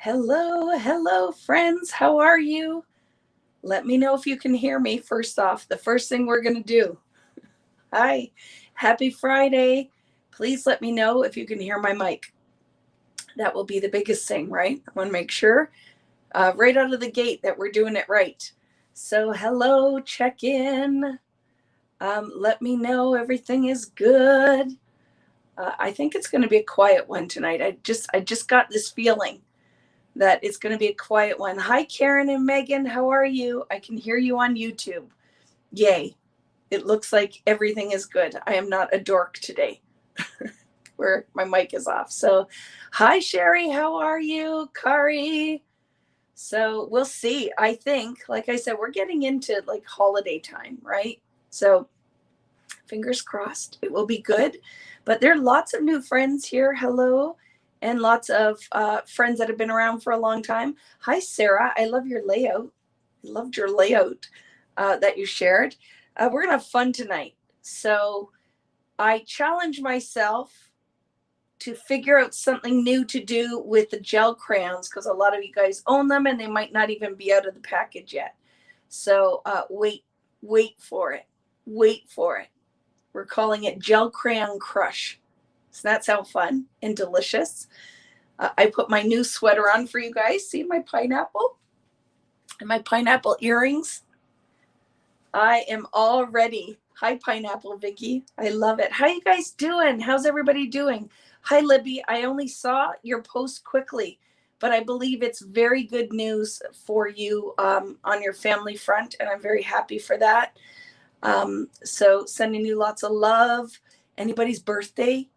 Hello, friends. How are you? Let me know if you can hear me. First off, the first thing we're going to do. Hi, happy Friday. Please let me know if you can hear my mic. That will be the biggest thing, right? I want to make sure right out of the gate that we're doing it right. So hello, check in. Let me know everything is good. I think it's going to be a quiet one tonight. I just got this feeling that it's going to be a quiet one. Hi, Karen and Megan. How are you? I can hear you on YouTube. Yay. It looks like everything is good. I am not a dork today where my mic is off. So hi, Sherry. How are you? Kari. So we'll see. I think, like I said, we're getting into like holiday time, right? So fingers crossed it will be good. But there are lots of new friends here. Hello. And lots of friends that have been around for a long time. Hi, Sarah. I love your layout. I loved your layout that you shared. We're going to have fun tonight. So I challenge myself to figure out something new to do with the gel crayons because a lot of you guys own them and they might not even be out of the package yet. So wait for it. Wait for it. We're calling it Gel Crayon Crush. Doesn't that sound fun and delicious? I put my new sweater on for you guys. See my pineapple and my pineapple earrings. I am all ready. Hi, Pineapple Vicki. I love it. How you guys doing? How's everybody doing? Hi, Libby. I only saw your post quickly, but I believe it's very good news for you on your family front, and I'm very happy for that. So sending you lots of love. Anybody's birthday?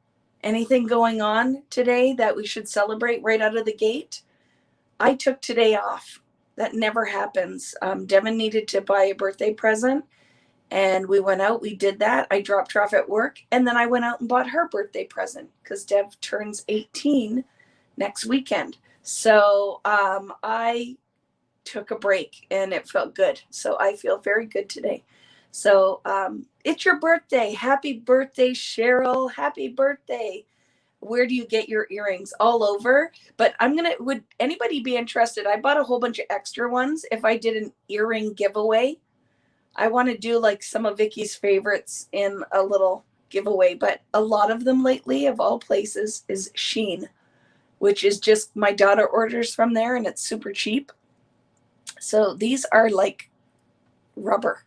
Anything going on today that we should celebrate right out of the gate? I took today off. That never happens. Devin needed to buy a birthday present and we went out. We did that. I dropped her off at work and then I went out and bought her birthday present because Dev turns 18 next weekend. So I took a break and it felt good. So I feel very good today. So it's your birthday. Happy birthday, Cheryl. Happy birthday. Where do you get your earrings? All over. But would anybody be interested? I bought a whole bunch of extra ones. If I did an earring giveaway, I want to do like some of Vicki's favorites in a little giveaway. But a lot of them lately, of all places, is Sheen, which is just my daughter orders from there and it's super cheap. So these are like rubber.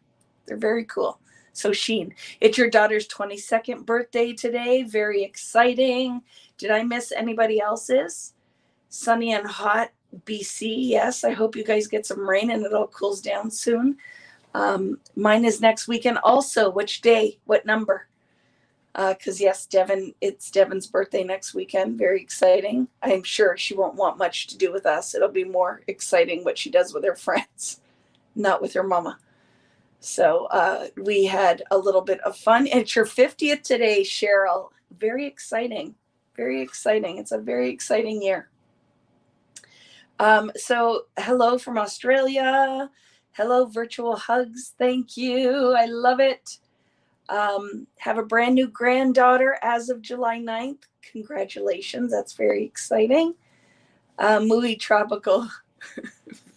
They're very cool. So Sheen, it's your daughter's 22nd birthday today. Very exciting. Did I miss anybody else's? Sunny and hot BC. Yes, I hope you guys get some rain and it all cools down soon. Mine is next weekend also. Which day? What number? Because yes, it's Devin's birthday next weekend. Very exciting. I'm sure she won't want much to do with us. It'll be more exciting what she does with her friends, not with her mama. So we had a little bit of fun. It's your 50th today, Cheryl. Very exciting. Very exciting. It's a very exciting year. So hello from Australia. Hello, virtual hugs. Thank you. I love it. Have a brand new granddaughter as of July 9th. Congratulations. That's very exciting. Muy tropical.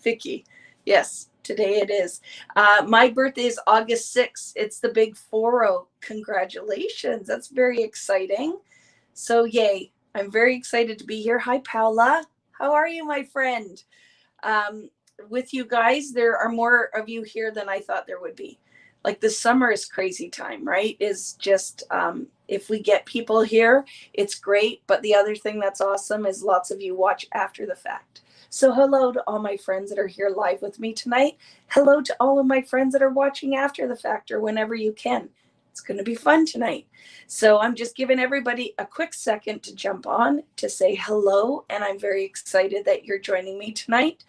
Vicki. Yes. Today it is. My birthday is August 6th. It's the big 4-0. Congratulations. That's very exciting. So yay. I'm very excited to be here. Hi, Paula. How are you, my friend? With you guys, there are more of you here than I thought there would be. Like the summer is crazy time, right? Is just if we get people here, it's great. But the other thing that's awesome is lots of you watch after the fact. So hello to all my friends that are here live with me tonight. Hello to all of my friends that are watching after the fact or whenever you can. It's going to be fun tonight. So I'm just giving everybody a quick second to jump on to say hello. And I'm very excited that you're joining me tonight.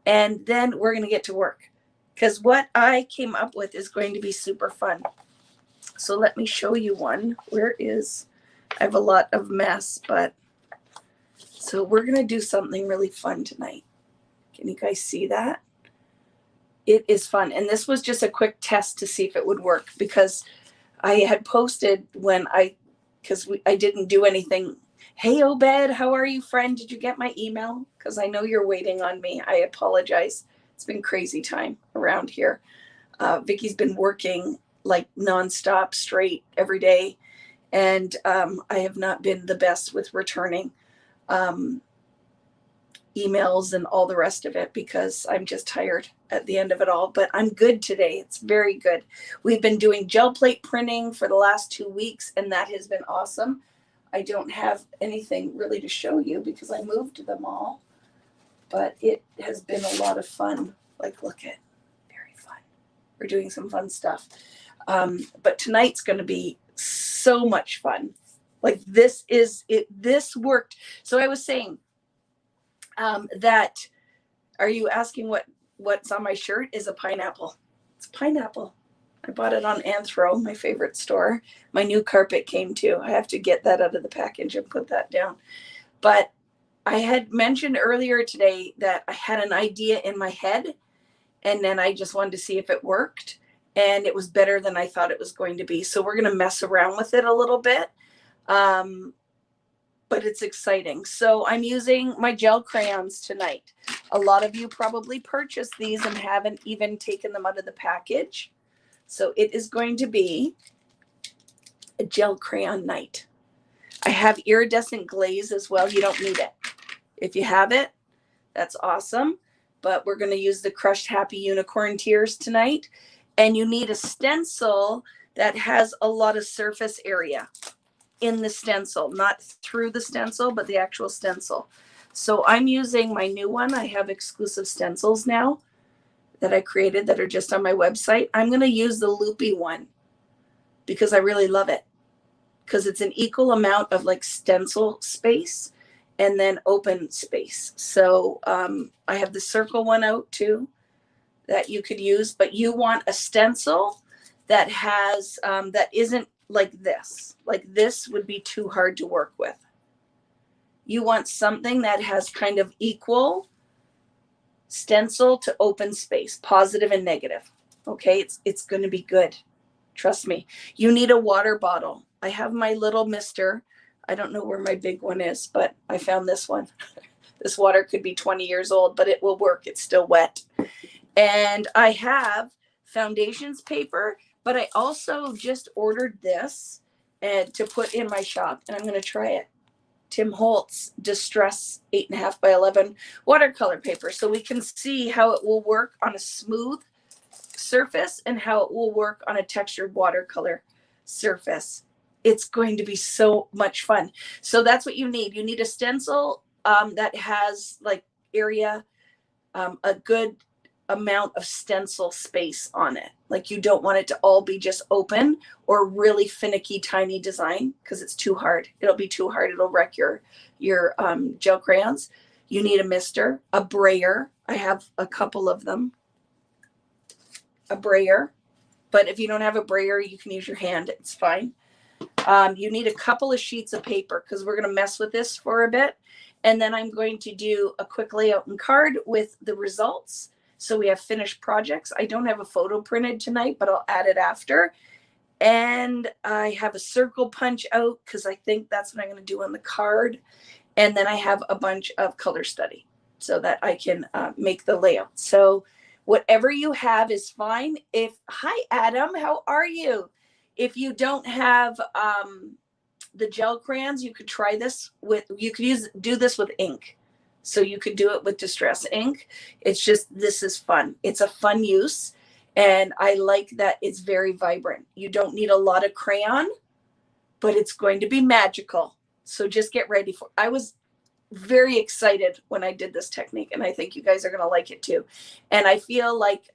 And then we're going to get to work because what I came up with is going to be super fun. So let me show you one. I have a lot of mess, but so we're going to do something really fun tonight. Can you guys see that? It is fun. And this was just a quick test to see if it would work because I had posted because I didn't do anything Hey, Obed, how are you, friend? Did you get my email? Because I know you're waiting on me. I apologize. It's been crazy time around here. Vicky's been working like nonstop, straight every day, and I have not been the best with returning emails and all the rest of it because I'm just tired at the end of it all. But I'm good today. It's very good. We've been doing gel plate printing for the last 2 weeks, and that has been awesome. I don't have anything really to show you because I moved them all, but it has been a lot of fun. Like, look at, very fun. We're doing some fun stuff. But tonight's going to be so much fun. Like, this is it. This worked. So I was saying that, are you asking what's on my shirt? Is a pineapple. It's pineapple. I bought it on Anthro, my favorite store. My new carpet came too. I have to get that out of the package and put that down. But I had mentioned earlier today that I had an idea in my head, and then I just wanted to see if it worked, and it was better than I thought it was going to be. So we're going to mess around with it a little bit, but it's exciting. So I'm using my gel crayons tonight. A lot of you probably purchased these and haven't even taken them out of the package. So it is going to be a gel crayon night. I have iridescent glaze as well. You don't need it. If you have it, that's awesome. But we're going to use the crushed happy unicorn tears tonight. And you need a stencil that has a lot of surface area in the stencil, not through the stencil, but the actual stencil. So I'm using my new one. I have exclusive stencils now that I created that are just on my website. I'm going to use the loopy one because I really love it, because it's an equal amount of like stencil space and then open space. So I have the circle one out too that you could use, but you want a stencil that has that isn't like this. Like this would be too hard to work with. You want something that has kind of equal stencil to open space, positive and negative. Okay, it's going to be good. Trust me. You need a water bottle. I have my little mister. I don't know where my big one is, but I found this one. This water could be 20 years old, but it will work. It's still wet. And I have foundations paper, but I also just ordered this and to put in my shop, and I'm going to try it. Tim Holtz Distress 8.5 by 11 watercolor paper, so we can see how it will work on a smooth surface and how it will work on a textured watercolor surface. It's going to be so much fun. So that's what you need. You need a stencil that has like area, a good amount of stencil space on it. Like you don't want it to all be just open or really finicky tiny design because it's too hard. It'll be too hard. It'll wreck your gel crayons. You need a mister, a brayer. I have a couple of them. A brayer, but if you don't have a brayer, you can use your hand. It's fine. You need a couple of sheets of paper because we're going to mess with this for a bit. And then I'm going to do a quick layout and card with the results. So we have finished projects. I don't have a photo printed tonight, but I'll add it after. And I have a circle punch out because I think that's what I'm going to do on the card. And then I have a bunch of color study so that I can make the layout. So whatever you have is fine. Hi, Adam, how are you? If you don't have the gel crayons, you could try this with, you could do this with ink. So you could do it with distress ink. It's just, this is fun. It's a fun use. And I like that it's very vibrant. You don't need a lot of crayon, but it's going to be magical. So just get ready for it. I was very excited when I did this technique, and I think you guys are going to like it too. And I feel like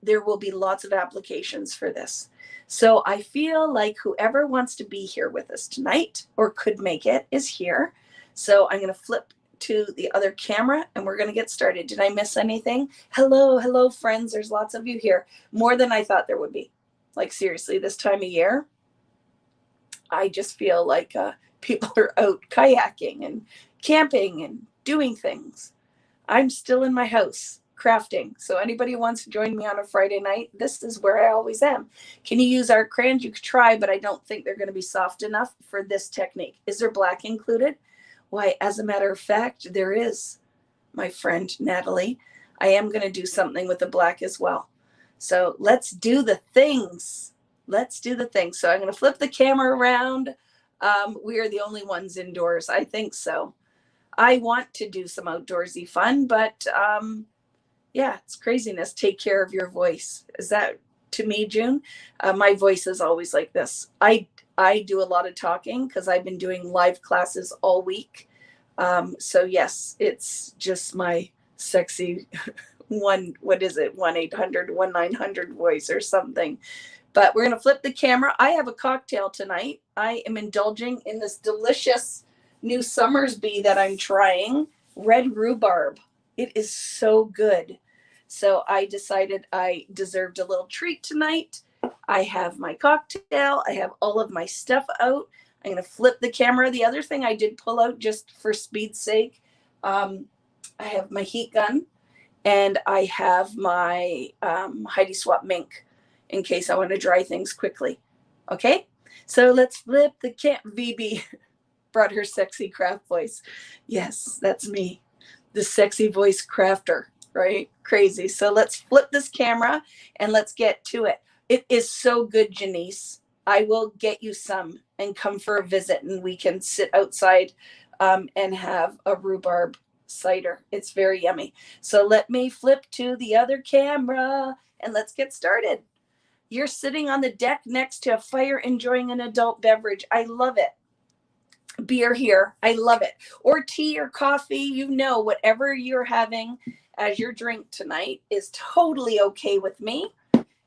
there will be lots of applications for this. So I feel like whoever wants to be here with us tonight or could make it is here. So I'm going to flip to the other camera and we're going to get started. Did I miss anything? Hello, friends. There's lots of you here. More than I thought there would be. Like seriously, this time of year, I just feel like people are out kayaking and camping and doing things. I'm still in my house crafting. So anybody who wants to join me on a Friday night, this is where I always am. Can you use art crayons? You could try, but I don't think they're going to be soft enough for this technique. Is there black included? Why, as a matter of fact, there is, my friend Natalie. I am going to do something with the black as well. So let's do the things. Let's do the things. So I'm going to flip the camera around. We are the only ones indoors. I think so. I want to do some outdoorsy fun, but yeah, it's craziness. Take care of your voice. Is that to me, June? My voice is always like this. I do a lot of talking because I've been doing live classes all week. So yes, it's just my sexy what is it? 1-800-1900 voice or something. But we're going to flip the camera. I have a cocktail tonight. I am indulging in this delicious new Summersby that I'm trying, red rhubarb. It is so good. So I decided I deserved a little treat tonight. I have my cocktail. I have all of my stuff out. I'm going to flip the camera. The other thing I did pull out just for speed's sake, I have my heat gun and I have my Heidi Swap Mink in case I want to dry things quickly. Okay, so let's flip the VB brought her sexy craft voice. Yes, that's me, the sexy voice crafter, right? Crazy. So let's flip this camera and let's get to it. It is so good, Janice. I will get you some and come for a visit and we can sit outside and have a rhubarb cider. It's very yummy. So let me flip to the other camera and let's get started. You're sitting on the deck next to a fire enjoying an adult beverage. I love it. Beer here. I love it. Or tea or coffee, you know, whatever you're having as your drink tonight is totally okay with me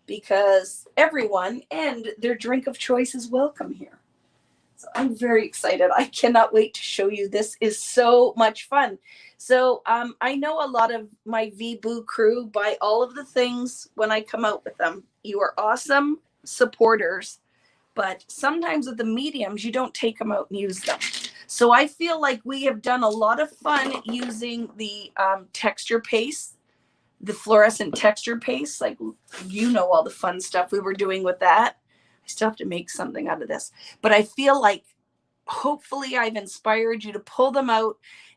because everyone and their drink of choice is welcome here. So I'm very excited. I cannot wait to show you. This is so much fun. So I know a lot of my VBoo crew buy all of the things when I come out with them. You are awesome supporters. But sometimes with the mediums, you don't take them out and use them. So I feel like we have done a lot of fun using the texture paste, the fluorescent texture paste. Like, you know, all the fun stuff we were doing with that. I still have to make something out of this. But I feel like hopefully I've inspired you to pull them out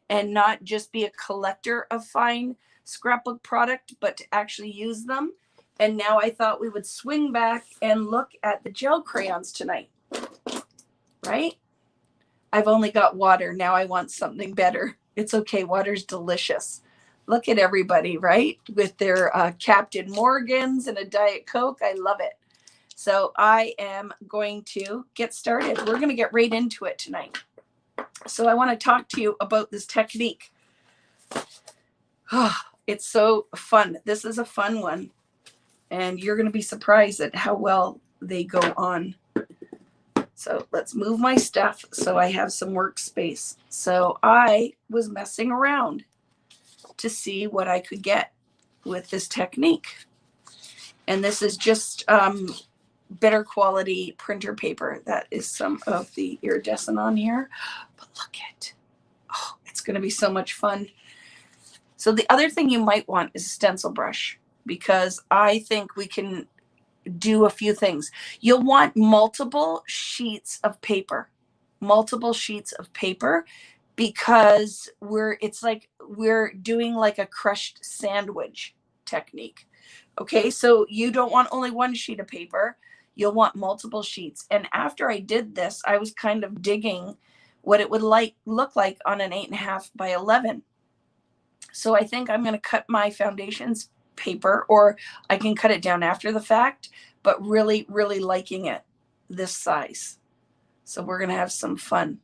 and not just be a collector of fine scrapbook product, but to actually use them. And now I thought we would swing back and look at the gel crayons tonight, right? I've only got water. Now I want something better. It's okay. Water's delicious. Look at everybody, right? With their Captain Morgans and a Diet Coke. I love it. So I am going to get started. We're going to get right into it tonight. So I want to talk to you about this technique. Oh, it's so fun. This is a fun one. And you're going to be surprised at how well they go on. So let's move my stuff so I have some workspace. So I was messing around to see what I could get with this technique. And this is just better quality printer paper. That is some of the iridescent on here. But look at, oh, it's going to be so much fun. So the other thing you might want is a stencil brush, because I think we can do a few things. You'll want multiple sheets of paper, because it's like we're doing like a crushed sandwich technique. Okay, so you don't want only one sheet of paper. You'll want multiple sheets. And after I did this, I was kind of digging what it would look like on an 8.5 by 11. So I think I'm going to cut my foundations paper, or I can cut it down after the fact, but really, really liking it this size. So we're going to have some fun.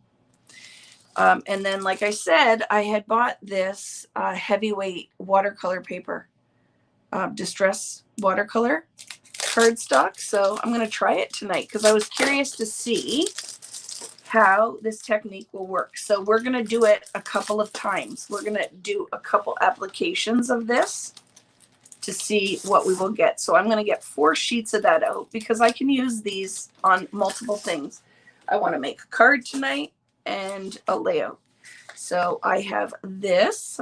And then, like I said, I had bought this heavyweight watercolor paper, distress watercolor cardstock. So I'm going to try it tonight because I was curious to see how this technique will work. So we're going to do it a couple of times. We're going to do a couple applications of this to see what we will get. So I'm going to get 4 sheets of that out because I can use these on multiple things. I want to make a card tonight and a layout. So I have this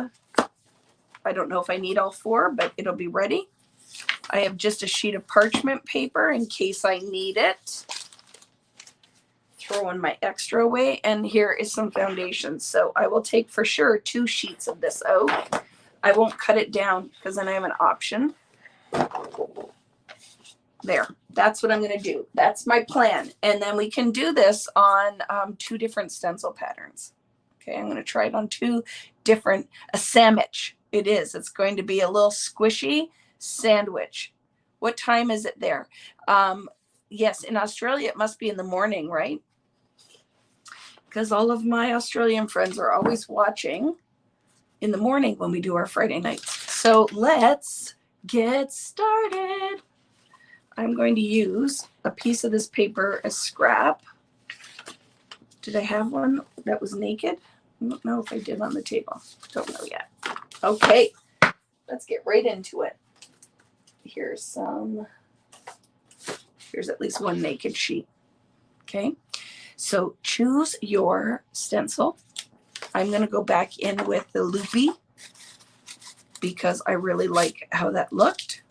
I don't know if I need all 4, but it'll be ready. I have just a sheet of parchment paper in case I need it. Throwing my extra away, and here is some foundation. So I will take for sure 2 sheets of this out. I won't cut it down because then I have an option. There, that's what I'm going to do. That's my plan. And then we can do this on 2 different stencil patterns. Okay, I'm going to try it on 2 different, a sandwich. It is. It's going to be a little squishy sandwich. What time is it there? Yes, in Australia, it must be in the morning, right? Because all of my Australian friends are always watching in the morning when we do our Friday nights. So let's get started. I'm going to use a piece of this paper as scrap. Did I have one that was naked? I don't know if I did on the table. Don't know yet. Okay, let's get right into it. Here's at least 1 naked sheet. Okay, so choose your stencil. I'm going to go back in with the loopy because I really like how that looked.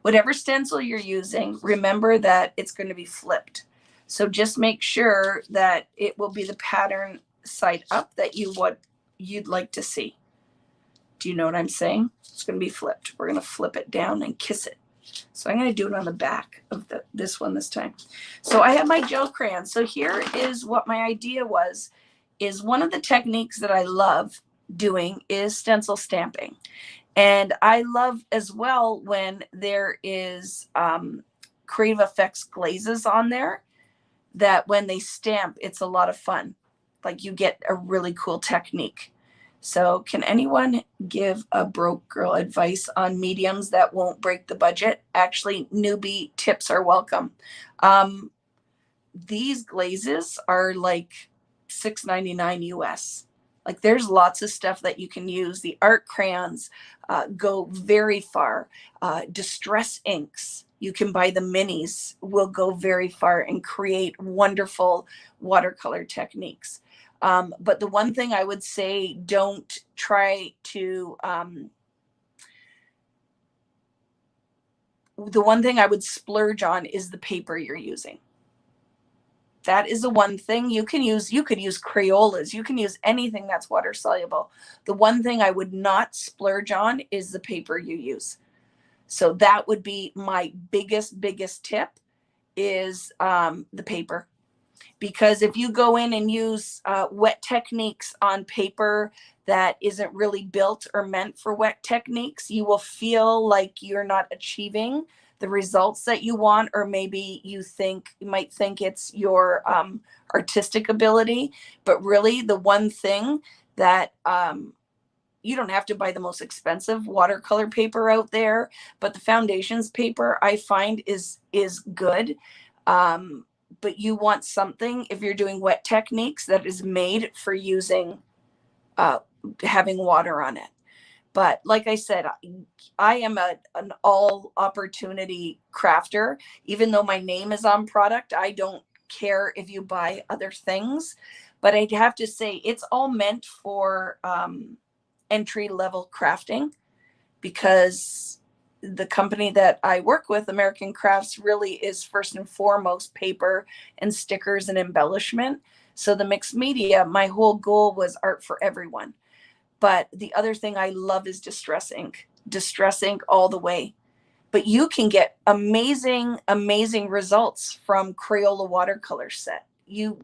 Whatever stencil you're using, remember that it's going to be flipped. So just make sure that it will be the pattern side up that you'd like to see. Do you know what I'm saying? It's going to be flipped. We're going to flip it down and kiss it. So I'm going to do it on the back of this one this time. So I have my gel crayon. So here is what my idea was, is one of the techniques that I love doing is stencil stamping. And I love as well when there is Creative FX Glazes on there, that when they stamp, it's a lot of fun. Like you get a really cool technique. So can anyone give a broke girl advice on mediums that won't break the budget? Actually, newbie tips are welcome. These glazes are like $6.99 US. Like there's lots of stuff that you can use. The art crayons go very far. Distress inks, you can buy the minis, will go very far and create wonderful watercolor techniques. But the one thing I would say, don't try to, the one thing I would splurge on is the paper you're using. That is the one thing you can use. You could use Crayolas. You can use anything that's water soluble. The one thing I would not splurge on is the paper you use. So that would be my biggest tip, is the paper. Because if you go in and use wet techniques on paper that isn't really built or meant for wet techniques, you will feel like you're not achieving the results that you want, or maybe you might think it's your artistic ability. But really, the one thing that you don't have to buy the most expensive watercolor paper out there, but the foundations paper I find is good. But you want something, if you're doing wet techniques, that is made for using having water on it. But like I said, I am an all opportunity crafter. Even though my name is on product, I don't care if you buy other things. But I'd have to say it's all meant for entry level crafting, because the company that I work with, American Crafts, really is first and foremost paper and stickers and embellishment. So the mixed media, my whole goal was art for everyone. But the other thing I love is distress ink all the way. But you can get amazing results from Crayola watercolor set. You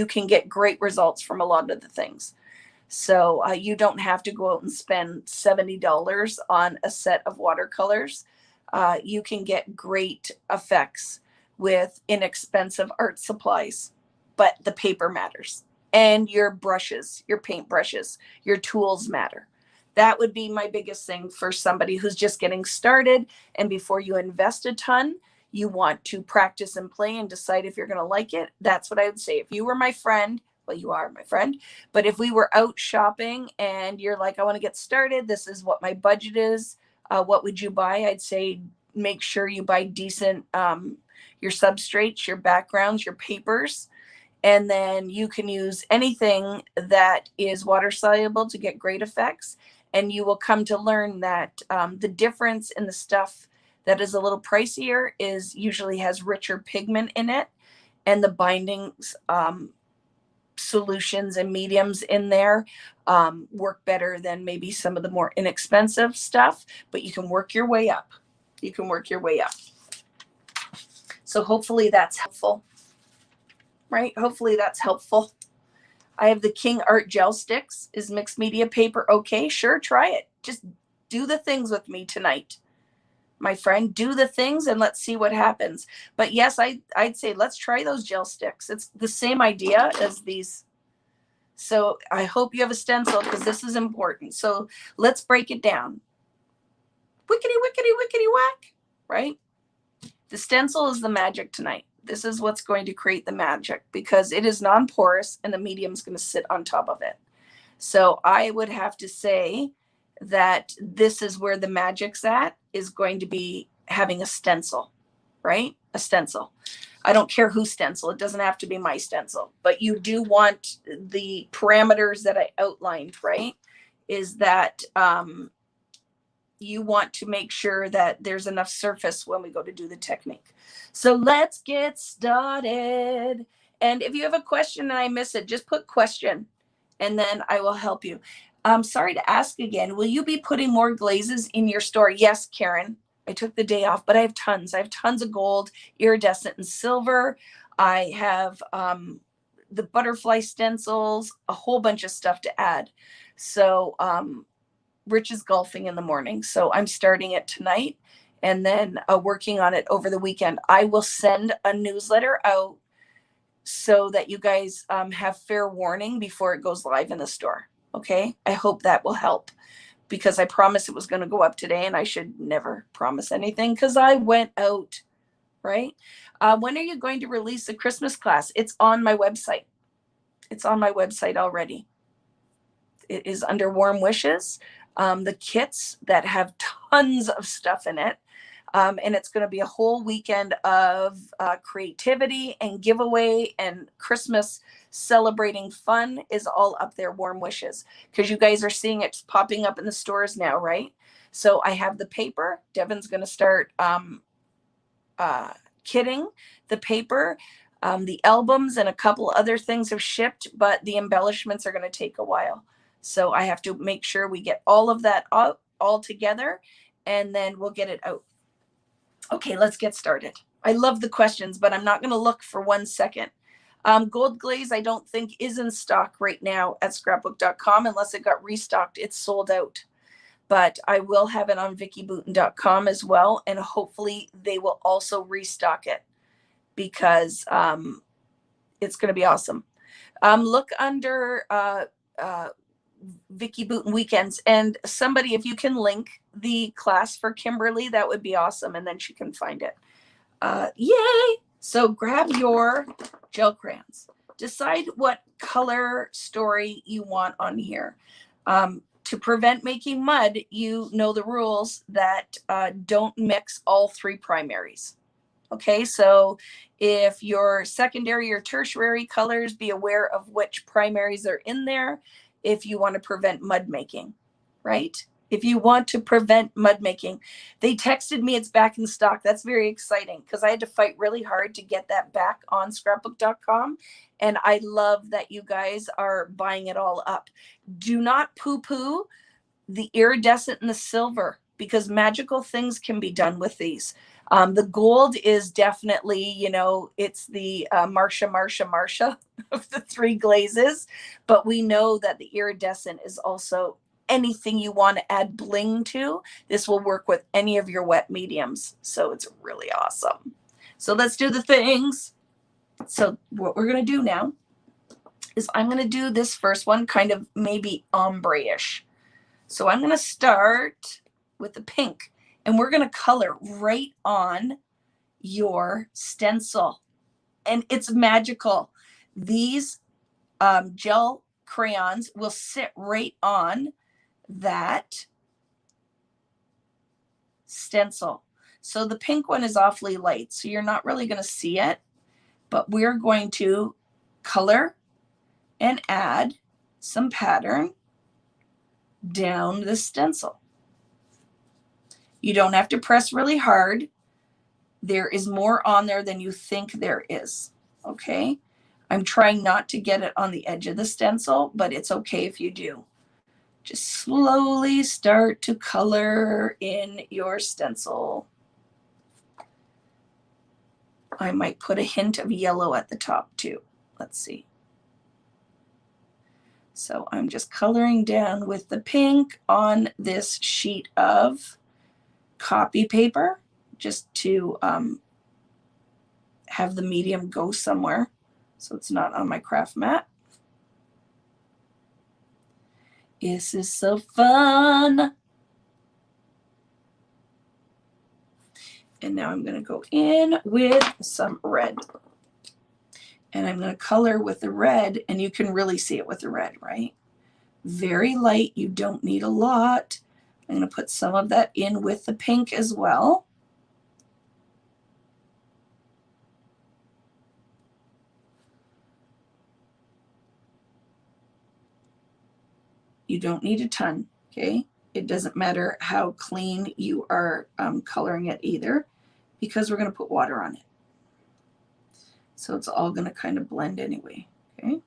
can get great results from a lot of the things. So you don't have to go out and spend $70 on a set of watercolors. You can get great effects with inexpensive art supplies, but the paper matters. And your brushes, your paint brushes, your tools matter. That would be my biggest thing for somebody who's just getting started. And before you invest a ton, you want to practice and play and decide if you're going to like it. That's what I would say. If you were my friend, well, you are my friend, but if we were out shopping and you're like, I want to get started, this is what my budget is, what would you buy? I'd say make sure you buy decent, your substrates, your backgrounds, your papers. And then you can use anything that is water soluble to get great effects. And you will come to learn that the difference in the stuff that is a little pricier is usually has richer pigment in it, and the bindings, solutions and mediums in there work better than maybe some of the more inexpensive stuff, but you can work your way up. You can work your way up. So hopefully that's helpful, right? Hopefully that's helpful. I have the King Art Gel Sticks. Is mixed media paper okay? Sure, try it. Just do the things with me tonight, my friend. Do the things and let's see what happens. But yes, I'd say let's try those gel sticks. It's the same idea as these. So I hope you have a stencil because this is important. So let's break it down. Wickety, wickety, wickety, whack, right? The stencil is the magic tonight. This is what's going to create the magic because it is non-porous and the medium is going to sit on top of it. So I would have to say that this is where the magic's at, is going to be having a stencil, right? A stencil. I don't care whose stencil. It doesn't have to be my stencil, but you do want the parameters that I outlined, right? Is that you want to make sure that there's enough surface when we go to do the technique. So let's get started. And if you have a question and I miss it, just put question and then I will help you. I'm sorry to ask again, will you be putting more glazes in your store? Yes, Karen. I took the day off, but I have tons. I have tons of gold, iridescent, and silver. I have the butterfly stencils, a whole bunch of stuff to add. So Rich is golfing in the morning, so I'm starting it tonight and then working on it over the weekend. I will send a newsletter out so that you guys have fair warning before it goes live in the store. Okay, I hope that will help because I promised it was going to go up today and I should never promise anything because I went out, right? When are you going to release the Christmas class? It's on my website. It's on my website already. It is under Warm Wishes. The kits that have tons of stuff in it. And it's going to be a whole weekend of creativity and giveaway and Christmas celebrating fun is all up there, Warm Wishes, because you guys are seeing it popping up in the stores now, right? So I have the paper. Devin's going to start kitting the paper. The albums and a couple other things have shipped, but the embellishments are going to take a while. So I have to make sure we get all of that out all together and then we'll get it out. Okay, let's get started. I love the questions, but I'm not going to look for 1 second. Gold glaze, I don't think is in stock right now at scrapbook.com unless it got restocked. It's sold out, but I will have it on vickyboutin.com as well. And hopefully they will also restock it because it's going to be awesome. Look under Vicki Boutin Weekends, and somebody, if you can link the class for Kimberly, that would be awesome, and then she can find it. Yay! So grab your gel crayons. Decide what color story you want on here. To prevent making mud, you know the rules that don't mix all 3 primaries. Okay, so if your secondary or tertiary colors, be aware of which primaries are in there. If you want to prevent mud making, right? If you want to prevent mud making, they texted me it's back in stock. That's very exciting because I had to fight really hard to get that back on scrapbook.com. And I love that you guys are buying it all up. Do not poo-poo the iridescent and the silver because magical things can be done with these. The gold is definitely, you know, it's the Marsha of the 3 glazes, but we know that the iridescent is also anything you want to add bling to. This will work with any of your wet mediums. So it's really awesome. So let's do the things. So what we're going to do now is I'm going to do this first one kind of maybe ombre-ish. So I'm going to start with the pink. And we're going to color right on your stencil. And it's magical. These gel crayons will sit right on that stencil. So the pink one is awfully light, so you're not really going to see it. But we're going to color and add some pattern down the stencil. You don't have to press really hard. There is more on there than you think there is, okay? I'm trying not to get it on the edge of the stencil, but it's okay if you do. Just slowly start to color in your stencil. I might put a hint of yellow at the top too. Let's see. So I'm just coloring down with the pink on this sheet of copy paper, just to have the medium go somewhere so it's not on my craft mat. This is so fun. And now I'm going to go in with some red. And I'm going to color with the red, and you can really see it with the red, right? Very light. You don't need a lot. I'm going to put some of that in with the pink as well. You don't need a ton, okay? It doesn't matter how clean you are coloring it either, because we're going to put water on it. So it's all going to kind of blend anyway, okay?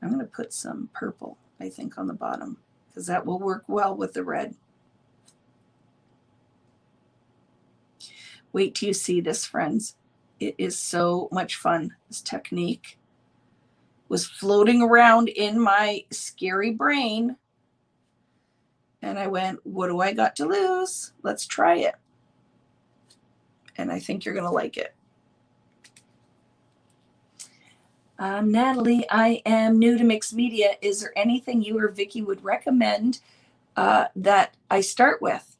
I'm going to put some purple, I think, on the bottom, because that will work well with the red. Wait till you see this, friends. It is so much fun. This technique was floating around in my scary brain, and I went, what do I got to lose? Let's try it. And I think you're going to like it. Natalie, I am new to mixed media. Is there anything you or Vicki would recommend that I start with?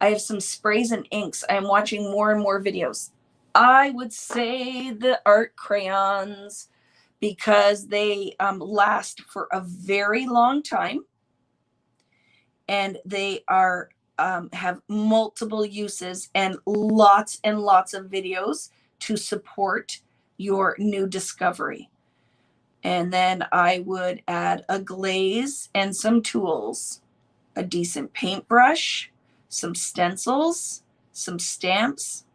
I have some sprays and inks. I am watching more and more videos. I would say the art crayons, because they last for a very long time, and they are have multiple uses and lots of videos to support your new discovery. And then I would add a glaze and some tools, a decent paintbrush, some stencils, some stamps,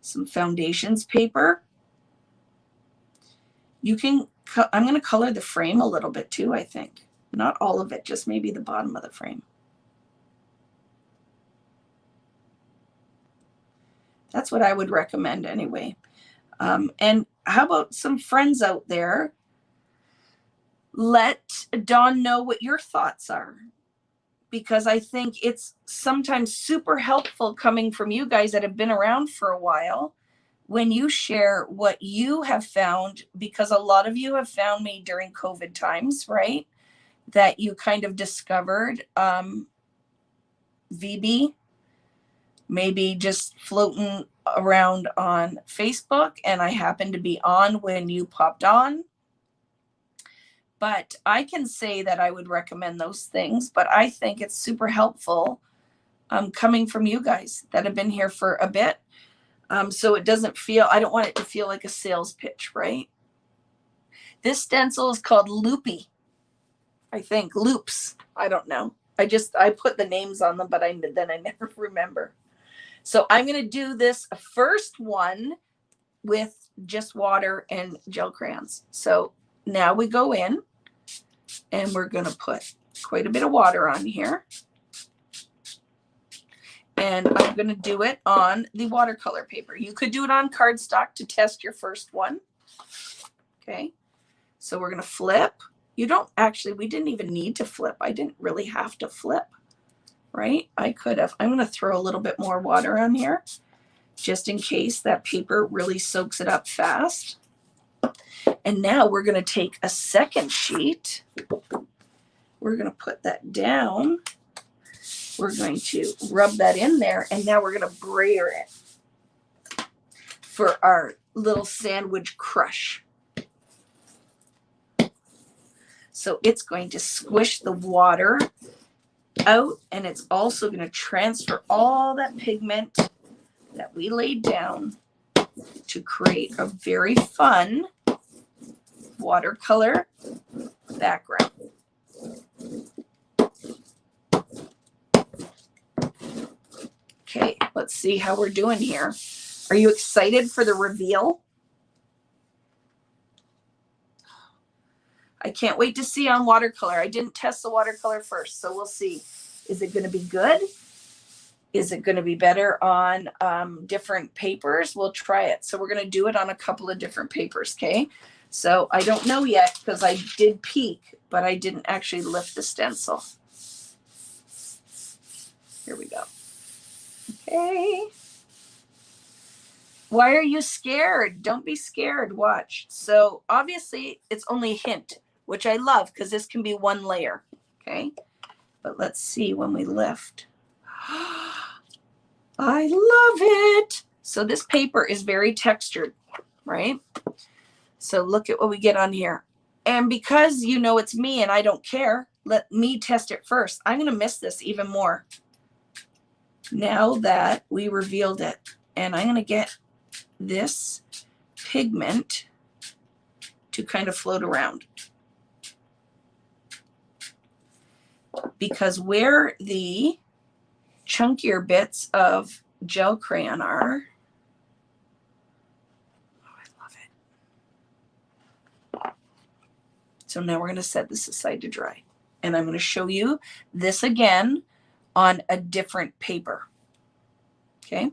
some foundations paper. You can, I'm going to color the frame a little bit too, I think. Not all of it, just maybe the bottom of the frame. That's what I would recommend anyway. And how about some friends out there? Let Dawn know what your thoughts are, because I think it's sometimes super helpful coming from you guys that have been around for a while when you share what you have found, because a lot of you have found me during COVID times, right? That you kind of discovered VB, maybe just floating around on Facebook, and I happened to be on when you popped on. But I can say that I would recommend those things, but I think it's super helpful coming from you guys that have been here for a bit. So it doesn't feel, I don't want it to feel like a sales pitch, right? This stencil is called Loopy, I think. Loops, I don't know. I put the names on them, but then I never remember. So I'm going to do this first one with just water and gel crayons. So now we go in and we're going to put quite a bit of water on here. And I'm going to do it on the watercolor paper. You could do it on cardstock to test your first one. Okay. So we're going to flip. You don't actually, we didn't even need to flip. I didn't really have to flip, right? I could have. I'm going to throw a little bit more water on here just in case that paper really soaks it up fast. And now we're going to take a second sheet. We're going to put that down. We're going to rub that in there, and now we're going to brayer it for our little sandwich crush. So it's going to squish the water out, and it's also going to transfer all that pigment that we laid down to create a very fun watercolor background. Okay, let's see how we're doing here. Are you excited for the reveal? I can't wait to see on watercolor. I didn't test the watercolor first, so we'll see. Is it going to be good? Is it going to be better on different papers? We'll try it. So we're going to do it on a couple of different papers, okay? So I don't know yet because I did peek, but I didn't actually lift the stencil. Here we go. Okay. Why are you scared? Don't be scared. Watch. So obviously it's only a hint, which I love because this can be one layer. Okay. But let's see when we lift. I love it. So this paper is very textured, right? So look at what we get on here. And because you know it's me and I don't care, let me test it first. I'm going to miss this even more now that we revealed it. And I'm going to get this pigment to kind of float around. Because where the chunkier bits of gel crayon are, oh, I love it. So now we're going to set this aside to dry. And I'm going to show you this again on a different paper. Okay.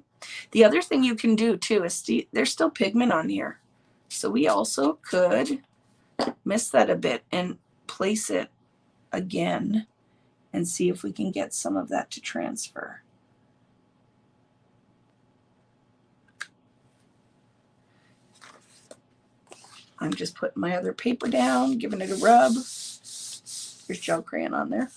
The other thing you can do too is there's still pigment on here. So we also could miss that a bit and place it again and see if we can get some of that to transfer. I'm just putting my other paper down, giving it a rub. There's gel crayon on there.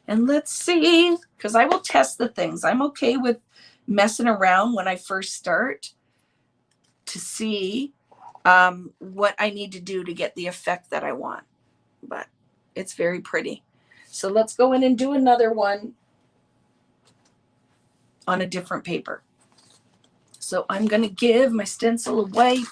And let's see, because I will test the things. I'm okay with messing around when I first start to see what I need to do to get the effect that I want. But it's very pretty. So let's go in and do another one on a different paper. So I'm going to give my stencil a wipe.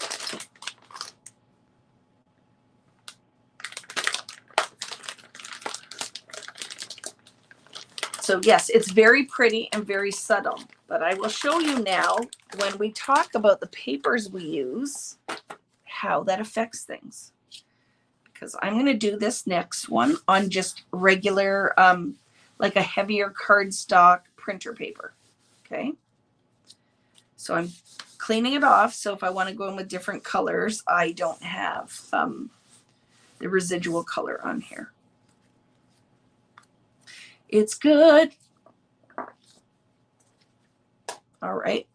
So yes, it's very pretty and very subtle, but I will show you now when we talk about the papers we use, how that affects things. Because I'm going to do this next one on just regular, like a heavier cardstock printer paper. Okay. So I'm cleaning it off. So if I want to go in with different colors, I don't have the residual color on here. It's good. All right.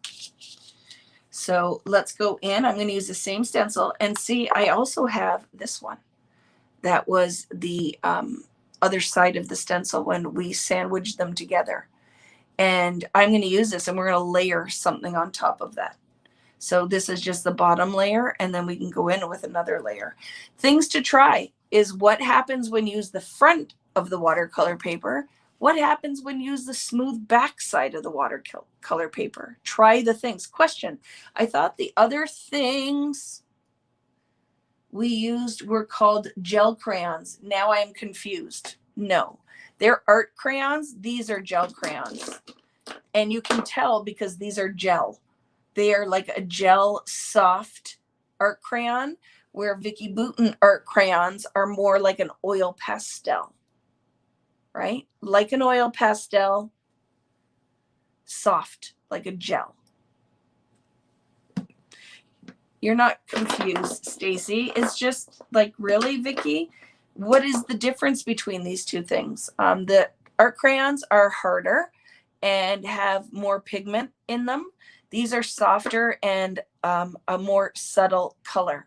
So let's go in. I'm going to use the same stencil and see, I also have this one. That was the other side of the stencil when we sandwiched them together. And I'm going to use this and we're going to layer something on top of that. So this is just the bottom layer and then we can go in with another layer. Things to try is what happens when you use the front of the watercolor paper. What happens when you use the smooth back side of the watercolor paper? Try the things. Question. I thought the other things we used were called gel crayons. Now I am confused. No, they're art crayons. These are gel crayons. And you can tell because these are gel. They are like a gel soft art crayon, where Vicki Boutin art crayons are more like an oil pastel, right? Like an oil pastel, soft, like a gel. You're not confused, Stacy. It's just like, really, Vicki? What is the difference between these two things? The art crayons are harder and have more pigment in them. These are softer and a more subtle color.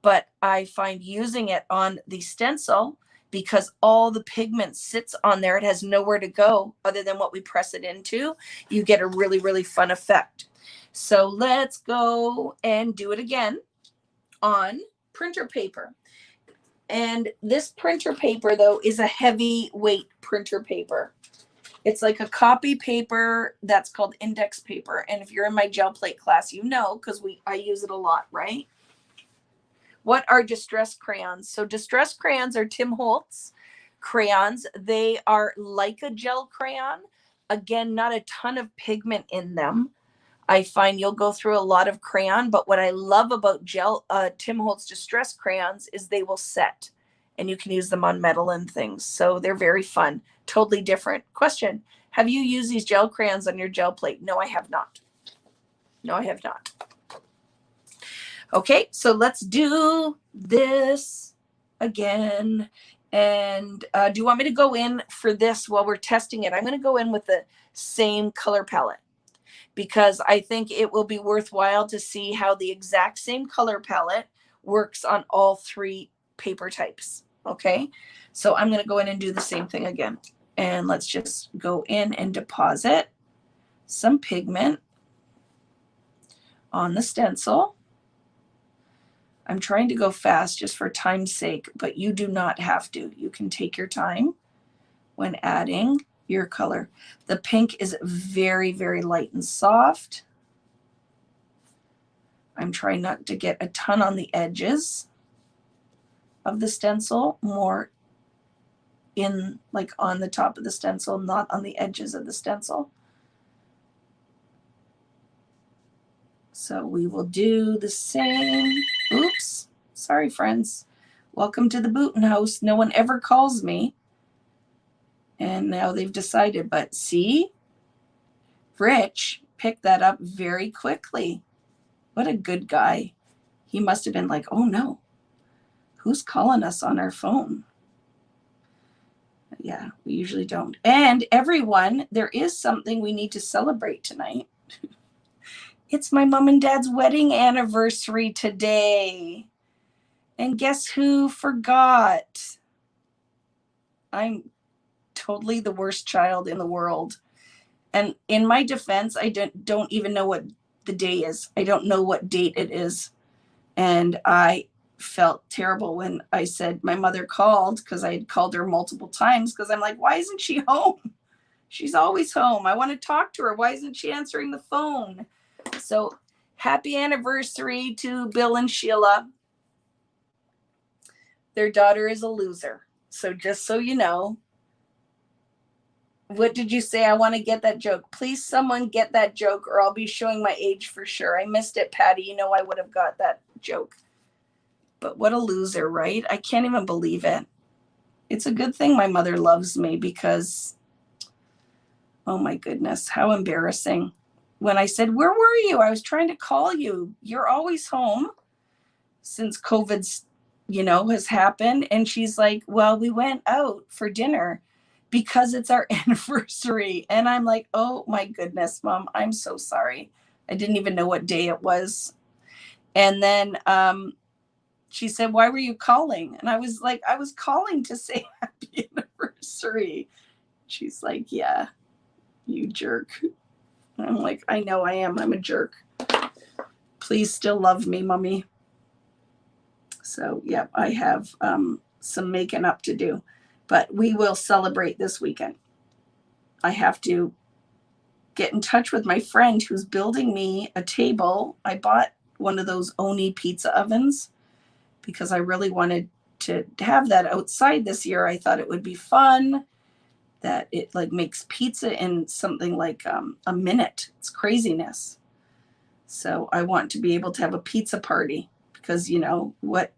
But I find using it on the stencil, because all the pigment sits on there, it has nowhere to go other than what we press it into, you get a really, really fun effect. So let's go and do it again on printer paper. And this printer paper, though, is a heavyweight printer paper. It's like a copy paper that's called index paper. And if you're in my gel plate class, you know, because I use it a lot, right? What are distress crayons? So distress crayons are Tim Holtz crayons. They are like a gel crayon. Again, not a ton of pigment in them. I find you'll go through a lot of crayon, but what I love about Tim Holtz distress crayons is they will set, and you can use them on metal and things. So they're very fun, totally different. Question: have you used these gel crayons on your gel plate? No, I have not. No, I have not. Okay, so let's do this again. And do you want me to go in for this while we're testing it? I'm going to go in with the same color palette, because I think it will be worthwhile to see how the exact same color palette works on all three paper types. Okay, so I'm going to go in and do the same thing again. And let's just go in and deposit some pigment on the stencil. I'm trying to go fast just for time's sake, but you do not have to. You can take your time when adding your color. The pink is very, very light and soft. I'm trying not to get a ton on the edges of the stencil, more in like on the top of the stencil, not on the edges of the stencil. So we will do the same. Oops, sorry friends. Welcome to the Boutin house. No one ever calls me. And now they've decided, but see, Rich picked that up very quickly. What a good guy. He must have been like, oh no, who's calling us on our phone? Yeah, we usually don't. And everyone, there is something we need to celebrate tonight. It's my mom and dad's wedding anniversary today. And guess who forgot? I'm totally the worst child in the world. And in my defense, I don't even know what the day is. I don't know what date it is. And I felt terrible when I said my mother called, because I had called her multiple times, because I'm like, why isn't she home? She's always home. I want to talk to her. Why isn't she answering the phone? So happy anniversary to Bill and Sheila. Their daughter is a loser. So just so you know. What did you say? I want to get that joke. Please, someone get that joke, or I'll be showing my age for sure. I missed it, Patty. You know I would have got that joke. But what a loser, right? I can't even believe it. It's a good thing my mother loves me, because, oh my goodness, how embarrassing. When I said, where were you? I was trying to call you. You're always home since COVID's, has happened. And she's like, well, we went out for dinner because it's our anniversary. And I'm like, oh my goodness, Mom, I'm so sorry. I didn't even know what day it was. And then she said, why were you calling? And I was like, I was calling to say happy anniversary. She's like, yeah, you jerk. And I'm like, I know I am. I'm a jerk. Please still love me, Mommy. So, yeah, I have some making up to do. But we will celebrate this weekend. I have to get in touch with my friend who's building me a table. I bought one of those Oni pizza ovens because I really wanted to have that outside this year. I thought it would be fun, that it like makes pizza in something like a minute. It's craziness. So I want to be able to have a pizza party, because what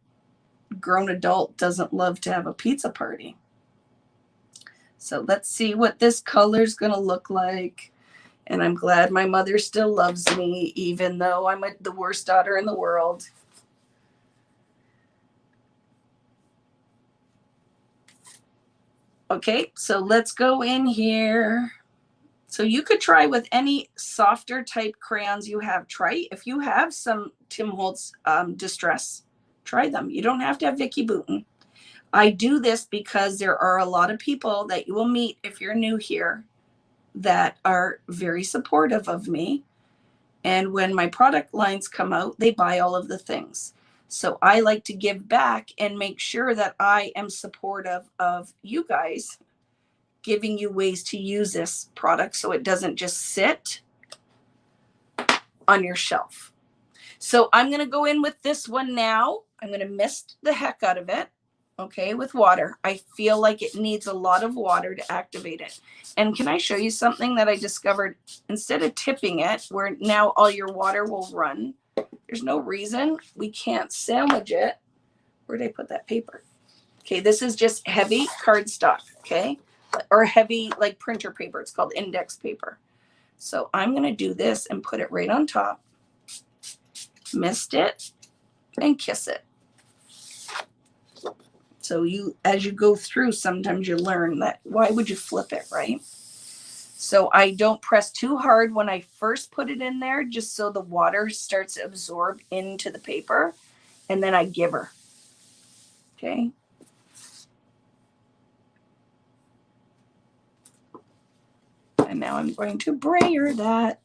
grown adult doesn't love to have a pizza party? So let's see what this color is going to look like. And I'm glad my mother still loves me, even though I'm the worst daughter in the world. Okay, so let's go in here. So you could try with any softer type crayons you have. Try, if you have some Tim Holtz Distress, try them. You don't have to have Vicki Boutin. I do this because there are a lot of people that you will meet if you're new here that are very supportive of me. And when my product lines come out, they buy all of the things. So I like to give back and make sure that I am supportive of you guys, giving you ways to use this product so it doesn't just sit on your shelf. So I'm going to go in with this one now. I'm going to mist the heck out of it, okay, with water. I feel like it needs a lot of water to activate it. And can I show you something that I discovered? Instead of tipping it, where now all your water will run, there's no reason we can't sandwich it. Where did I put that paper? Okay, this is just heavy cardstock, okay, or heavy like printer paper. It's called index paper. So I'm going to do this and put it right on top, mist it, and kiss it. So you, as you go through, sometimes you learn that why would you flip it, right? So I don't press too hard when I first put it in there, just so the water starts to absorb into the paper, and then I give her. Okay. And now I'm going to brayer that.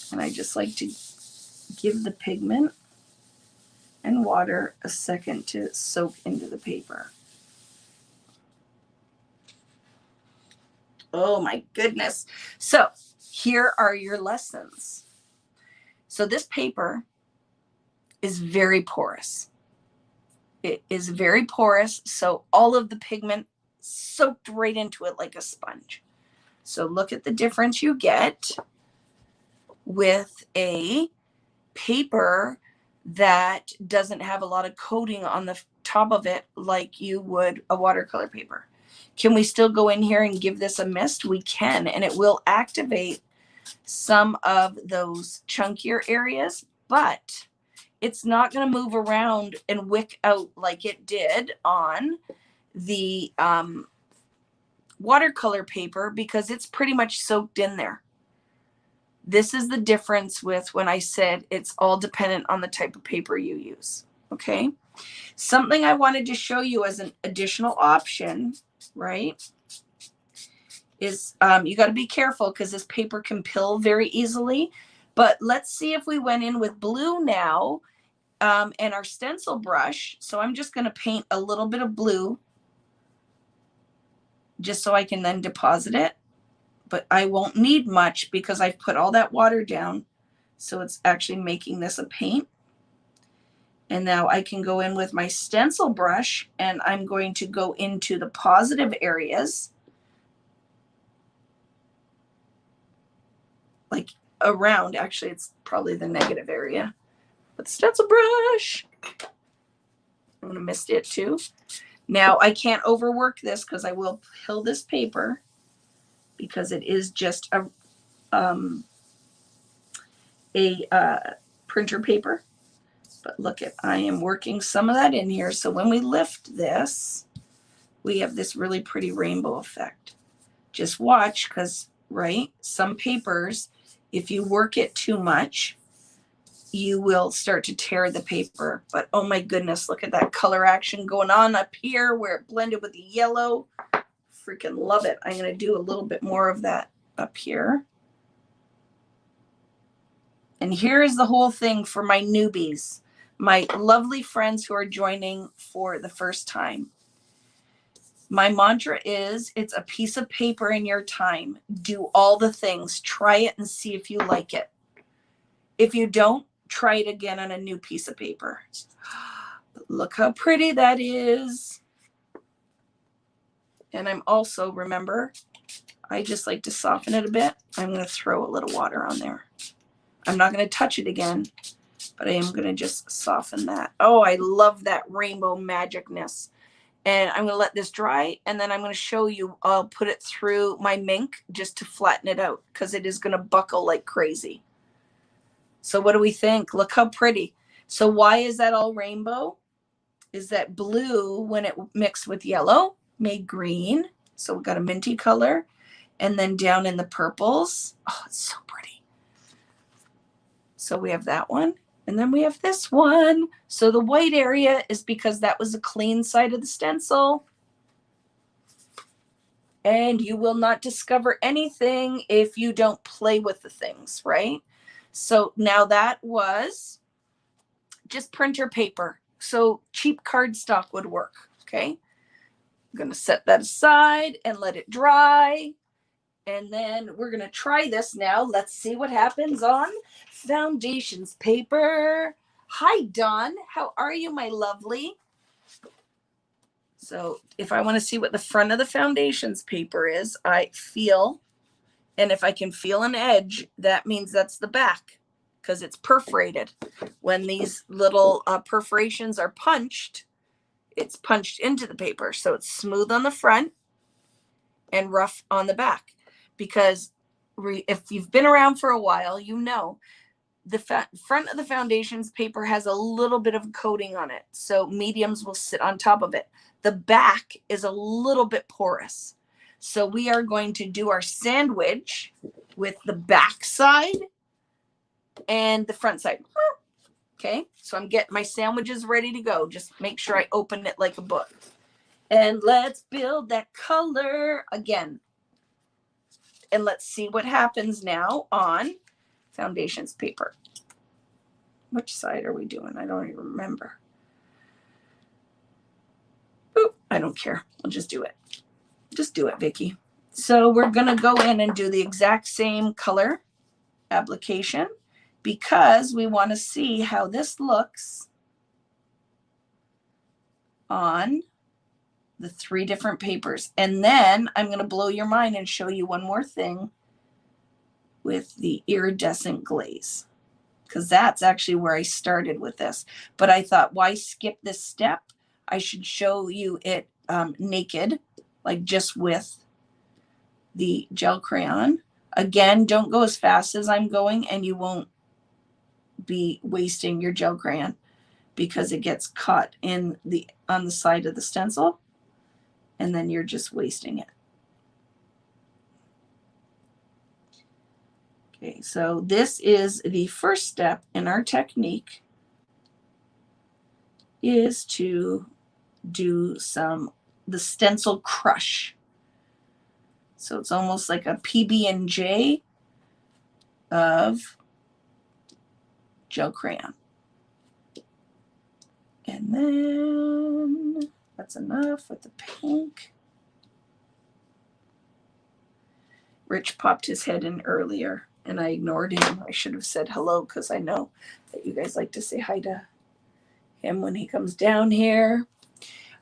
And I just like to give the pigment and water a second to soak into the paper. Oh my goodness. So here are your lessons. So this paper is very porous. It is very porous, so all of the pigment soaked right into it like a sponge. So look at the difference you get with a paper that doesn't have a lot of coating on the top of it like you would a watercolor paper. Can we still go in here and give this a mist? We can, and it will activate some of those chunkier areas, but it's not going to move around and wick out like it did on the watercolor paper because it's pretty much soaked in there. This is the difference with when I said it's all dependent on the type of paper you use. Okay. Something I wanted to show you as an additional option, right, is you got to be careful because this paper can pill very easily. But let's see if we went in with blue now and our stencil brush. So I'm just going to paint a little bit of blue just so I can then deposit it. But I won't need much because I've put all that water down. So it's actually making this a paint. And now I can go in with my stencil brush and I'm going to go into the positive areas. Like around, actually it's probably the negative area. With the stencil brush. I'm going to mist it too. Now I can't overwork this because I will pill this paper because it is just a printer paper. But look at, I am working some of that in here. So when we lift this, we have this really pretty rainbow effect. Just watch because, right, some papers, if you work it too much, you will start to tear the paper. But oh my goodness, look at that color action going on up here where it blended with the yellow. Freaking love it. I'm going to do a little bit more of that up here. And here is the whole thing for my newbies, my lovely friends who are joining for the first time. My mantra is, it's a piece of paper in your time. Do all the things. Try it and see if you like it. If you don't, try it again on a new piece of paper. Look how pretty that is. And I'm also, remember, I just like to soften it a bit. I'm going to throw a little water on there. I'm not going to touch it again, but I am going to just soften that. Oh, I love that rainbow magicness. And I'm going to let this dry, and then I'm going to show you, I'll put it through my Mink just to flatten it out because it is going to buckle like crazy. So what do we think? Look how pretty. So why is that all rainbow? Is that blue, when it mixed with yellow, made green. So we've got a minty color. And then down in the purples, oh, it's so pretty. So we have that one. And then we have this one. So the white area is because that was a clean side of the stencil. And you will not discover anything if you don't play with the things, right? So now that was just printer paper. So cheap cardstock would work, okay? I'm going to set that aside and let it dry. And then we're going to try this now. Let's see what happens on foundations paper. Hi, Dawn. How are you, my lovely? So if I want to see what the front of the foundations paper is, I feel, and if I can feel an edge, that means that's the back because it's perforated. When these little perforations are punched, it's punched into the paper. So it's smooth on the front and rough on the back. Because if you've been around for a while, you know the front of the foundations paper has a little bit of coating on it. So mediums will sit on top of it. The back is a little bit porous. So we are going to do our sandwich with the back side and the front side. Okay, so I'm getting my sandwiches ready to go. Just make sure I open it like a book. And let's build that color again. And let's see what happens now on foundations paper. Which side are we doing? I don't even remember. Ooh, I don't care. I'll just do it. Just do it, Vicki. So we're going to go in and do the exact same color application because we want to see how this looks on the 3 different papers. And then I'm going to blow your mind and show you one more thing with the iridescent glaze, because that's actually where I started with this. But I thought, why skip this step? I should show you it naked, like just with the gel crayon. Again, don't go as fast as I'm going and you won't be wasting your gel crayon because it gets caught in on the side of the stencil and then you're just wasting it. Okay, so this is the first step in our technique, is to do the stencil crush. So it's almost like a PB&J of gel crayon. And then that's enough with the pink. Rich popped his head in earlier and I ignored him. I should have said hello because I know that you guys like to say hi to him when he comes down here.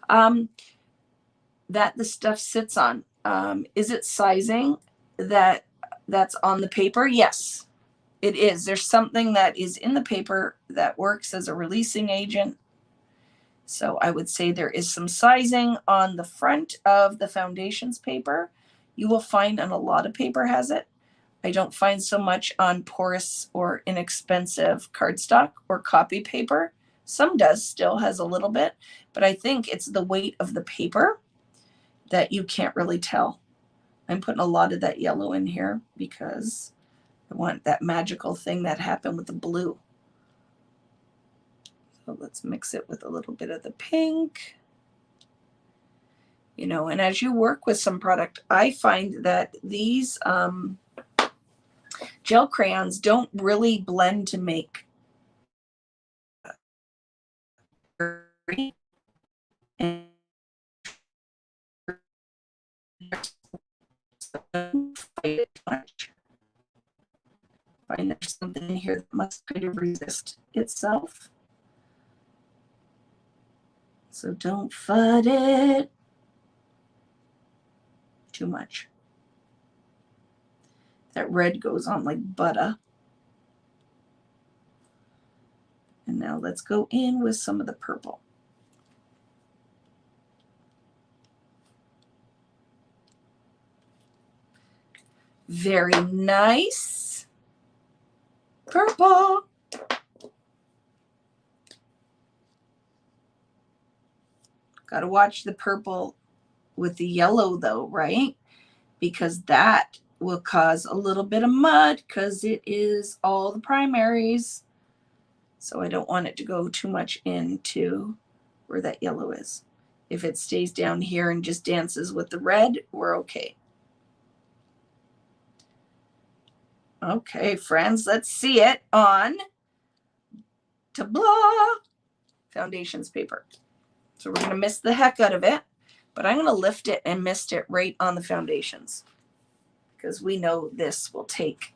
That the stuff sits on. Is it sizing that's on the paper? Yes, it is. There's something that is in the paper that works as a releasing agent. So I would say there is some sizing on the front of the foundations paper. You will find on a lot of paper has it. I don't find so much on porous or inexpensive cardstock or copy paper. Some does, still has a little bit, but I think it's the weight of the paper that you can't really tell. I'm putting a lot of that yellow in here because I want that magical thing that happened with the blue. So let's mix it with a little bit of the pink. You know, and as you work with some product, I find that these gel crayons don't really blend to make and find there's something in here that must kind of resist itself. So don't FUD it too much. That red goes on like butter. And now let's go in with some of the purple. Very nice. Purple. Got to watch the purple with the yellow though, right? Because that will cause a little bit of mud because it is all the primaries. So I don't want it to go too much into where that yellow is. If it stays down here and just dances with the red, we're okay. Okay, friends, let's see it on Tableau foundations paper. So we're going to mist the heck out of it. But I'm going to lift it and mist it right on the foundations because we know this will take,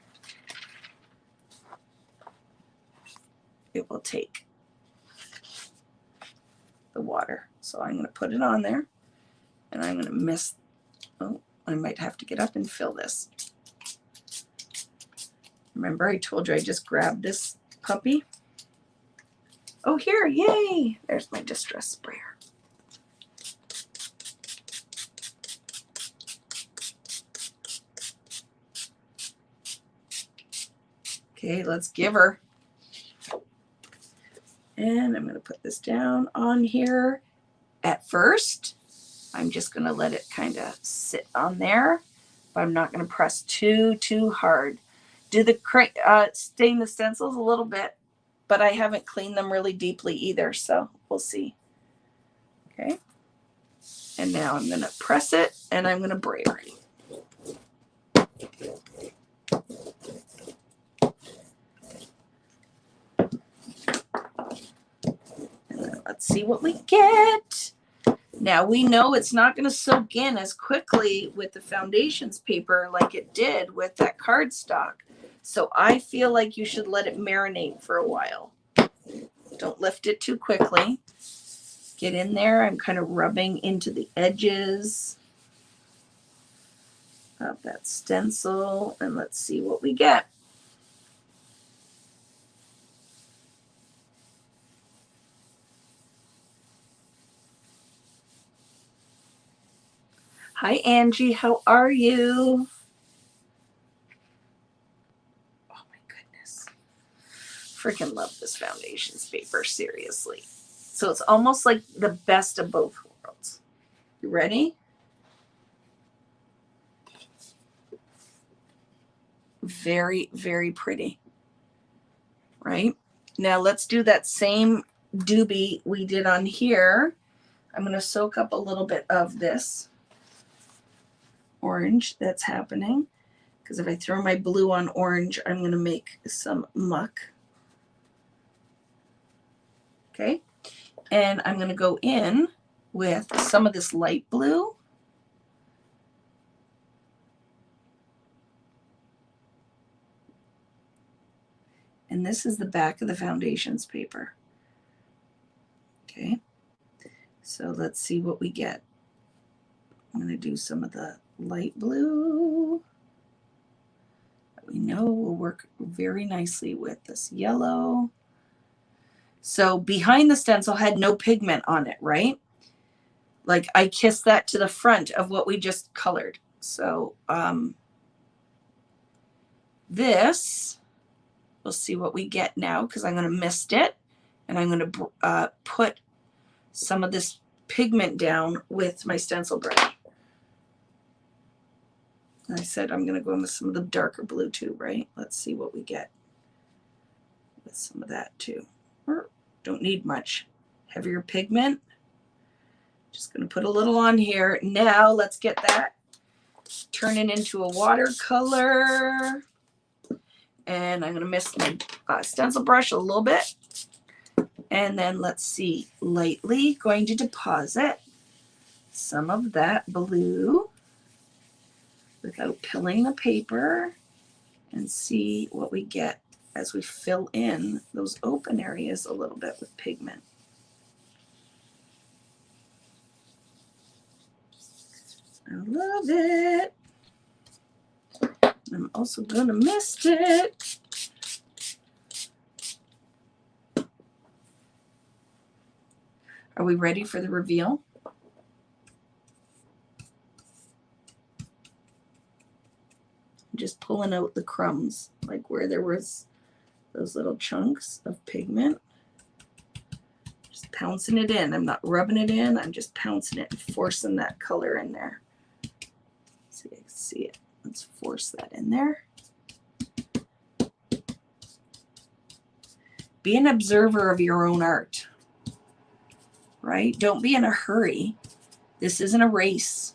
it will take the water. So I'm going to put it on there and I'm going to mist. Oh, I might have to get up and fill this. Remember I told you I just grabbed this puppy? Oh, here, yay! There's my distress sprayer. Okay, let's give her. And I'm going to put this down on here. At first, I'm just going to let it kind of sit on there, but I'm not going to press too hard. Do the stain the stencils a little bit, but I haven't cleaned them really deeply either, so we'll see. Okay. And now I'm going to press it and I'm going to brayer it. And then let's see what we get. Now we know it's not going to soak in as quickly with the foundations paper like it did with that cardstock. So I feel like you should let it marinate for a while. Don't lift it too quickly. Get in there. I'm kind of rubbing into the edges of that stencil and let's see what we get. Hi, Angie. How are you? Oh, my goodness. Freaking love this foundations paper, seriously. So it's almost like the best of both worlds. You ready? Very, very pretty. Right? Now let's do that same doobie we did on here. I'm going to soak up a little bit of this orange that's happening because if I throw my blue on orange, I'm going to make some muck. Okay. And I'm going to go in with some of this light blue. And this is the back of the foundations paper. Okay. So let's see what we get. I'm going to do some of the light blue that we know will work very nicely with this yellow. So behind the stencil had no pigment on it, right? Like I kissed that to the front of what we just colored. So this, we'll see what we get now because I'm going to mist it and I'm going to put some of this pigment down with my stencil brush. And I said I'm going to go in with some of the darker blue too, right? Let's see what we get with some of that too. Don't need much. Heavier pigment. Just going to put a little on here. Now let's get that. Turn it into a watercolor. And I'm going to mist my stencil brush a little bit. And then let's see, lightly going to deposit some of that blue without pilling the paper and see what we get as we fill in those open areas a little bit with pigment. I love it. I'm also going to mist it. Are we ready for the reveal? I'm just pulling out the crumbs, like where there was those little chunks of pigment. Just pouncing it in. I'm not rubbing it in. I'm just pouncing it and forcing that color in there. See, I can see it. Let's force that in there. Be an observer of your own art, right? Don't be in a hurry. This isn't a race.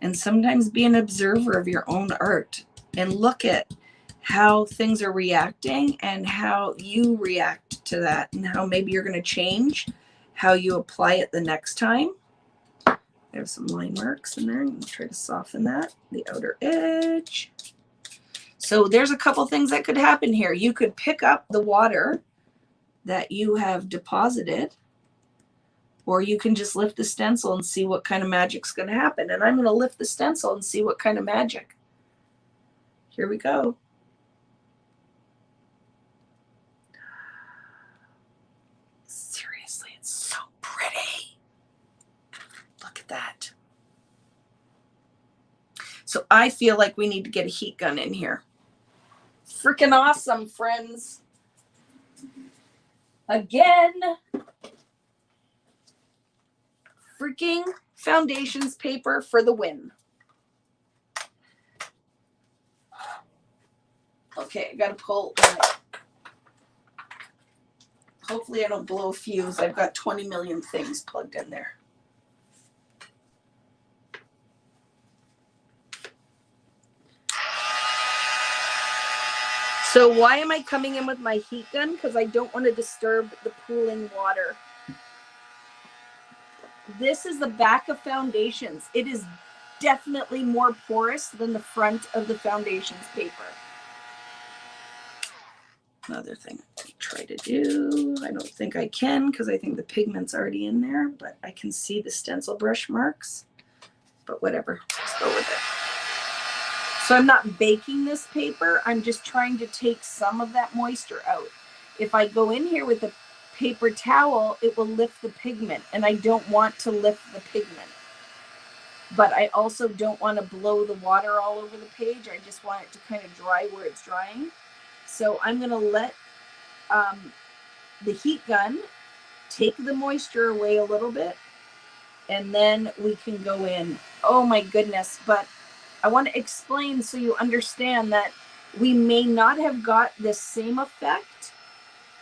And sometimes be an observer of your own art and look at how things are reacting and how you react to that and how maybe you're going to change how you apply it the next time. I have some line marks in there. I'm going to try to soften that, the outer edge. So there's a couple things that could happen here. You could pick up the water that you have deposited, or you can just lift the stencil and see what kind of magic's going to happen. And I'm going to lift the stencil and see what kind of magic. Here we go. Seriously, it's so pretty. Look at that. So I feel like we need to get a heat gun in here. Freaking awesome, friends. Again, freaking foundations paper for the win. Okay, I gotta pull. Hopefully I don't blow a fuse. I've got 20 million things plugged in there. So why am I coming in with my heat gun? Because I don't want to disturb the pooling water. This is the back of foundations. It is definitely more porous than the front of the foundations paper. Another thing I try to do, I don't think I can because I think the pigment's already in there, but I can see the stencil brush marks. But whatever, let's go with it. So I'm not baking this paper. I'm just trying to take some of that moisture out. If I go in here with a paper towel, it will lift the pigment, and I don't want to lift the pigment. But I also don't want to blow the water all over the page. I just want it to kind of dry where it's drying. So I'm going to let the heat gun take the moisture away a little bit, and then we can go in. Oh my goodness. But I want to explain so you understand that we may not have got this same effect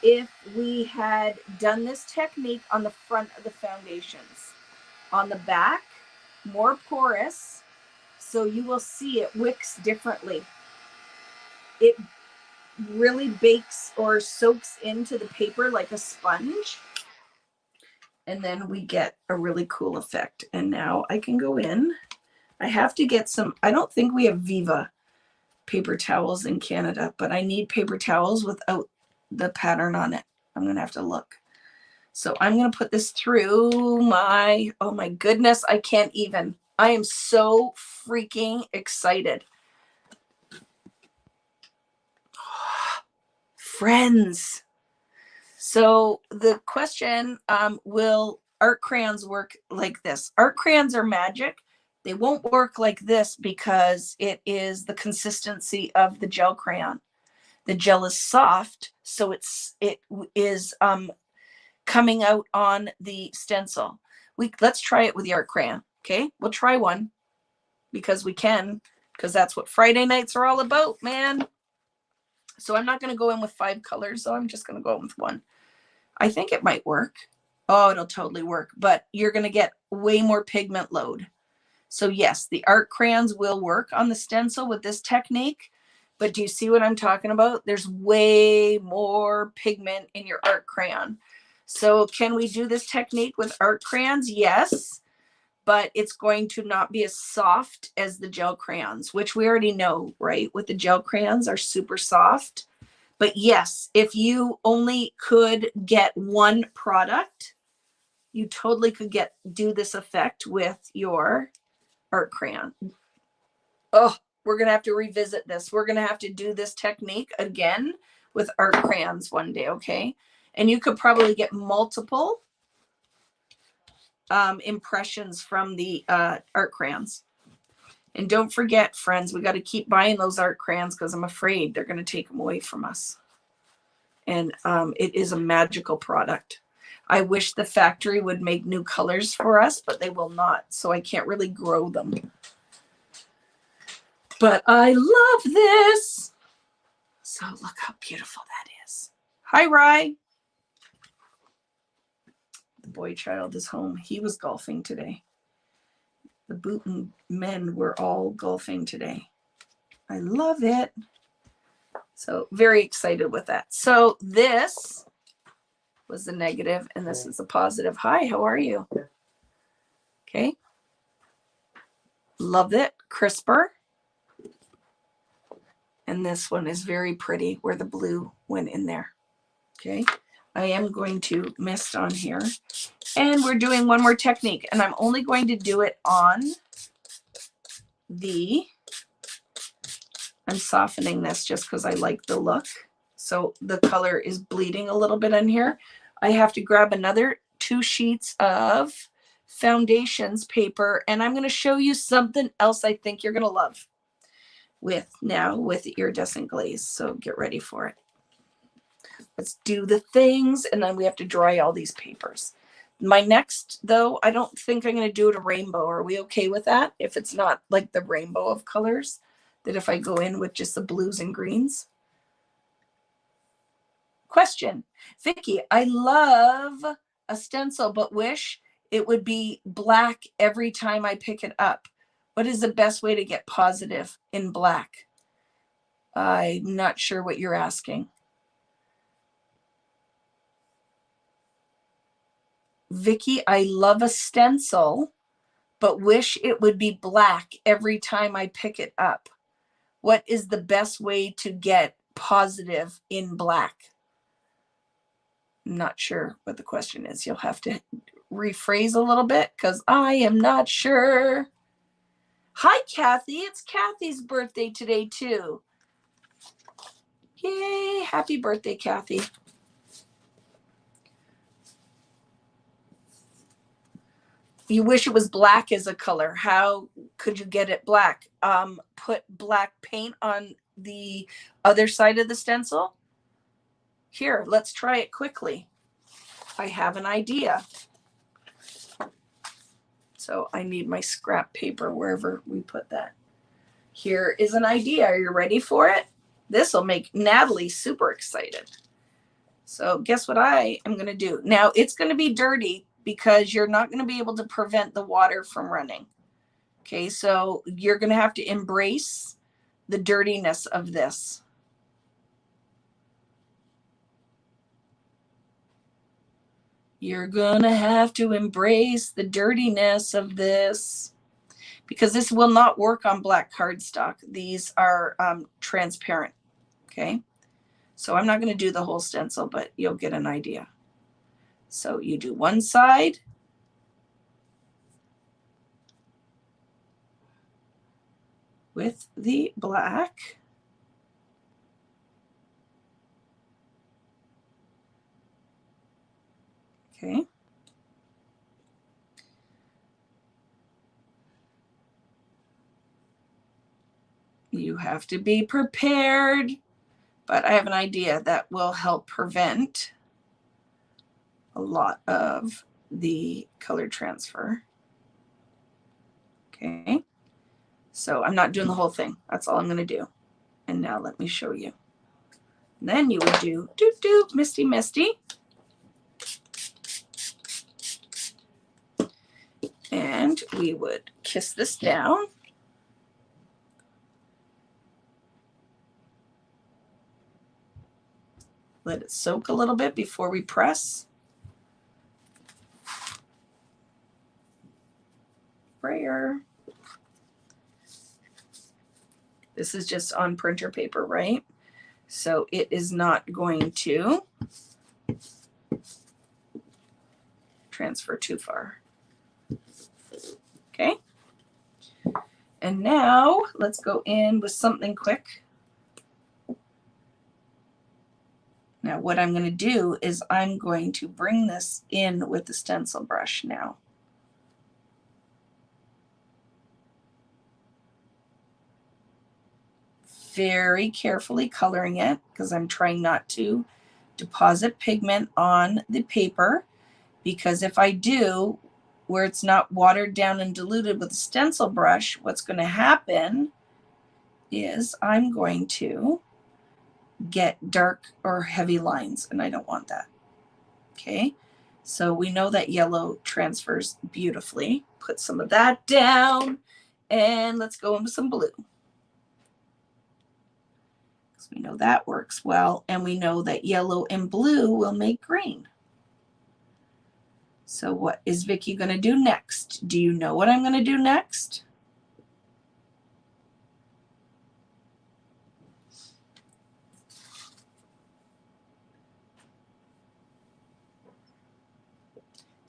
if we had done this technique on the front of the foundations. On the back, more porous, so you will see it wicks differently. It really bakes or soaks into the paper like a sponge, and then we get a really cool effect. And now I can go in. I have to get some, I don't think we have Viva paper towels in Canada, but I need paper towels without the pattern on it. I'm going to have to look. So I'm going to put this through my, oh my goodness, I can't even. I am so freaking excited. Friends. So the question, will art crayons work like this? Art crayons are magic. They won't work like this because it is the consistency of the gel crayon. The gel is soft, so it is coming out on the stencil. Let's try it with the art crayon. Okay, we'll try one because we can, because that's what Friday nights are all about, man. So I'm not going to go in with 5 colors, so I'm just going to go in with 1. I think it might work. Oh, it'll totally work, but you're going to get way more pigment load. So yes, the art crayons will work on the stencil with this technique, but do you see what I'm talking about? There's way more pigment in your art crayon. So can we do this technique with art crayons? Yes, but it's going to not be as soft as the gel crayons, which we already know, right? With the gel crayons are super soft. But yes, if you only could get one product, you totally could do this effect with your art crayon. Oh, we're going to have to revisit this. We're going to have to do this technique again with art crayons one day, okay? And you could probably get multiple impressions from the art crayons. And don't forget, friends, we got to keep buying those art crayons because I'm afraid they're going to take them away from us. And it is a magical product. I wish the factory would make new colors for us, but they will not. So I can't really grow them. But I love this. So look how beautiful that is. Hi, Rye. The boy child is home. He was golfing today. The Boutin men were all golfing today. I love it. So very excited with that. So this was the negative and this is a positive. Hi, how are you? Okay. Love it. Crisper. And this one is very pretty where the blue went in there. Okay. I am going to mist on here. And we're doing one more technique. And I'm only going to do it on I'm softening this just because I like the look. So the color is bleeding a little bit in here. I have to grab another 2 sheets of foundations paper, and I'm going to show you something else I think you're going to love with Iridescent Glaze. So get ready for it. Let's do the things, and then we have to dry all these papers. My next, though, I don't think I'm going to do it a rainbow. Are we okay with that? If it's not like the rainbow of colors, that if I go in with just the blues and greens? Question. Vicki, I love a stencil, but wish it would be black every time I pick it up. What is the best way to get positive in black? I'm not sure what you're asking. Vicki, I love a stencil, but wish it would be black every time I pick it up. What is the best way to get positive in black? I'm not sure what the question is. You'll have to rephrase a little bit because I am not sure. Hi, Kathy. It's Kathy's birthday today, too. Yay. Happy birthday, Kathy. You wish it was black as a color. How could you get it black? Put black paint on the other side of the stencil. Here, let's try it quickly. I have an idea. So I need my scrap paper wherever we put that. Here is an idea. Are you ready for it? This will make Natalie super excited. So guess what I am going to do? Now it's going to be dirty because you're not going to be able to prevent the water from running. Okay, so you're going to have to embrace the dirtiness of this. You're going to have to embrace the dirtiness of this because this will not work on black cardstock. These are transparent. Okay, so I'm not going to do the whole stencil, but you'll get an idea. So you do one side. With the black. Okay. You have to be prepared, but I have an idea that will help prevent a lot of the color transfer. Okay. So I'm not doing the whole thing. That's all I'm going to do. And now let me show you. And then you would do doop doop, misty misty. And we would kiss this down. Let it soak a little bit before we press. Brayer. This is just on printer paper, right? So it is not going to transfer too far. Okay. And now let's go in with something quick. Now what I'm going to do is I'm going to bring this in with the stencil brush now. Very carefully coloring it because I'm trying not to deposit pigment on the paper, because if I do, where it's not watered down and diluted with the stencil brush, what's going to happen is I'm going to get dark or heavy lines, and I don't want that. Okay, so we know that yellow transfers beautifully. Put some of that down, and let's go in with some blue. So we know that works well, and we know that yellow and blue will make green. So what is Vicki going to do next? Do you know what I'm going to do next?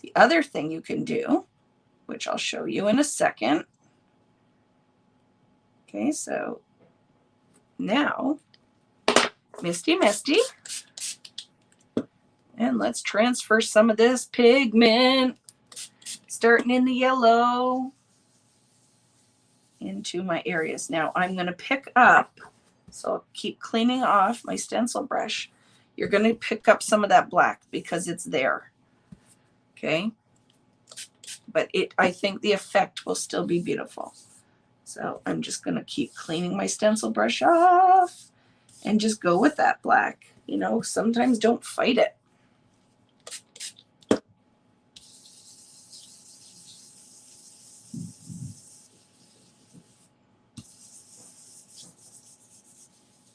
The other thing you can do, which I'll show you in a second. Okay, so now, misty, misty. And let's transfer some of this pigment, starting in the yellow, into my areas. Now I'm going to pick up, so I'll keep cleaning off my stencil brush. You're going to pick up some of that black because it's there. Okay. But I think the effect will still be beautiful. So I'm just going to keep cleaning my stencil brush off and just go with that black. You know, sometimes don't fight it.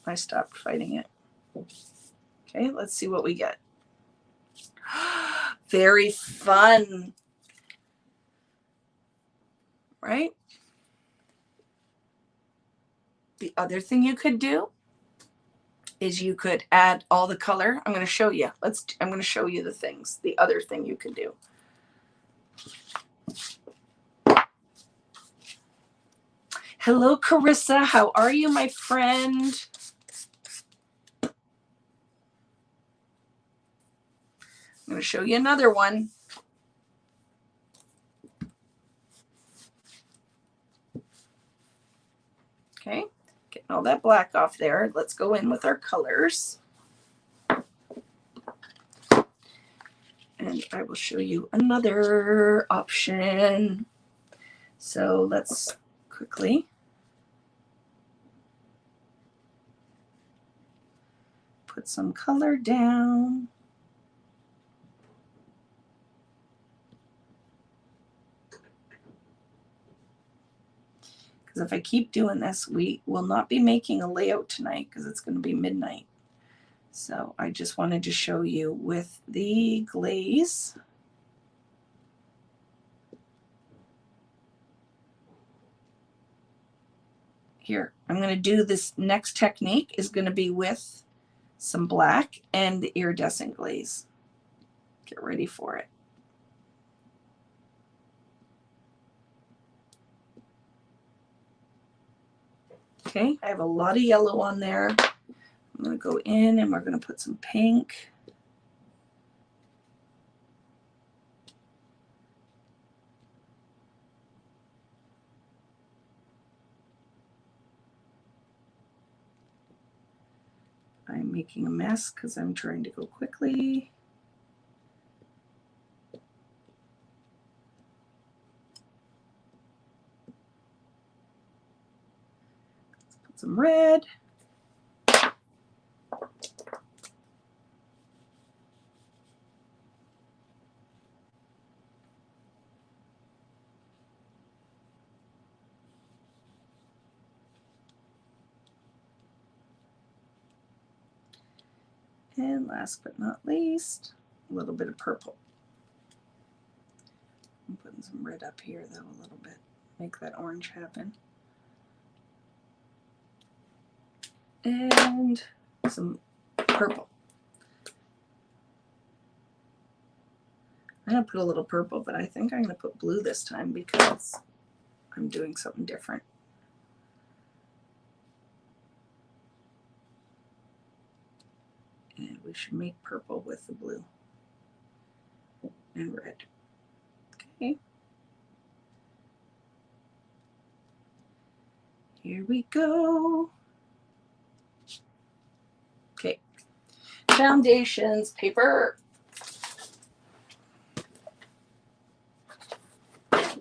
I stopped fighting it. Okay, let's see what we get. Very fun, right? The other thing you could do is you could add all the color. I'm going to show you. I'm going to show you the things. The other thing you could do. Hello, Carissa. How are you, my friend? I'm going to show you another one. Okay, getting all that black off there. Let's go in with our colors. And I will show you another option. So let's quickly put some color down. Because if I keep doing this, we will not be making a layout tonight because it's going to be midnight. So I just wanted to show you with the glaze. Here, I'm going to do this next technique is going to be with some black and the iridescent glaze. Get ready for it. Okay, I have a lot of yellow on there. I'm going to go in and we're going to put some pink. I'm making a mess because I'm trying to go quickly. Let's put some red. And last but not least, a little bit of purple. I'm putting some red up here though a little bit. Make that orange happen. And some purple. I'm going to put a little purple, but I think I'm going to put blue this time because I'm doing something different. And we should make purple with the blue and red. Okay. Here we go. Okay. Foundations, paper. I'm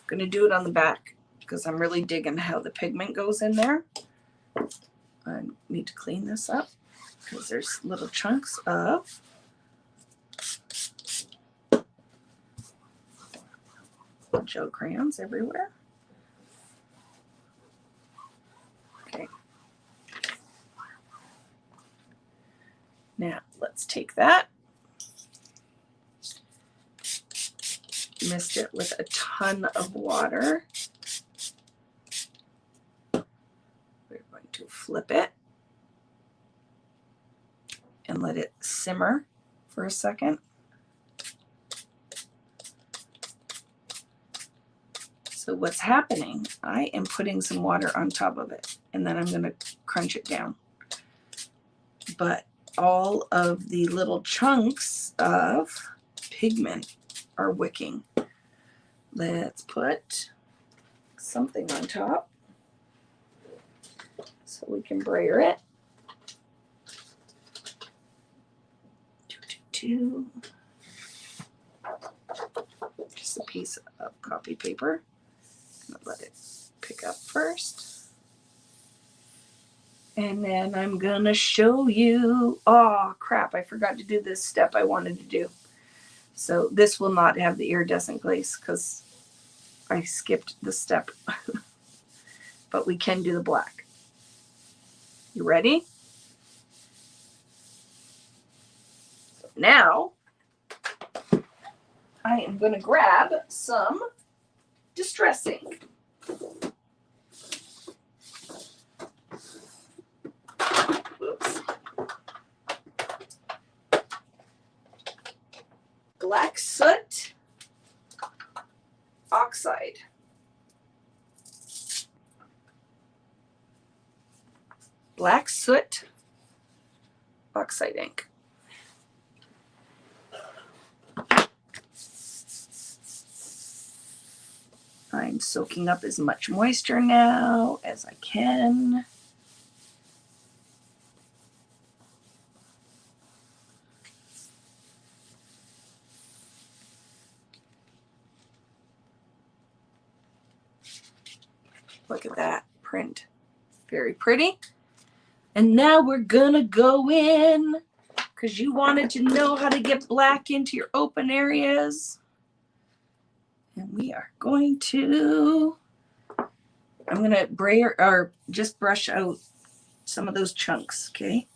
going to do it on the back because I'm really digging how the pigment goes in there. I need to clean this up because there's little chunks of gel crayons everywhere. Okay. Now let's take that. Mist it with a ton of water. We're going to flip it and let it simmer for a second. So what's happening, I am putting some water on top of it, and then I'm going to crunch it down. But all of the little chunks of pigment are wicking. Let's put something on top so we can brayer it. Just a piece of copy paper. Let it pick up first. And then I'm gonna show you, oh crap, I forgot to do this step I wanted to do. So this will not have the iridescent glaze because I skipped the step. But we can do the black. You ready? So now I am gonna grab some Distress ink. Oops. Black soot oxide. Black soot oxide ink. I'm soaking up as much moisture now as I can. Look at that print. Very pretty. And now we're gonna go in because you wanted to know how to get black into your open areas. And we are going to, I'm going to brayer or just brush out some of those chunks, okay?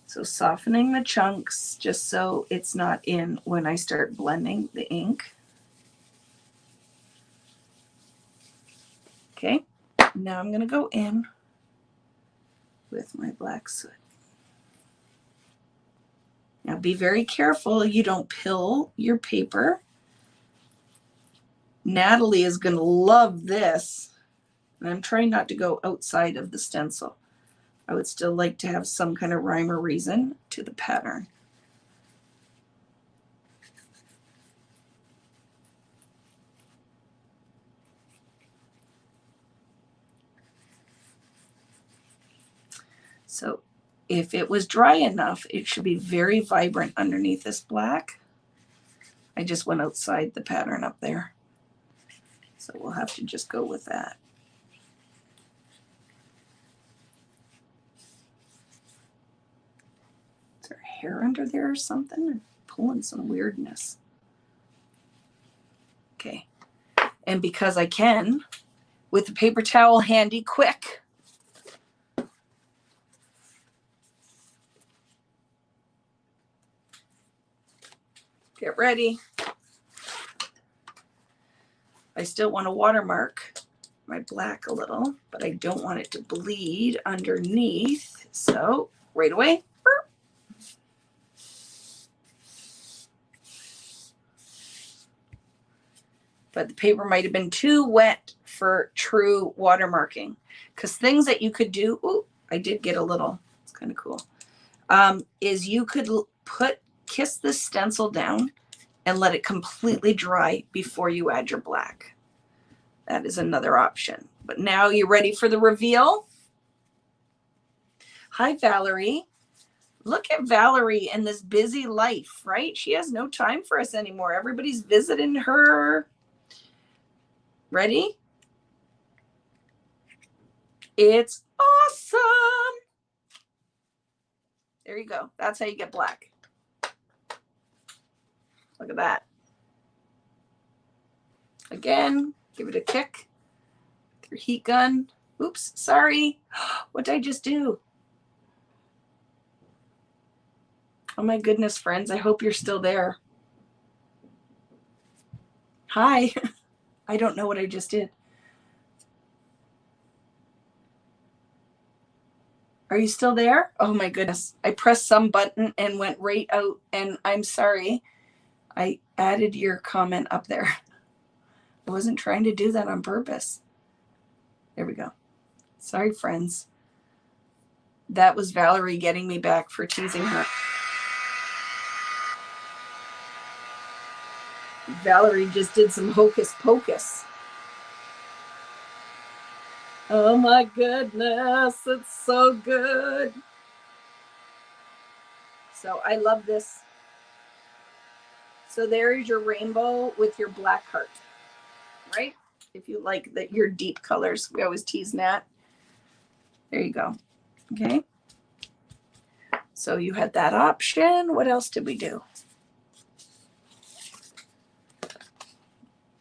So softening the chunks just so it's not in when I start blending the ink. Okay, now I'm going to go in with my black soot. Now be very careful you don't pill your paper. Natalie is going to love this, and I'm trying not to go outside of the stencil. I would still like to have some kind of rhyme or reason to the pattern. So if it was dry enough, it should be very vibrant underneath this black. I just went outside the pattern up there. So we'll have to just go with that. Is there hair under there or something? I'm pulling some weirdness. Okay. And because I can, with the paper towel handy, quick. Get ready. I still want to watermark my black a little, but I don't want it to bleed underneath. So right away. But the paper might have been too wet for true watermarking, because things that you could do, ooh, I did get a little, it's kind of cool, is you could kiss this stencil down and let it completely dry before you add your black. That is another option. But now you ready for the reveal? Hi, Valerie. Look at Valerie in this busy life, right? She has no time for us anymore. Everybody's visiting her. Ready? It's awesome. There you go. That's how you get black. Look at that. Again, give it a kick with your heat gun. Oops, sorry. What did I just do? Oh my goodness, friends. I hope you're still there. Hi. I don't know what I just did. Are you still there? Oh my goodness. I pressed some button and went right out, and I'm sorry. I added your comment up there. I wasn't trying to do that on purpose. There we go. Sorry, friends. That was Valerie getting me back for teasing her. Valerie just did some hocus pocus. Oh my goodness, it's so good. So I love this. So there is your rainbow with your black heart, right? If you like that, your deep colors. We always tease Nat. There you go. Okay. So you had that option. What else did we do?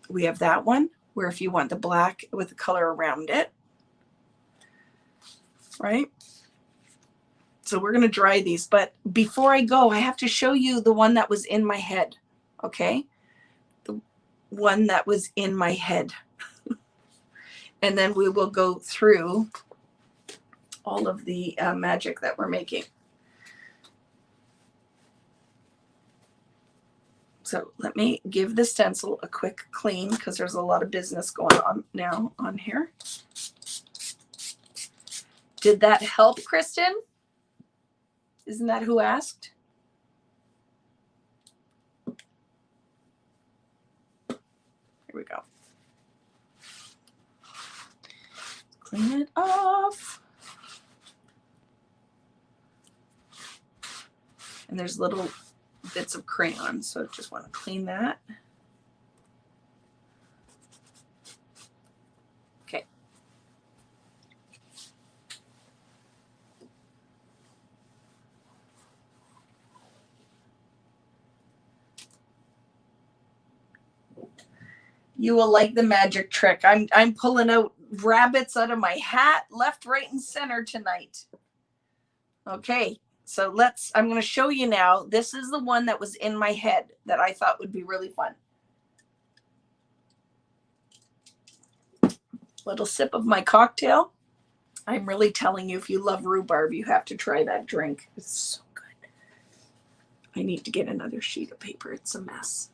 We have that one where if you want the black with the color around it, right? So we're going to dry these, but before I go, I have to show you the one that was in my head. Okay. The one that was in my head. And then we will go through all of the magic that we're making. So let me give the stencil a quick clean because there's a lot of business going on now on here. Did that help, Kristen? Isn't that who asked? Here we go. Clean it off. And there's little bits of crayon, so just want to clean that. Okay. You will like the magic trick. I'm pulling out rabbits out of my hat, left, right, and center tonight. Okay. So I'm going to show you now. This is the one that was in my head that I thought would be really fun. Little sip of my cocktail. I'm really telling you, if you love rhubarb, you have to try that drink. It's so good. I need to get another sheet of paper. It's a mess.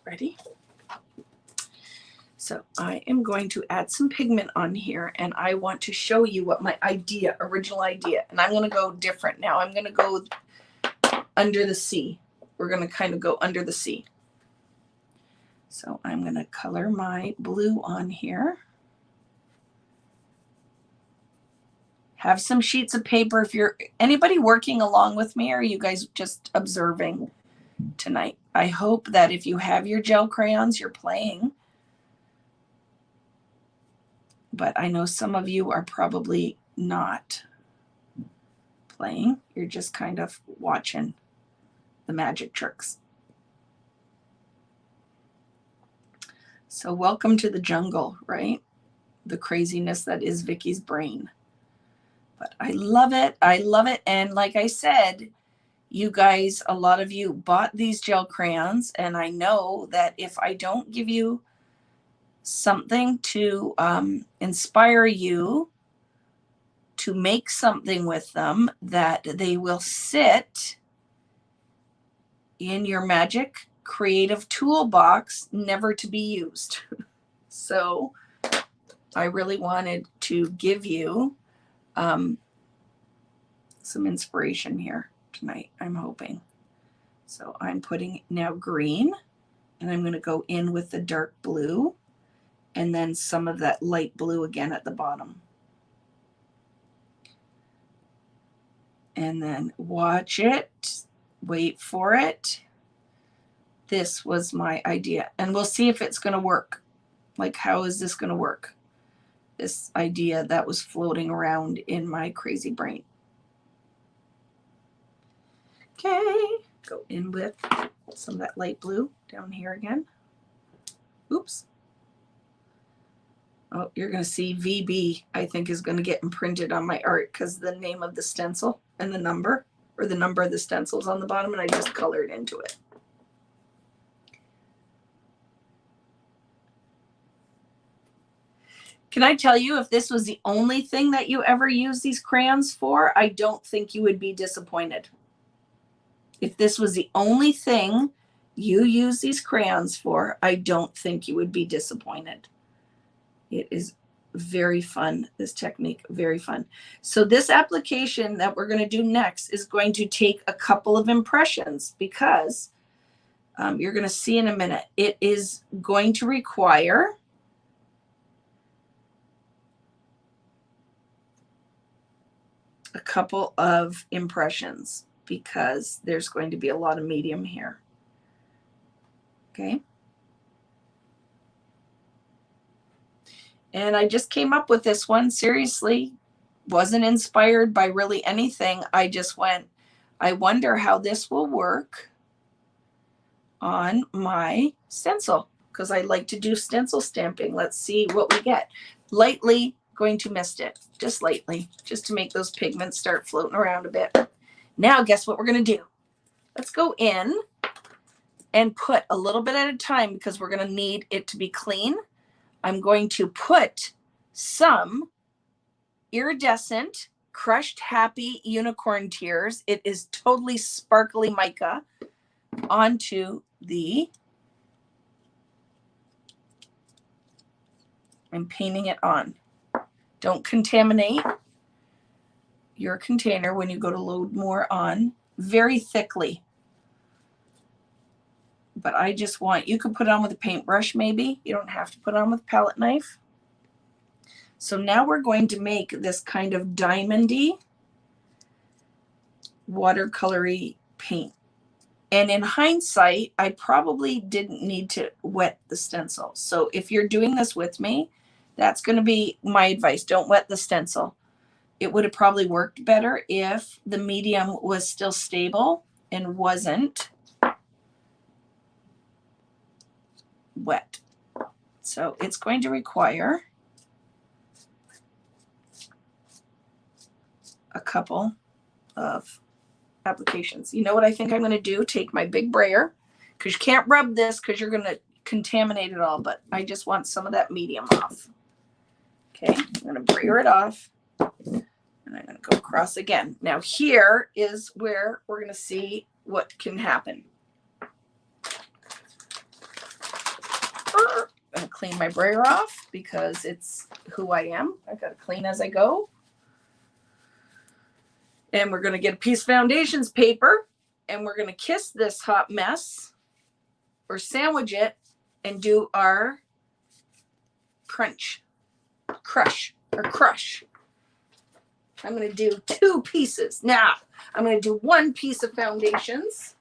Ready? So I am going to add some pigment on here, and I want to show you what my original idea, and I'm going to go different now. I'm going to go under the sea. We're going to kind of go under the sea. So I'm going to color my blue on here. Have some sheets of paper. If you're anybody working along with me, or are you guys just observing tonight? I hope that if you have your gel crayons, you're playing. But I know some of you are probably not playing. You're just kind of watching the magic tricks. So welcome to the jungle, right? The craziness that is Vicki's brain. But I love it. I love it. And like I said, you guys, a lot of you bought these gel crayons. And I know that if I don't give you something to inspire you to make something with them, that they will sit in your magic creative toolbox, never to be used. So I really wanted to give you some inspiration here tonight, I'm hoping. So I'm putting now green, and I'm going to go in with the dark blue, and then some of that light blue again at the bottom. And then watch it, wait for it. This was my idea, and we'll see if it's going to work. Like, how is this going to work? This idea that was floating around in my crazy brain. Okay, go in with some of that light blue down here again. Oops. Oh, you're going to see VB, I think, is going to get imprinted on my art because the name of the stencil and the number, or the number of the stencils on the bottom, and I just colored into it. Can I tell you, if this was the only thing that you ever use these crayons for, I don't think you would be disappointed. If this was the only thing you use these crayons for, I don't think you would be disappointed. It is very fun, this technique, very fun. So this application that we're going to do next is going to take a couple of impressions because you're going to see in a minute, it is going to require a couple of impressions because there's going to be a lot of medium here. Okay. And I just came up with this one, seriously, wasn't inspired by really anything. I just went, I wonder how this will work on my stencil because I like to do stencil stamping. Let's see what we get. Lightly going to mist it, just lightly, just to make those pigments start floating around a bit. Now, guess what we're going to do? Let's go in and put a little bit at a time because we're going to need it to be clean. I'm going to put some iridescent crushed happy unicorn tears. It is totally sparkly mica onto the, I'm painting it on. Don't contaminate your container when you go to load more on very thickly. But I just want, you could put it on with a paintbrush maybe. You don't have to put it on with a palette knife. So now we're going to make this kind of diamondy watercolory paint. And in hindsight, I probably didn't need to wet the stencil. So if you're doing this with me, that's going to be my advice. Don't wet the stencil. It would have probably worked better if the medium was still stable and wasn't wet. So it's going to require a couple of applications. You know what I think I'm going to do? Take my big brayer, because you can't rub this because you're going to contaminate it all, but I just want some of that medium off. Okay, I'm going to brayer it off, and I'm going to go across again. Now here is where we're going to see what can happen. I'm going to clean my brayer off because it's who I am. I've got to clean as I go. And we're going to get a piece of foundations paper, and we're going to kiss this hot mess or sandwich it and do our crush. I'm going to do 2 pieces. Now, I'm going to do 1 piece of foundations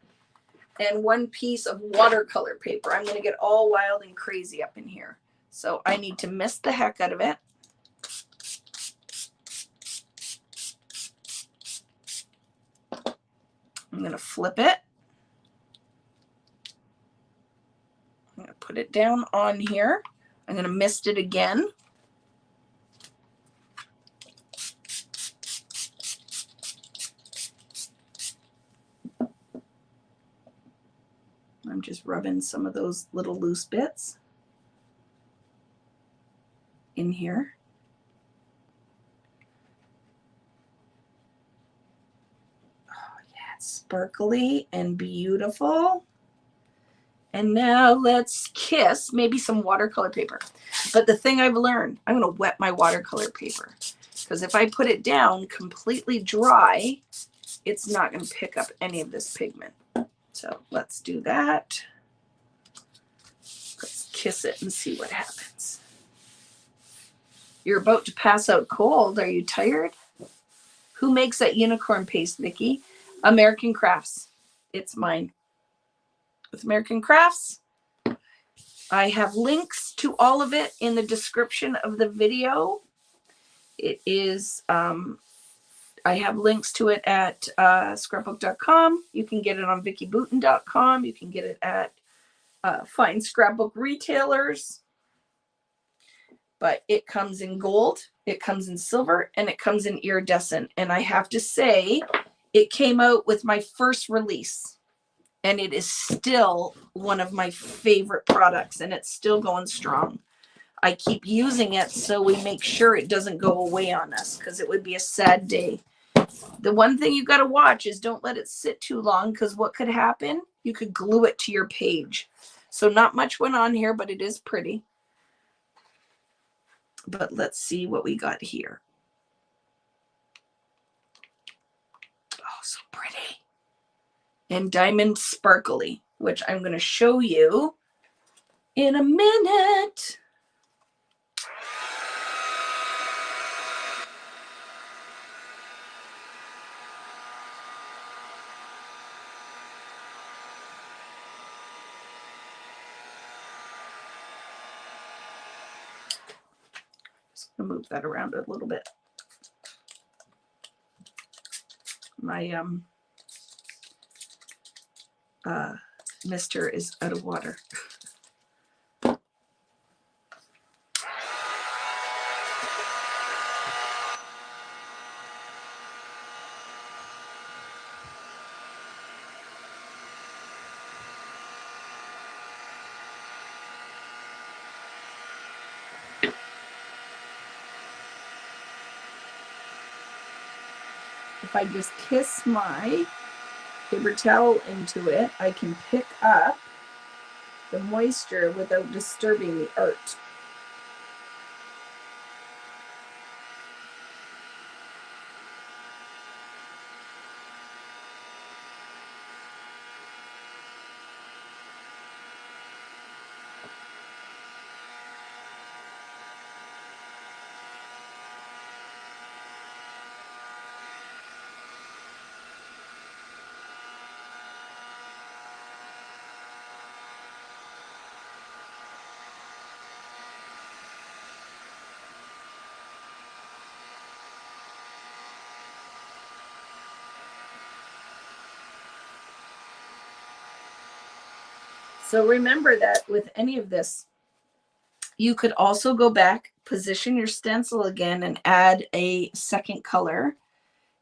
and 1 piece of watercolor paper. I'm going to get all wild and crazy up in here. So I need to mist the heck out of it. I'm going to flip it. I'm going to put it down on here. I'm going to mist it again. I'm just rubbing some of those little loose bits in here. Oh, yeah, it's sparkly and beautiful. And now let's kiss maybe some watercolor paper. But the thing I've learned, I'm going to wet my watercolor paper, because if I put it down completely dry, it's not going to pick up any of this pigment. So let's do that. Let's kiss it and see what happens. You're about to pass out cold. Are you tired? Who makes that unicorn paste, Vicki? American Crafts. It's mine. With American Crafts, I have links to all of it in the description of the video. It is, I have links to it at scrapbook.com. You can get it on vickiboutin.com. You can get it at fine scrapbook retailers. But it comes in gold, it comes in silver, and it comes in iridescent. And I have to say, it came out with my first release. And it is still one of my favorite products, and it's still going strong. I keep using it so we make sure it doesn't go away on us, because it would be a sad day The one thing you got to watch is don't let it sit too long, because what could happen? You could glue it to your page. So not much went on here, but it is pretty. But let's see what we got here. Oh, so pretty. And diamond sparkly, which I'm going to show you in a minute. Just going to move that around a little bit. My mister is out of water. If I just kiss my paper towel into it, I can pick up the moisture without disturbing the art. So remember that with any of this, you could also go back, position your stencil again, and add a second color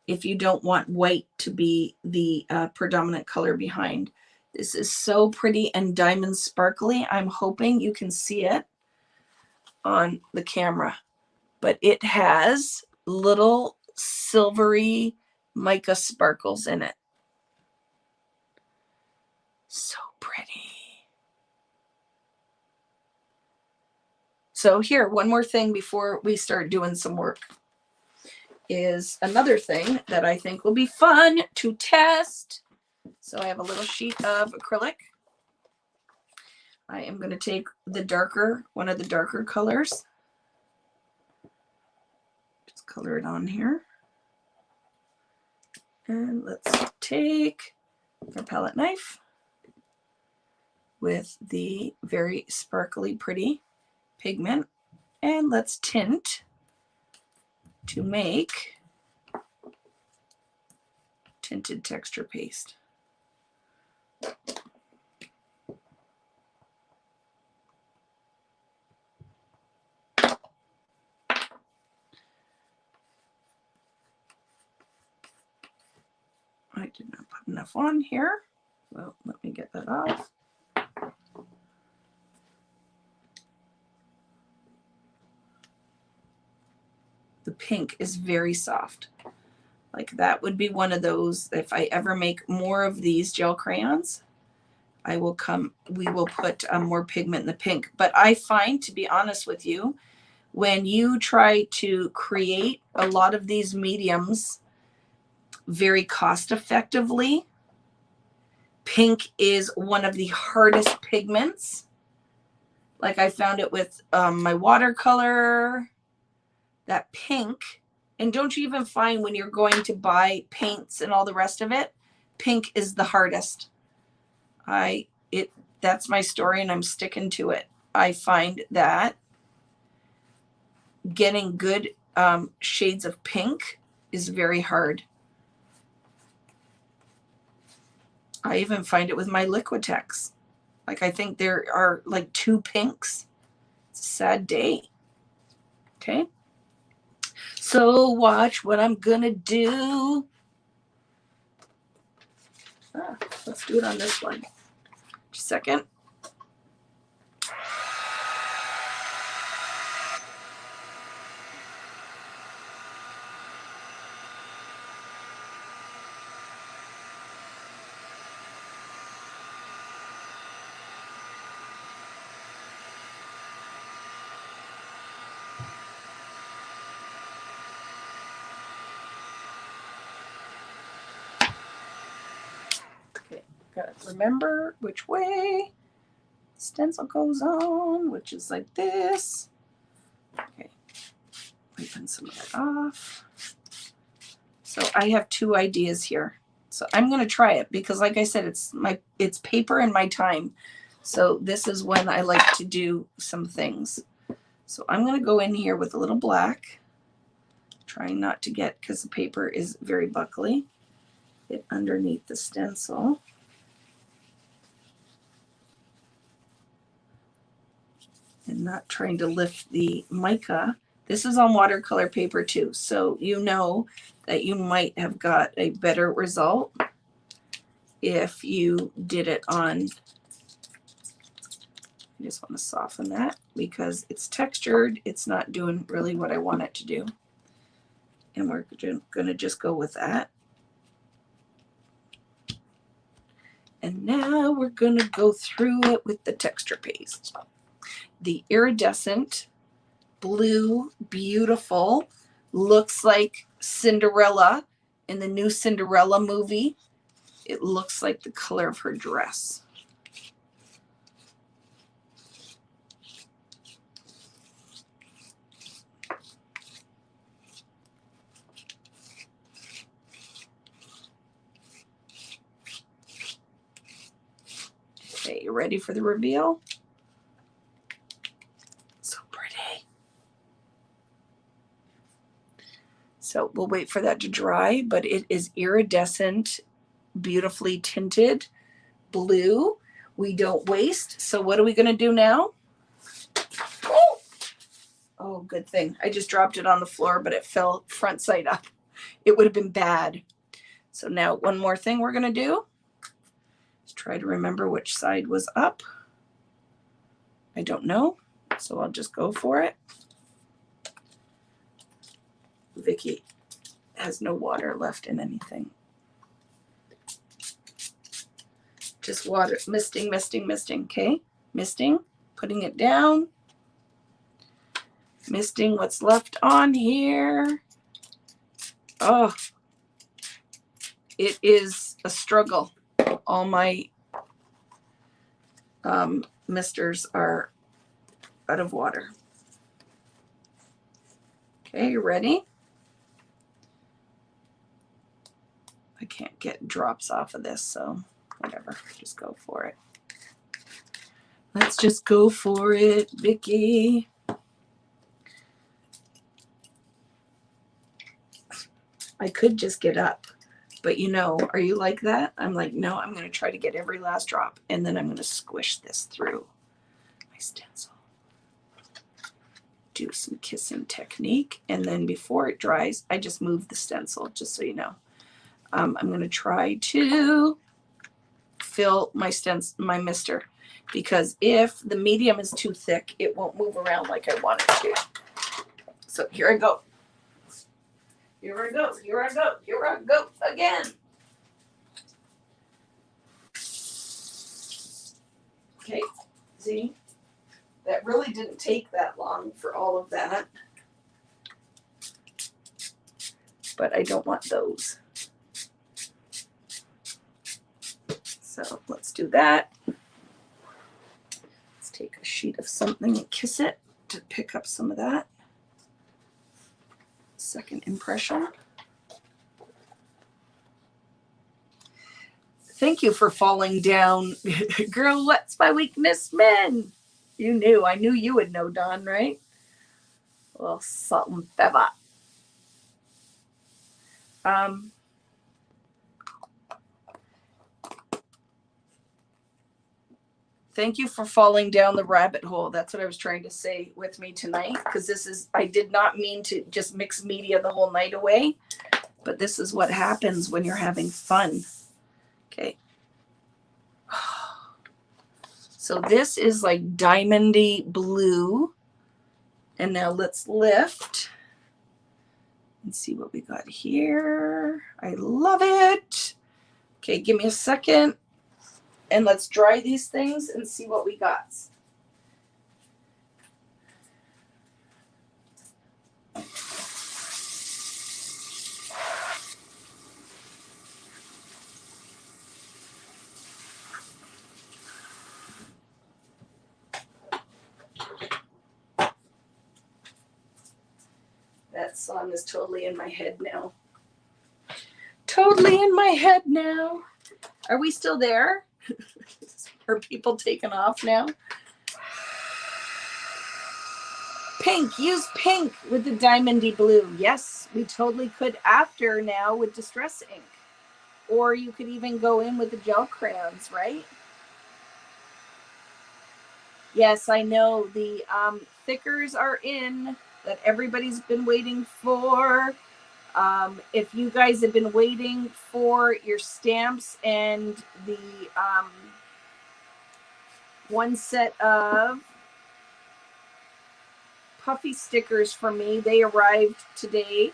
if you don't want white to be the predominant color behind. This is so pretty and diamond sparkly. I'm hoping you can see it on the camera, but it has little silvery mica sparkles in it. So pretty. So here, one more thing before we start doing some work is another thing that I think will be fun to test. So I have a little sheet of acrylic. I am going to take the darker, one of the darker colors. Just color it on here. And let's take our palette knife with the very sparkly, pretty pigment, and let's tint to make tinted texture paste. I did not put enough on here. Well, let me get that off. The pink is very soft. Like that would be one of those, if I ever make more of these gel crayons, we will put more pigment in the pink. But I find, to be honest with you, when you try to create a lot of these mediums very cost effectively, pink is one of the hardest pigments. Like I found it with my watercolor, that pink. And don't you even find when you're going to buy paints and all the rest of it, pink is the hardest. That's my story and I'm sticking to it. I find that getting good shades of pink is very hard. I even find it with my Liquitex. Like I think there are like 2 pinks. It's a sad day. Okay. So watch what I'm gonna do. Let's do it on this one. Just a second. Gotta remember which way stencil goes on, which is like this. Okay, wiping some of that off. So I have two ideas here. So I'm going to try it because, like I said, it's paper and my time. So this is when I like to do some things. So I'm going to go in here with a little black, trying not to get, because the paper is very buckly, it underneath the stencil. And not trying to lift the mica. This is on watercolor paper too, so you know that you might have got a better result if you did it on, I just want to soften that because it's textured, it's not doing really what I want it to do. And we're going to just go with that. And now we're going to go through it with the texture paste. The iridescent blue, beautiful, looks like Cinderella in the new Cinderella movie. It looks like the color of her dress. Okay, you ready for the reveal? So pretty. So we'll wait for that to dry, but it is iridescent, beautifully tinted blue. We don't waste. So what are we going to do now? Oh, good thing. I just dropped it on the floor, but it fell front side up. It would have been bad. So now one more thing we're going to do is try to remember which side was up. I don't know, so I'll just go for it. Vicki has no water left in anything. Just water, misting, misting, misting, okay? Misting, putting it down. Misting what's left on here. Oh, it is a struggle. All my misters are out of water. Okay, you ready? I can't get drops off of this, so whatever, just go for it. Let's just go for it, Vicki. I could just get up, but you know, are you like that? I'm like, no, I'm going to try to get every last drop, and then I'm going to squish this through my stencil. Do some kissing technique, and then before it dries, I just move the stencil, just so you know. I'm going to try to fill my my mister, because if the medium is too thick, it won't move around like I want it to. So here I go. Here I go. Here I go. Here I go again. Okay, see, that really didn't take that long for all of that, but I don't want those. So let's do that. Let's take a sheet of something and kiss it to pick up some of that. Second impression. Thank you for falling down. Girl, what's my weakness? Men. You knew. I knew you would know, Dawn, right? A little salt and pepper. Thank you for falling down the rabbit hole. That's what I was trying to say with me tonight, because this is, I did not mean to just mix media the whole night away, but this is what happens when you're having fun. Okay. So this is like diamondy blue. And now let's lift and see what we got here. I love it. Okay, give me a second. And let's dry these things and see what we got. That song is totally in my head now. Totally in my head now. Are we still there? Are people taking off now? Pink. Use pink with the diamondy blue. Yes, we totally could after now with Distress ink. Or you could even go in with the gel crayons, right? Yes, I know the thickers are in that everybody's been waiting for. If you guys have been waiting for your stamps and the one set of puffy stickers for me, they arrived today.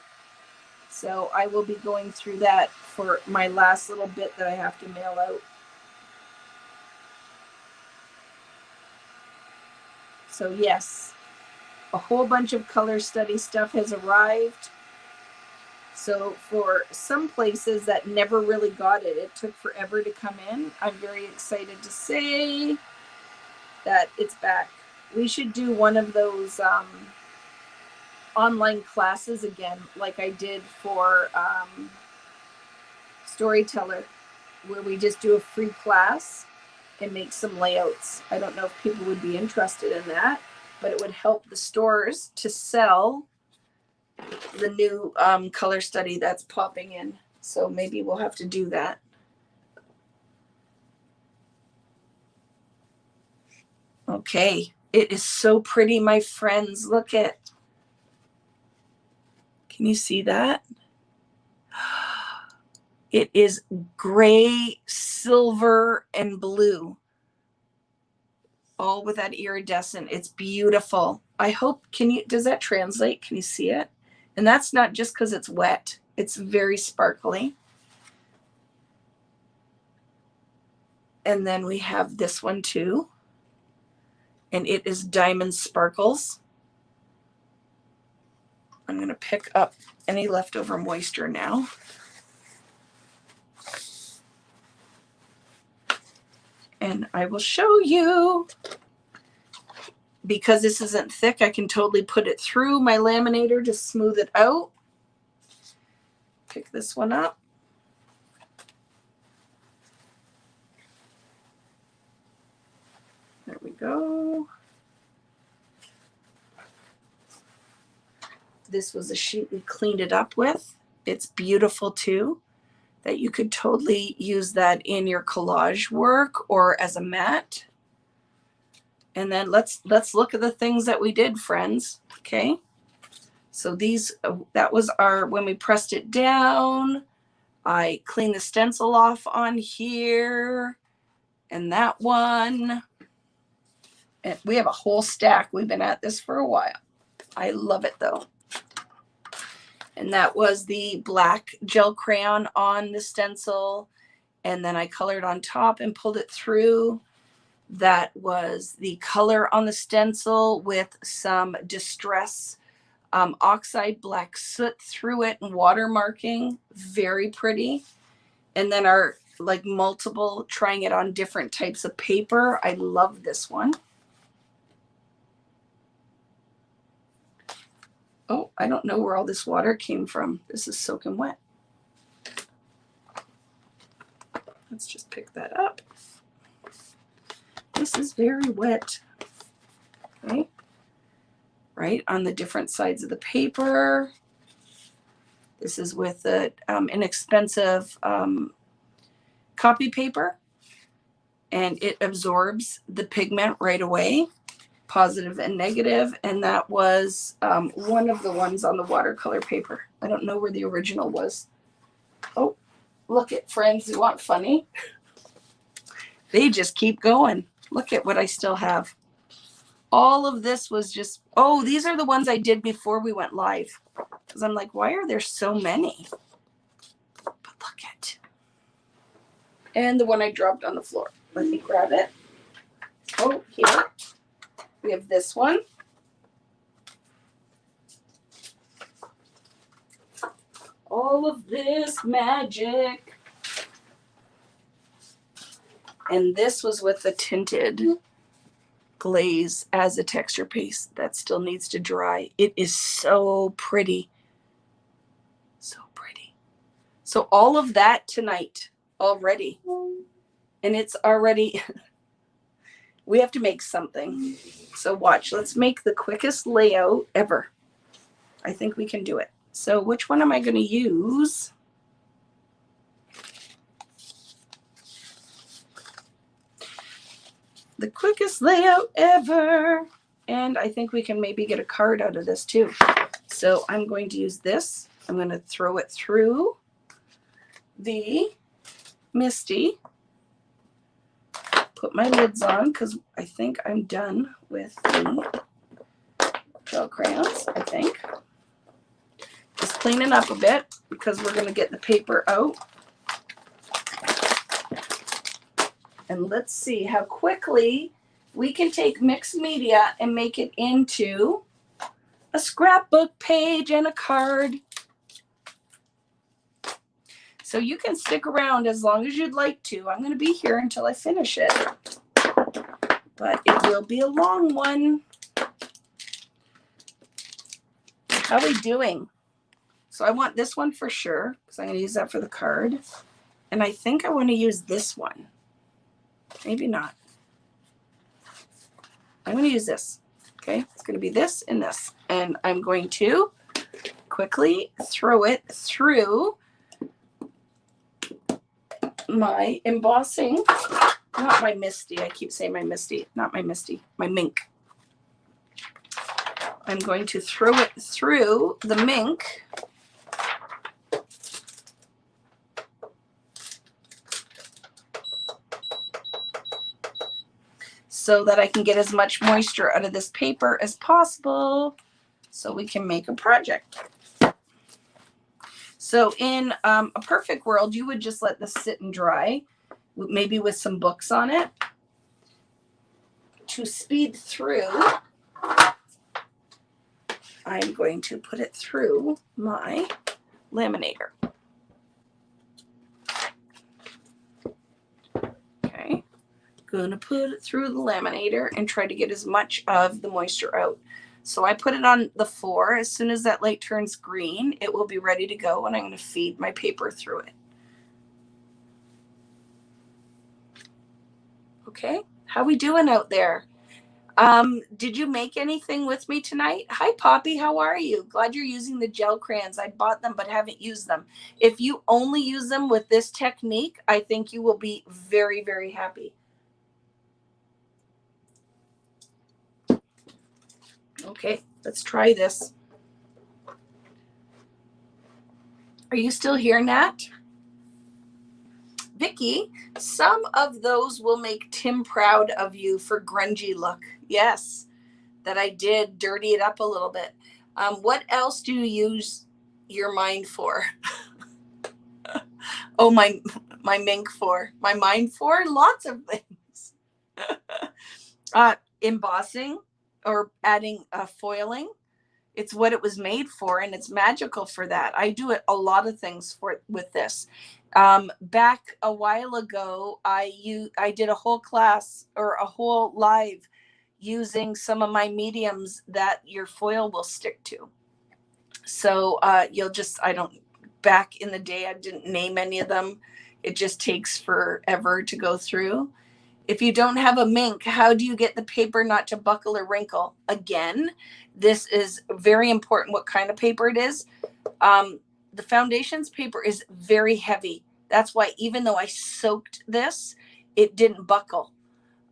So I will be going through that for my last little bit that I have to mail out. So yes, a whole bunch of color study stuff has arrived. So for some places that never really got it, it took forever to come in. I'm very excited to say that it's back. We should do one of those online classes again, like I did for Storyteller, where we just do a free class and make some layouts. I don't know if people would be interested in that, but it would help the stores to sell the new color study that's popping in. So maybe we'll have to do that. Okay, it is so pretty, my friends. Look at, can you see that? It is gray, silver, and blue, all with that iridescent. It's beautiful. I hope, does that translate? Can you see it? And that's not just because it's wet. It's very sparkly. And then we have this one too. And it is Diamond Sparkles. I'm going to pick up any leftover moisture now. And I will show you. Because this isn't thick, I can totally put it through my laminator to smooth it out. Pick this one up. There we go. This was a sheet we cleaned it up with. It's beautiful too, that you could totally use that in your collage work or as a mat. And then let's look at the things that we did, friends. Okay. So these, that was our, when we pressed it down, I cleaned the stencil off on here and that one. And we have a whole stack. We've been at this for a while. I love it though. And that was the black gel crayon on the stencil. And then I colored on top and pulled it through. That was the color on the stencil with some Distress oxide black soot through it and watermarking. Very pretty. And then our like multiple, trying it on different types of paper. I love this one. Oh, I don't know where all this water came from. This is soaking wet. Let's just pick that up. This is very wet. Okay. Right on the different sides of the paper. This is with the inexpensive copy paper, and it absorbs the pigment right away, positive and negative. And that was one of the ones on the watercolor paper. I don't know where the original was. Oh, look at friends who want funny. They just keep going. Look at what I still have. All of this was just, oh, these are the ones I did before we went live. Because I'm like, why are there so many? But look at. And the one I dropped on the floor. Let me grab it. Oh, here. We have this one. All of this magic. And this was with the tinted glaze as a texture paste that still needs to dry. It is so pretty. So all of that tonight already. And it's already, we have to make something. So watch, let's make the quickest layout ever. I think we can do it. So which one am I going to use? The quickest layout ever. And I think we can maybe get a card out of this too. So I'm going to use this. I'm going to throw it through the Misty. Put my lids on because I think I'm done with the gel crayons, I think. Just cleaning up a bit because we're going to get the paper out. And let's see how quickly we can take mixed media and make it into a scrapbook page and a card. So you can stick around as long as you'd like to. I'm going to be here until I finish it. But it will be a long one. How are we doing? So I want this one for sure because I'm going to use that for the card. And I think I want to use this one. Maybe not. I'm going to use this. Okay, it's going to be this and this. And I'm going to quickly throw it through my embossing, not my Misty. I keep saying my Misty, not my Misty, my Mink. I'm going to throw it through the Mink. So that I can get as much moisture out of this paper as possible so we can make a project. So in a perfect world, you would just let this sit and dry, maybe with some books on it. To speed through, I'm going to put it through my laminator. Okay, gonna put it through the laminator and try to get as much of the moisture out. So I put it on the 4. As soon as that light turns green, it will be ready to go, and I'm going to feed my paper through it. Okay, how we doing out there? Did you make anything with me tonight? Hi, Poppy, how are you? Glad you're using the gel crayons. I bought them but haven't used them. If you only use them with this technique, I think you will be very, very happy. Okay, let's try this. Are you still here, Nat? Vicki, some of those will make Tim proud of you for grungy look. Yes, that I did dirty it up a little bit. What else do you use your mind for? Oh, my Mink for. My mind for? Lots of things. Embossing or adding foiling. It's what it was made for, and it's magical for that. I do it a lot of things with this. Back a while ago, I did a whole class or a whole live using some of my mediums that your foil will stick to. So back in the day, I didn't name any of them. It just takes forever to go through. If you don't have a Mink, how do you get the paper not to buckle or wrinkle? Again, this is very important what kind of paper it is. The foundations paper is very heavy. That's why even though I soaked this, it didn't buckle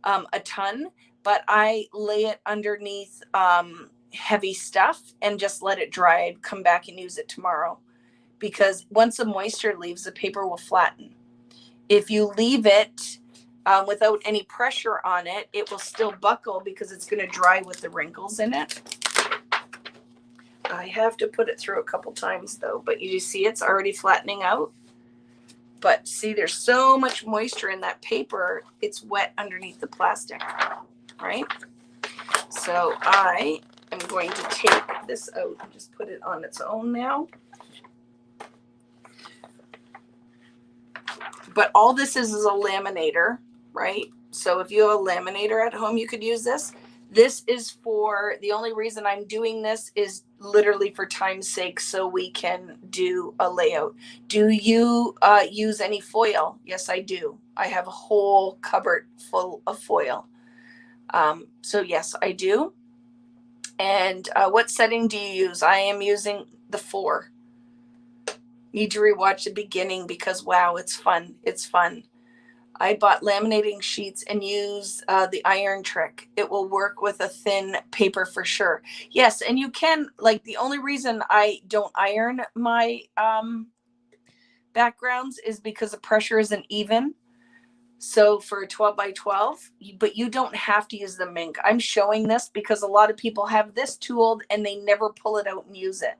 a ton, but I lay it underneath heavy stuff and just let it dry. I'd come back and use it tomorrow because once the moisture leaves, the paper will flatten. If you leave it without any pressure on it, it will still buckle because it's going to dry with the wrinkles in it. I have to put it through a couple times though, but you see it's already flattening out. But see, there's so much moisture in that paper, it's wet underneath the plastic, right? So I am going to take this out and just put it on its own now. But all this is a laminator, right? So if you have a laminator at home, you could use this. This is for, the only reason I'm doing this is literally for time's sake, so we can do a layout. Do you use any foil? Yes, I do. I have a whole cupboard full of foil. So yes, I do. And what setting do you use? I am using the 4. Need to rewatch the beginning because wow, it's fun. It's fun. I bought laminating sheets and use the iron trick. It will work with a thin paper for sure. Yes, and you can, like, the only reason I don't iron my backgrounds is because the pressure isn't even. So for 12 by 12, but you don't have to use the mink. I'm showing this because a lot of people have this tool and they never pull it out and use it.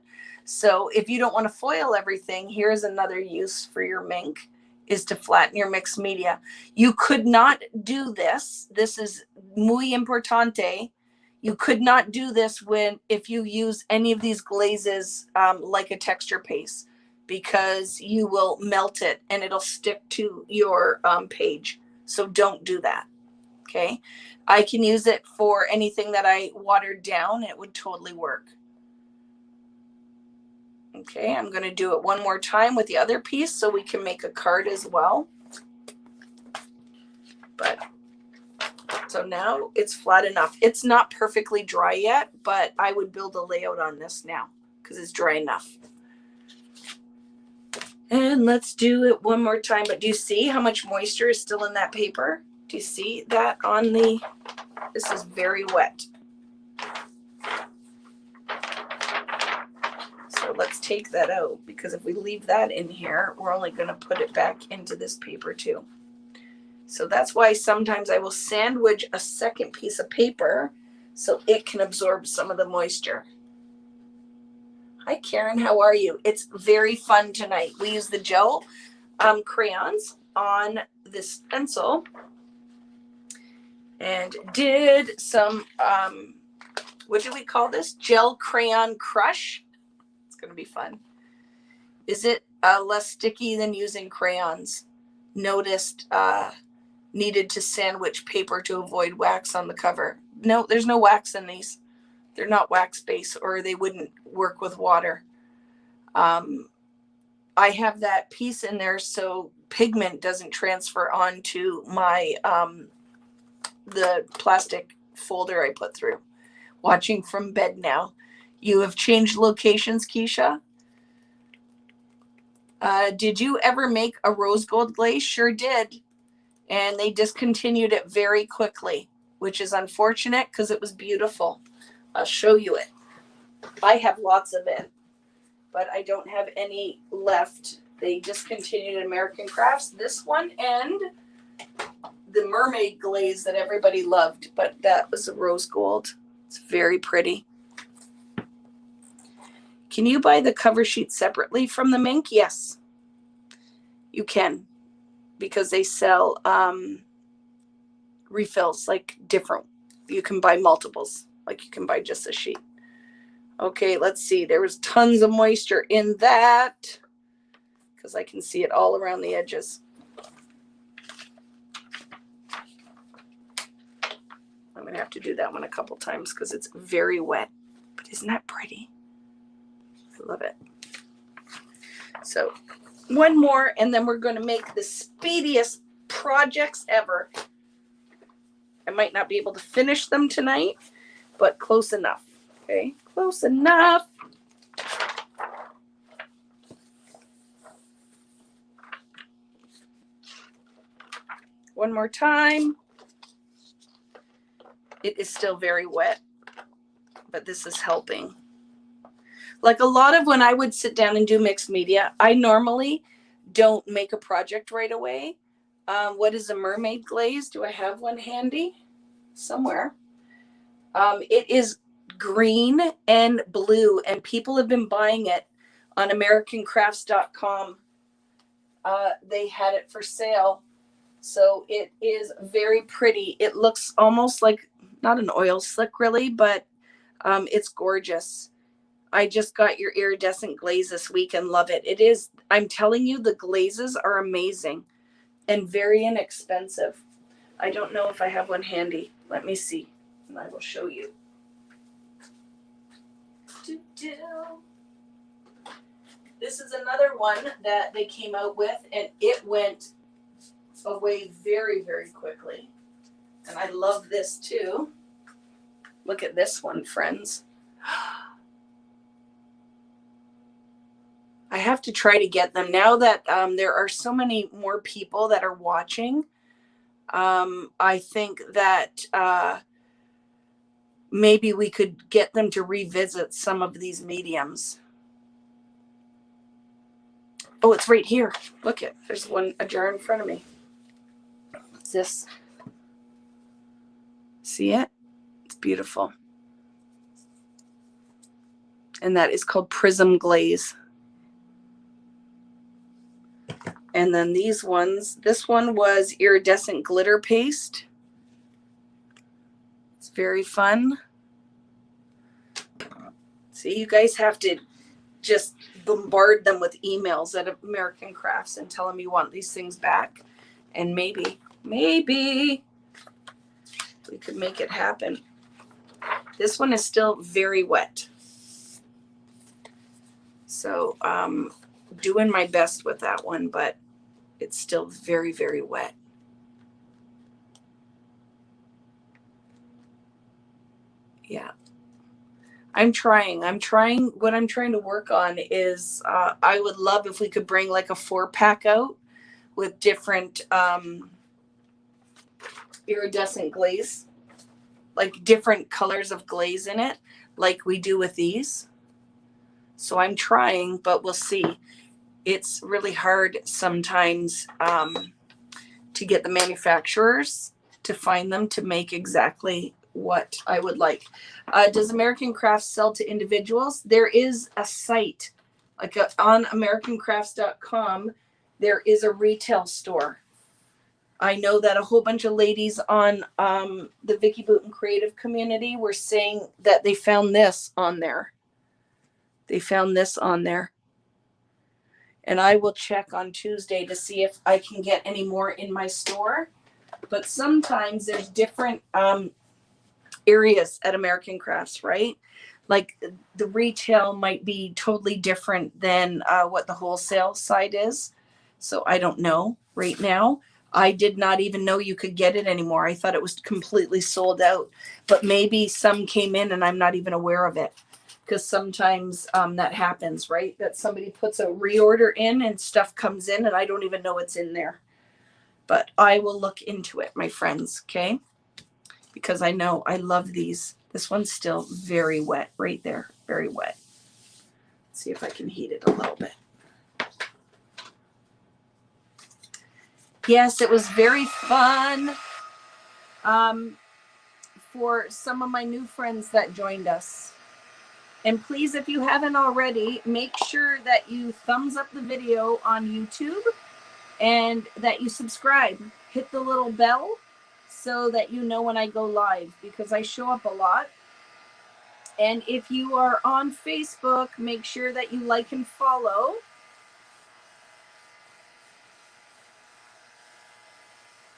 So if you don't want to foil everything, here's another use for your mink, is to flatten your mixed media. You could not do this. This is muy importante. You could not do this if you use any of these glazes like a texture paste, because you will melt it and it'll stick to your page. So don't do that. Okay. I can use it for anything that I watered down. It would totally work. Okay. I'm going to do it one more time with the other piece so we can make a card as well. But so now it's flat enough. It's not perfectly dry yet, but I would build a layout on this now because it's dry enough. And let's do it one more time. But do you see how much moisture is still in that paper? Do you see that on the, this is very wet. So let's take that out, because if we leave that in here, we're only going to put it back into this paper too. So that's why sometimes I will sandwich a second piece of paper so it can absorb some of the moisture. Hi, Karen. How are you? It's very fun tonight. We use the gel crayons on this stencil and did some, what do we call this? Gel crayon crush. It's going to be fun. Is it less sticky than using crayons? Noticed needed to sandwich paper to avoid wax on the cover. No, there's no wax in these. They're not wax based, or they wouldn't work with water. I have that piece in there so pigment doesn't transfer onto my the plastic folder I put through. Watching from bed now. You have changed locations, Keisha? Did you ever make a rose gold glaze? Sure did. And they discontinued it very quickly, which is unfortunate because it was beautiful. I'll show you it. I have lots of it, but I don't have any left. They discontinued American Crafts, this one, and the mermaid glaze that everybody loved, but that was a rose gold. It's very pretty. Can you buy the cover sheet separately from the mink? Yes, you can, because they sell refills, like different. You can buy multiples. Like you can buy just a sheet. Okay, let's see. There was tons of moisture in that because I can see it all around the edges. I'm going to have to do that one a couple times because it's very wet. But isn't that pretty? I love it. So one more, and then we're going to make the speediest projects ever. I might not be able to finish them tonight, but close enough. Okay, close enough. One more time. It is still very wet, but this is helping. Like a lot of when I would sit down and do mixed media, I normally don't make a project right away. What is a mermaid glaze? Do I have one handy? Somewhere. It is green and blue, and people have been buying it on americancrafts.com. They had it for sale. So it is very pretty. It looks almost like, not an oil slick really, but it's gorgeous. I just got your iridescent glaze this week and love it. It is, I'm telling you, the glazes are amazing and very inexpensive. I don't know if I have one handy. Let me see. and I will show you. This is another one that they came out with, and it went away very, very quickly. And I love this too. Look at this one, friends. I have to try to get them now that there are so many more people that are watching. I think that maybe we could get them to revisit some of these mediums. Oh, it's right here. Look it. There's a jar in front of me. What's this? See it? It's beautiful. And that is called Prism Glaze. And then these ones, this one was Iridescent Glitter Paste. It's very fun. See, you guys have to just bombard them with emails at American Crafts and tell them you want these things back. And maybe we could make it happen. This one is still very wet. So doing my best with that one, but it's still very, very wet. Yeah. I'm trying. What I'm trying to work on is I would love if we could bring like a 4-pack out with different iridescent glaze, like different colors of glaze in it, like we do with these. So I'm trying, but we'll see. It's really hard sometimes to get the manufacturers to find them to make exactly what I would like. Does American Crafts sell to individuals? There is a site, like on americancrafts.com, there is a retail store. I know that a whole bunch of ladies on the Vicki Boutin Creative community were saying that they found this on there. They found this on there. And I will check on Tuesday to see if I can get any more in my store. But sometimes there's different areas at American Crafts, right? Like the retail might be totally different than what the wholesale side is. So I don't know right now. I did not even know you could get it anymore. I thought it was completely sold out. But maybe some came in and I'm not even aware of it. Because sometimes that happens, right? That somebody puts a reorder in and stuff comes in and I don't even know it's in there. But I will look into it, my friends, okay? Because I know I love these. This one's still very wet right there, very wet. Let's see if I can heat it a little bit. Yes, it was very fun for some of my new friends that joined us. And please, if you haven't already, make sure that you thumbs up the video on YouTube and that you subscribe. Hit the little bell so that you know when I go live, because I show up a lot. And if you are on Facebook, make sure that you like and follow.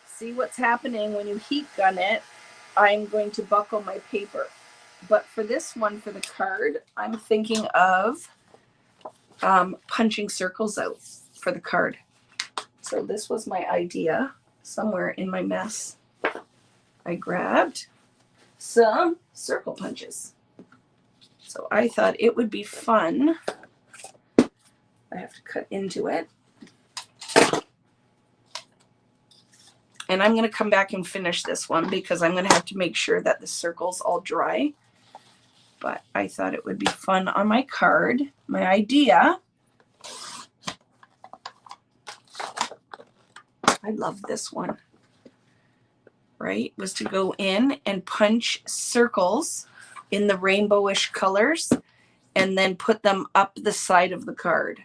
See what's happening when you heat gun it. I'm going to buckle my paper. But for this one, for the card, I'm thinking of punching circles out for the card. So this was my idea. Somewhere in my mess, I grabbed some circle punches. So I thought it would be fun. I have to cut into it. And I'm going to come back and finish this one because I'm going to have to make sure that the circle's all dry. But I thought it would be fun on my card. My idea, I love this one, right, was to go in and punch circles in the rainbowish colors and then put them up the side of the card.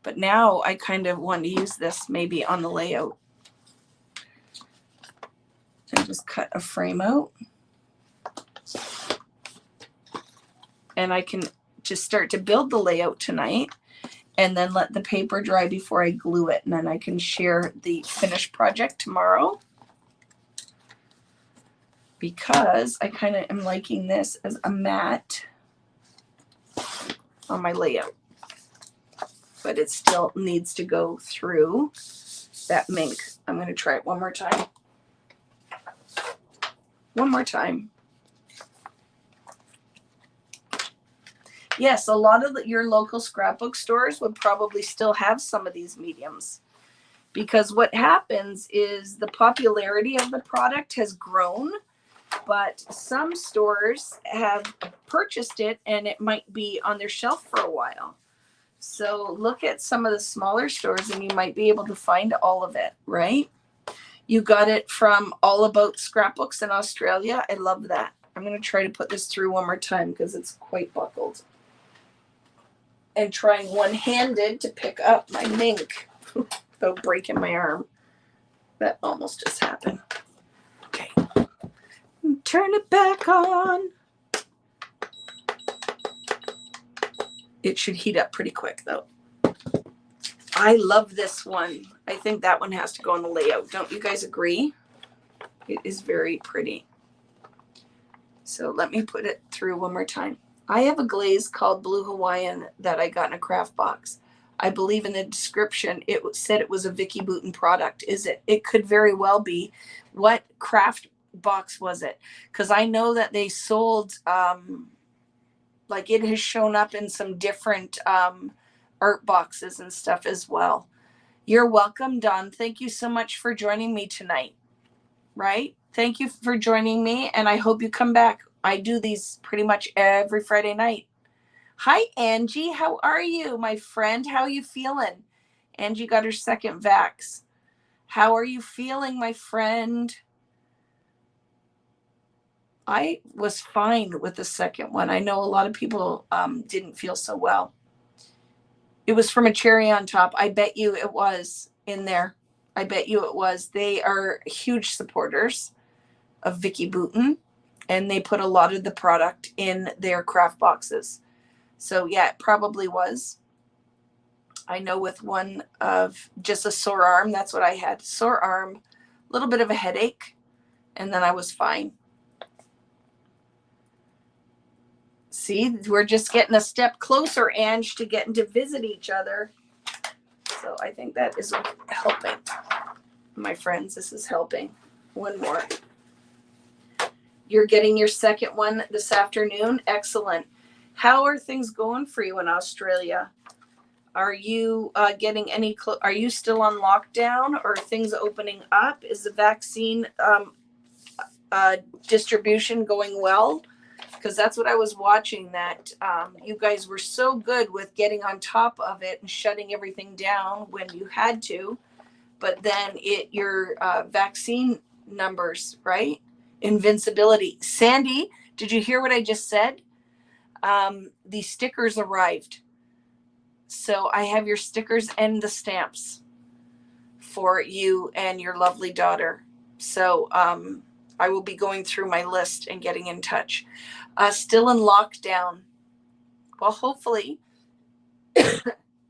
But now I kind of want to use this maybe on the layout. And just cut a frame out. And I can just start to build the layout tonight and then let the paper dry before I glue it. And then I can share the finished project tomorrow. because I kind of am liking this as a matte on my layout. But it still needs to go through that mink. I'm going to try it one more time. One more time. Yes, a lot of your local scrapbook stores would probably still have some of these mediums, because what happens is the popularity of the product has grown, but some stores have purchased it and it might be on their shelf for a while. So look at some of the smaller stores and you might be able to find all of it, right? You got it from All About Scrapbooks in Australia. I love that. I'm going to try to put this through one more time because it's quite buckled. And trying one-handed to pick up my mink without breaking my arm. That almost just happened. Okay. Turn it back on. It should heat up pretty quick though. I love this one. I think that one has to go on the layout. Don't you guys agree? It is very pretty. So let me put it through one more time. I have a glaze called Blue Hawaiian that I got in a craft box. I believe in the description it said it was a Vicki Boutin product. Is it? It could very well be. What craft box was it? Because I know that they sold, like it has shown up in some different art boxes and stuff as well. You're welcome, Don. Thank you so much for joining me tonight. Right? Thank you for joining me, and I hope you come back. I do these pretty much every Friday night. Hi, Angie. How are you, my friend? How are you feeling? Angie got her second vax. How are you feeling, my friend? I was fine with the second one. I know a lot of people didn't feel so well. It was from a cherry on top. I bet you it was in there. I bet you it was. They are huge supporters of Vicki Boutin, and they put a lot of the product in their craft boxes. So yeah, it probably was. I know with one of just a sore arm, that's what I had. Sore arm, a little bit of a headache, and then I was fine. See, we're just getting a step closer, Ange, to getting to visit each other. So I think that is helping. My friends, this is helping. One more. You're getting your second one this afternoon. Excellent. How are things going for you in Australia? Are you getting any, are you still on lockdown, or are things opening up? Is the vaccine distribution going well? Because that's what I was watching, that you guys were so good with getting on top of it and shutting everything down when you had to. But then your vaccine numbers, right? Invincibility. Sandy, did you hear what I just said? The stickers arrived. So I have your stickers and the stamps for you and your lovely daughter. So I will be going through my list and getting in touch. Still in lockdown. Well, hopefully,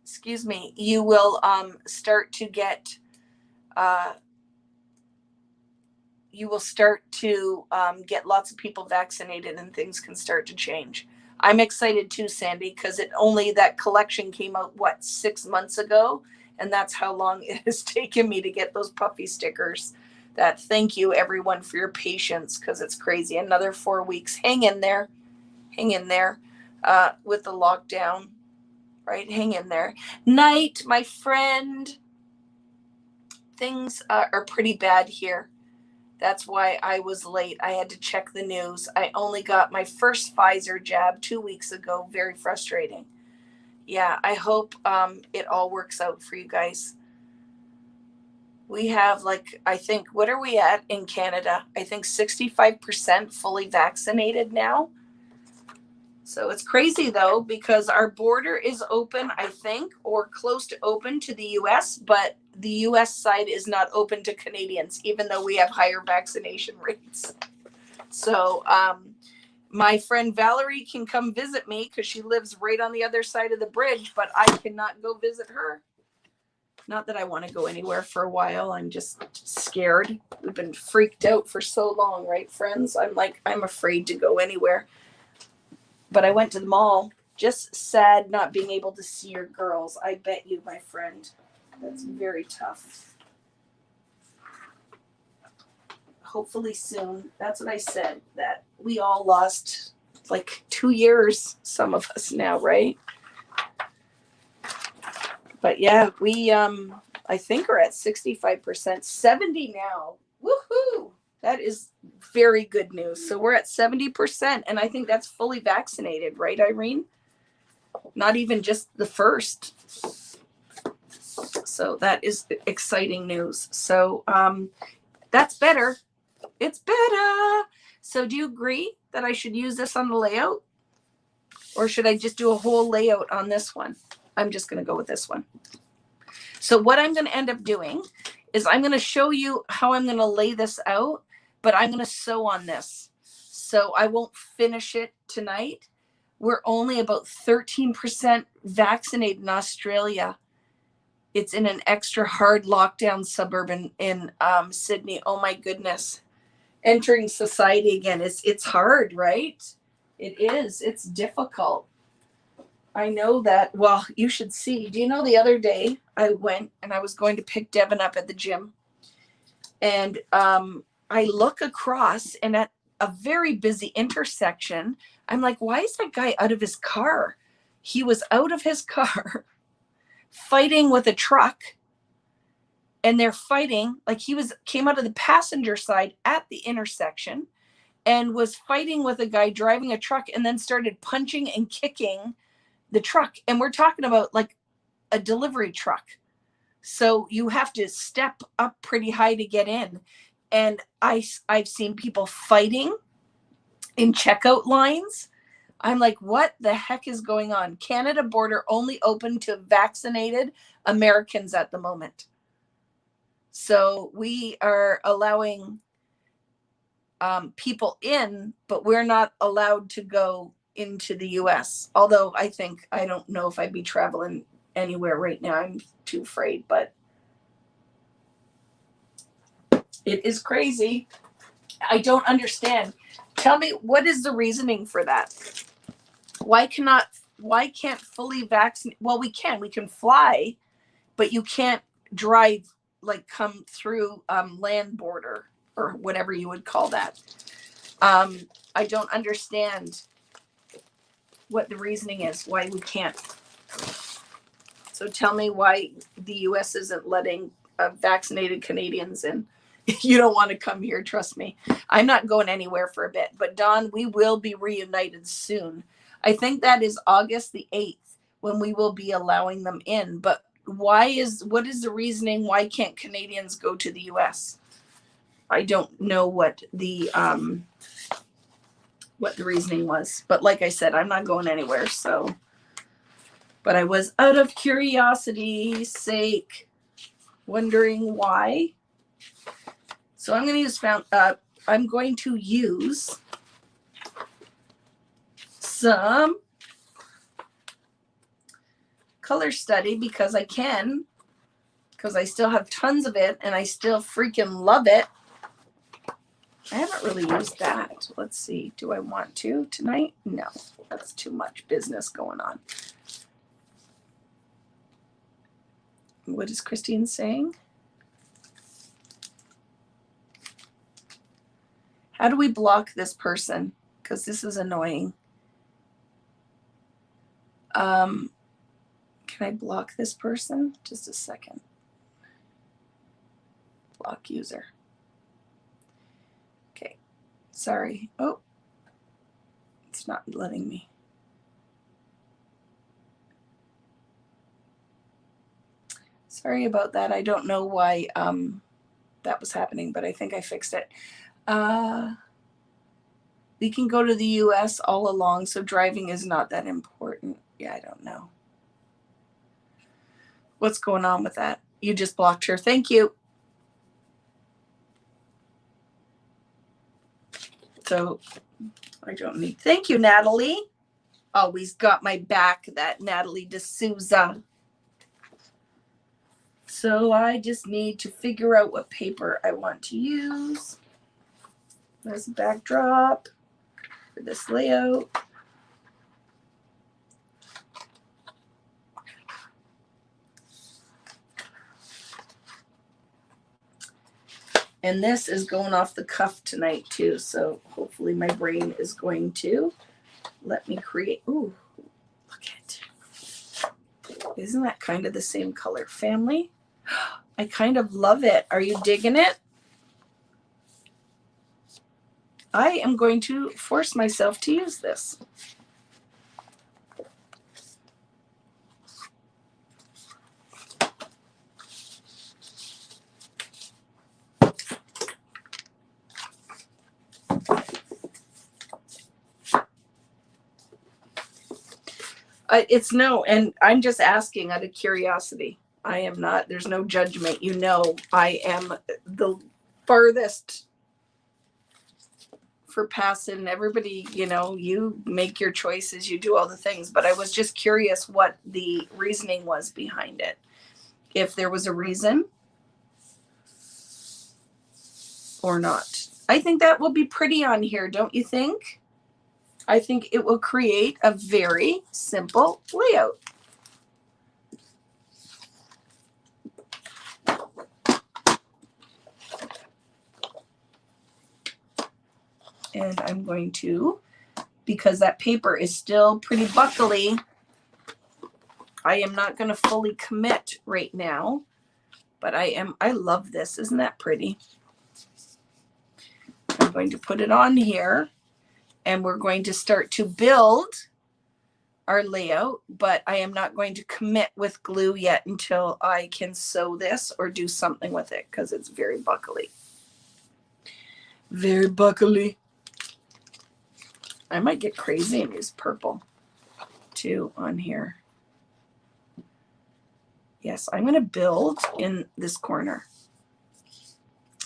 excuse me, you will start to get get lots of people vaccinated and things can start to change. I'm excited too, Sandy, because that collection came out, 6 months ago? And that's how long it has taken me to get those puffy stickers. Thank you, everyone, for your patience, because it's crazy. Another 4 weeks. Hang in there. Hang in there with the lockdown, right? Hang in there. Night, my friend. Things are pretty bad here. That's why I was late. I had to check the news. I only got my first Pfizer jab 2 weeks ago. Very frustrating. Yeah, I hope it all works out for you guys. We have, I think, what are we at in Canada? I think 65% fully vaccinated now. So it's crazy, though, because our border is open, I think, or close to open to the U.S., but the U.S. side is not open to Canadians, even though we have higher vaccination rates. So my friend Valerie can come visit me because she lives right on the other side of the bridge, but I cannot go visit her. Not that I want to go anywhere for a while. I'm just scared. We've been freaked out for so long, right, friends? I'm afraid to go anywhere. But I went to the mall. Just sad not being able to see your girls. I bet you, my friend. That's very tough. Hopefully soon. That's what I said, that we all lost like 2 years, some of us now, right? But yeah, we I think we're at 65%, 70 now. Woohoo! That is very good news. So we're at 70%, and I think that's fully vaccinated, right, Irene? Not even just the first. So that is exciting news. So that's better. It's better. So do you agree that I should use this on the layout? Or should I just do a whole layout on this one? I'm just going to go with this one. So what I'm going to end up doing is I'm going to show you how I'm going to lay this out, but I'm going to sew on this. So I won't finish it tonight. We're only about 13% vaccinated in Australia. It's in an extra hard lockdown suburb in Sydney. Oh my goodness. Entering society again. It's hard, right? It is. It's difficult. I know that. Well, you should see. Do you know the other day I went and I was going to pick Devin up at the gym, and I look across, and at a very busy intersection, I'm like, why is that guy out of his car? He was out of his car fighting with a truck, and they're fighting like came out of the passenger side at the intersection and was fighting with a guy driving a truck, and then started punching and kicking the truck. And we're talking about like a delivery truck. So you have to step up pretty high to get in. And I've seen people fighting in checkout lines. I'm like, what the heck is going on? Canada border only open to vaccinated Americans at the moment. So we are allowing people in, but we're not allowed to go into the US. Although I don't know if I'd be traveling anywhere right now. I'm too afraid, but it is crazy. I don't understand. Tell me, what is the reasoning for that? Why can't fully vaccinate? Well, we can fly, but you can't drive, like come through land border or whatever you would call that. I don't understand what the reasoning is, why we can't. So tell me why the US isn't letting vaccinated Canadians in. You don't want to come here, trust me. I'm not going anywhere for a bit, but Dawn, we will be reunited soon. I think that is August the 8th when we will be allowing them in. But what is the reasoning? Why can't Canadians go to the US? I don't know what the reasoning was, but like I said, I'm not going anywhere. So, but I was out of curiosity's sake wondering why. So I'm going to use some color study because I still have tons of it and I still freaking love it. I haven't really used that. Let's see. Do I want to tonight? No, that's too much business going on. What is Christine saying? How do we block this person? Because this is annoying. Can I block this person? Just a second. Block user. Okay. Sorry. Oh, it's not letting me. Sorry about that. I don't know why that was happening, but I think I fixed it. We can go to the US all along, so driving is not that important. Yeah, I don't know. What's going on with that? You just blocked her. Thank you. So I don't need. Thank you, Natalie. Always got my back, that Natalie D'Souza. So I just need to figure out what paper I want to use as a backdrop for this layout. And this is going off the cuff tonight too, so hopefully my brain is going to let me create. Ooh, look at it. Isn't that kind of the same color family? I kind of love it. Are you digging it? I am going to force myself to use this. It's no, and I'm just asking out of curiosity. I am not, there's no judgment. You know, I am the farthest for passing. Everybody, you know, you make your choices, you do all the things, but I was just curious what the reasoning was behind it. If there was a reason or not. I think that will be pretty on here, don't you think? I think it will create a very simple layout. And I'm going to, because that paper is still pretty buckly, I am not going to fully commit right now, but I love this. Isn't that pretty? I'm going to put it on here and we're going to start to build our layout, but I am not going to commit with glue yet until I can sew this or do something with it because it's very buckly. Very buckly. I might get crazy and use purple too on here. Yes, I'm going to build in this corner.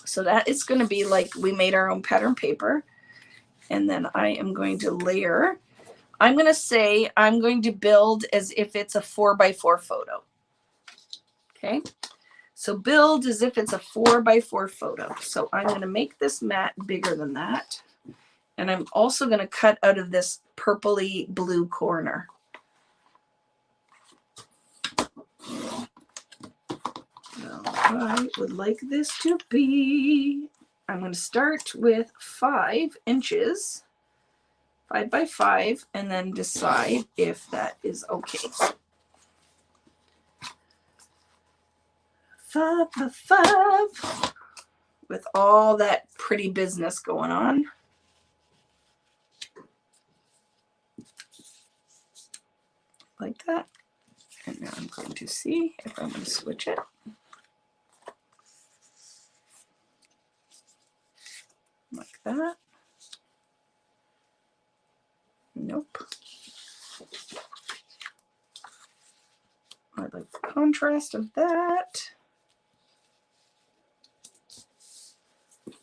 So that is going to be like we made our own pattern paper. And then I am going to layer. I'm going to say I'm going to build as if it's a 4x4 photo. Okay. So build as if it's a 4x4 photo. So I'm going to make this mat bigger than that. And I'm also going to cut out of this purpley blue corner. Now, I would like this to be, I'm going to start with 5 inches, 5 by 5, and then decide if that is okay. 5 by 5 with all that pretty business going on. Like that. And now I'm going to see if I'm going to switch it. Like that. Nope. I like the contrast of that.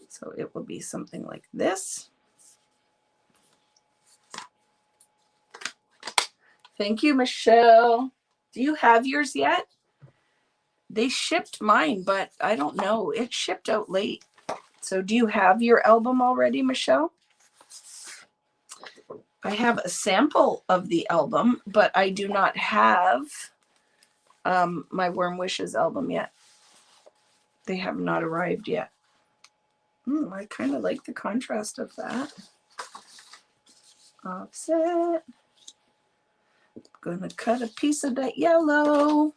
So it will be something like this. Thank you, Michelle. Do you have yours yet? They shipped mine, but I don't know. It shipped out late. So do you have your album already, Michelle? I have a sample of the album, but I do not have my Warm Wishes album yet. They have not arrived yet. I kind of like the contrast of that. Offset. Gonna cut a piece of that yellow.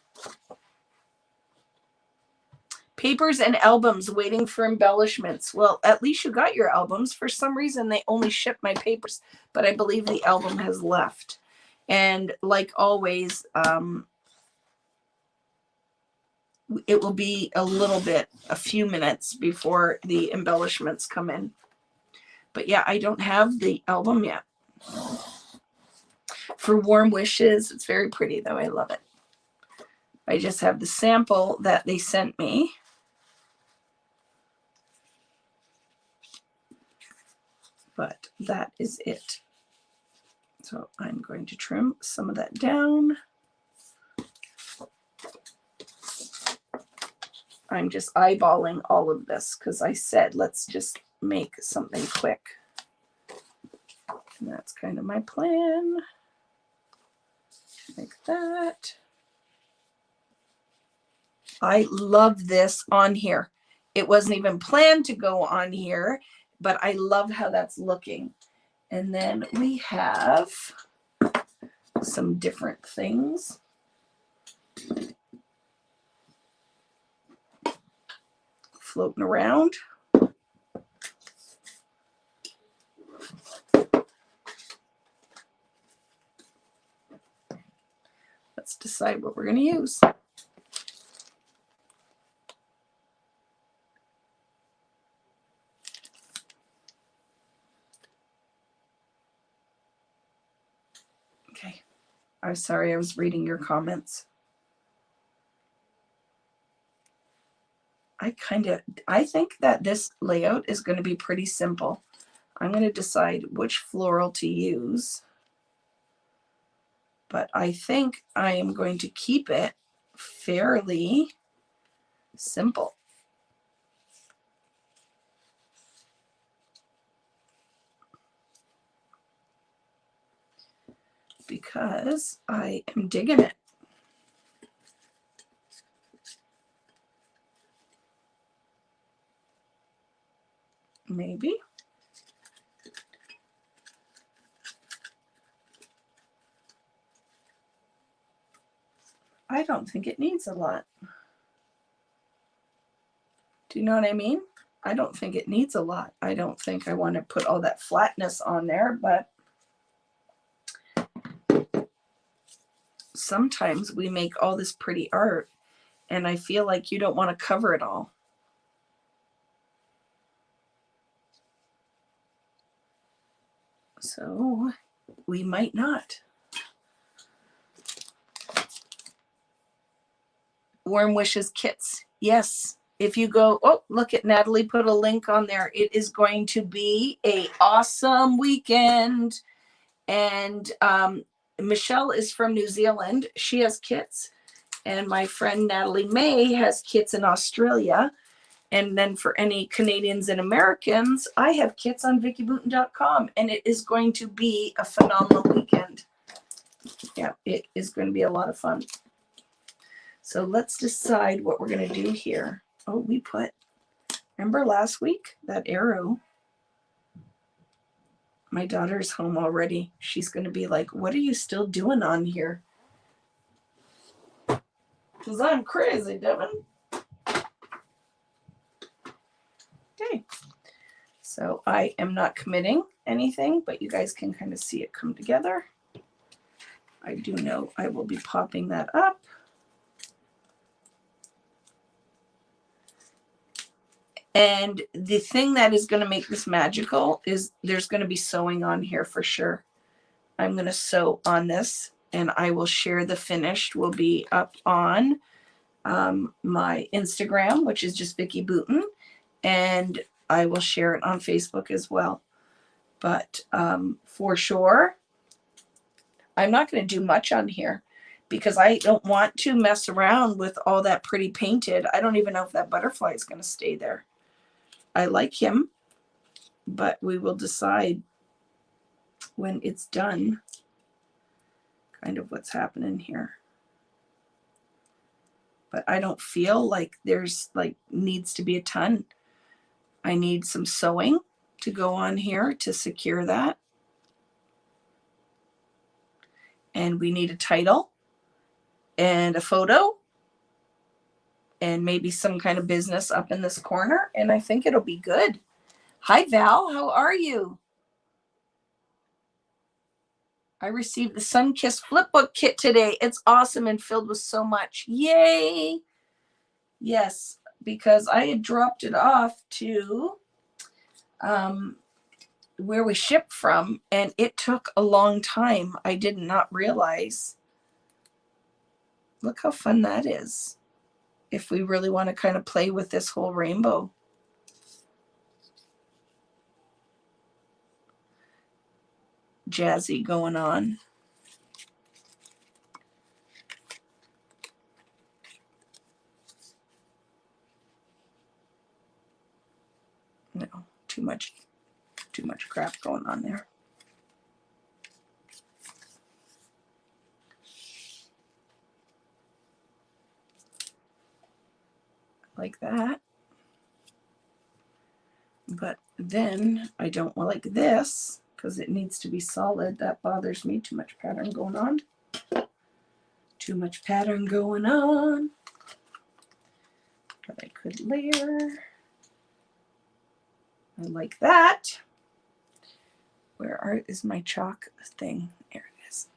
Papers and albums waiting for embellishments. Well, at least you got your albums. For some reason, they only shipped my papers, but I believe the album has left. And like always, it will be a few minutes before the embellishments come in. But yeah, I don't have the album yet. For Warm Wishes, it's very pretty though. I love it. I just have the sample that they sent me. But that is it. So I'm going to trim some of that down. I'm just eyeballing all of this because I said, let's just make something quick. And that's kind of my plan. Like that. I love this on here. It wasn't even planned to go on here, but I love how that's looking. And then we have some different things. Floating around. Let's decide what we're going to use. Okay. I'm sorry, I was reading your comments. I think that this layout is going to be pretty simple. I'm going to decide which floral to use, but I think I am going to keep it fairly simple. Because I am digging it. Maybe. I don't think it needs a lot. Do you know what I mean? I don't think it needs a lot. I don't think I want to put all that flatness on there, but sometimes we make all this pretty art and I feel like you don't want to cover it all. So we might not. Warm Wishes kits. Yes. If you go, oh, look at Natalie put a link on there. It is going to be an awesome weekend. And Michelle is from New Zealand. She has kits. And my friend Natalie May has kits in Australia. And then for any Canadians and Americans, I have kits on vickyboutin.com. And it is going to be a phenomenal weekend. Yeah, it is going to be a lot of fun. So let's decide what we're going to do here. Oh, we put, remember last week, that arrow? My daughter's home already. She's going to be like, what are you still doing on here? Because I'm crazy, Devin. Okay. So I am not committing anything, but you guys can kind of see it come together. I do know I will be popping that up. And the thing that is going to make this magical is there's going to be sewing on here for sure. I'm going to sew on this and I will share the finished. Will be up on my Instagram, which is just Vicki Boutin, and I will share it on Facebook as well. But for sure, I'm not going to do much on here because I don't want to mess around with all that pretty painted. I don't even know if that butterfly is going to stay there. I like him, but we will decide when it's done kind of what's happening here. But I don't feel like there's like needs to be a ton. I need some sewing to go on here to secure that. And we need a title and a photo and maybe some kind of business up in this corner. And I think it'll be good. Hi, Val. How are you? I received the Sunkiss Flipbook kit today. It's awesome and filled with so much. Yay. Yes, because I had dropped it off to where we shipped from, and it took a long time. I did not realize. Look how fun that is. If we really want to kind of play with this whole rainbow. Jazzy going on. too much crap going on there. Like that. But then I don't like this because it needs to be solid. That bothers me. Too much pattern going on. Too much pattern going on. But I could layer. I like that. Where is my chalk thing? There it is.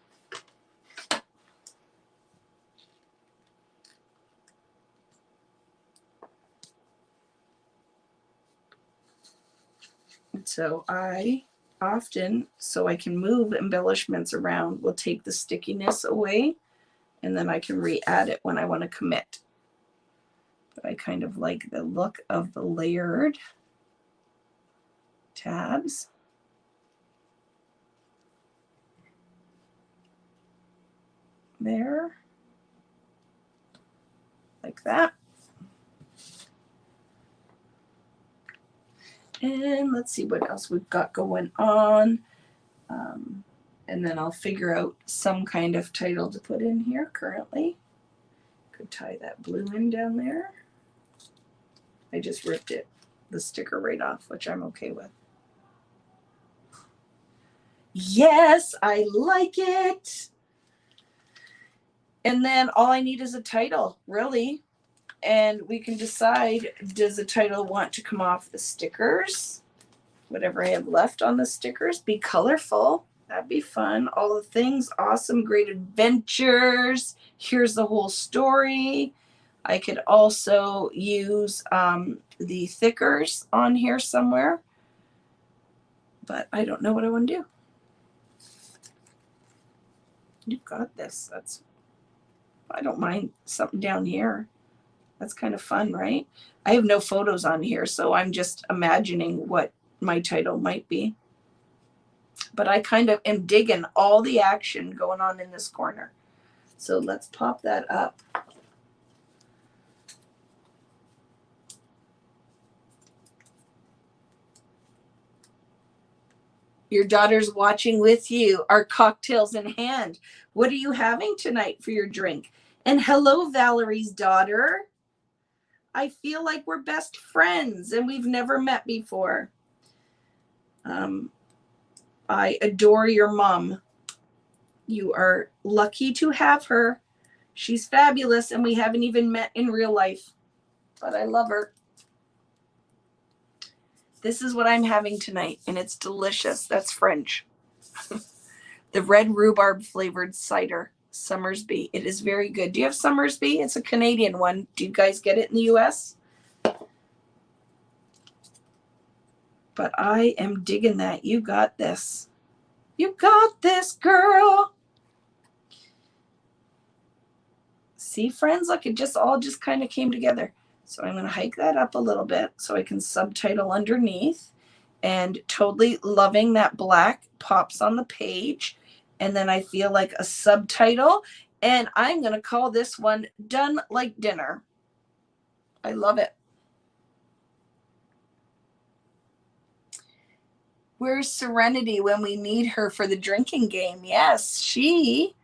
And so I often, so I can move embellishments around, will take the stickiness away, and then I can re-add it when I want to commit. But I kind of like the look of the layered tabs. There. Like that. And let's see what else we've got going on. And then I'll figure out some kind of title to put in here currently. Could tie that blue in down there. I just ripped it, the sticker right off, which I'm okay with. Yes, I like it. And then all I need is a title, really. And we can decide, does the title want to come off the stickers? Whatever I have left on the stickers, be colorful. That'd be fun. All the things, awesome, great adventures. Here's the whole story. I could also use the thickers on here somewhere. But I don't know what I want to do. You've got this. I don't mind something down here. That's kind of fun, right? I have no photos on here, so I'm just imagining what my title might be. But I kind of am digging all the action going on in this corner. So let's pop that up. Your daughter's watching with you. Our cocktails in hand. What are you having tonight for your drink? And hello, Valerie's daughter. I feel like we're best friends and we've never met before. I adore your mom. You are lucky to have her. She's fabulous and we haven't even met in real life, but I love her. This is what I'm having tonight and it's delicious. That's French. The red rhubarb flavored cider, Summersby. It is very good. Do you have Summersby? It's a Canadian one. Do you guys get it in the US? But I am digging that. You got this. You got this, girl. See, friends, look, it all just kind of came together. So I'm going to hike that up a little bit so I can subtitle underneath. And totally loving that black pops on the page. And then I feel like a subtitle. And I'm going to call this one Done Like Dinner. I love it. Where's Serenity when we need her for the drinking game? Yes, she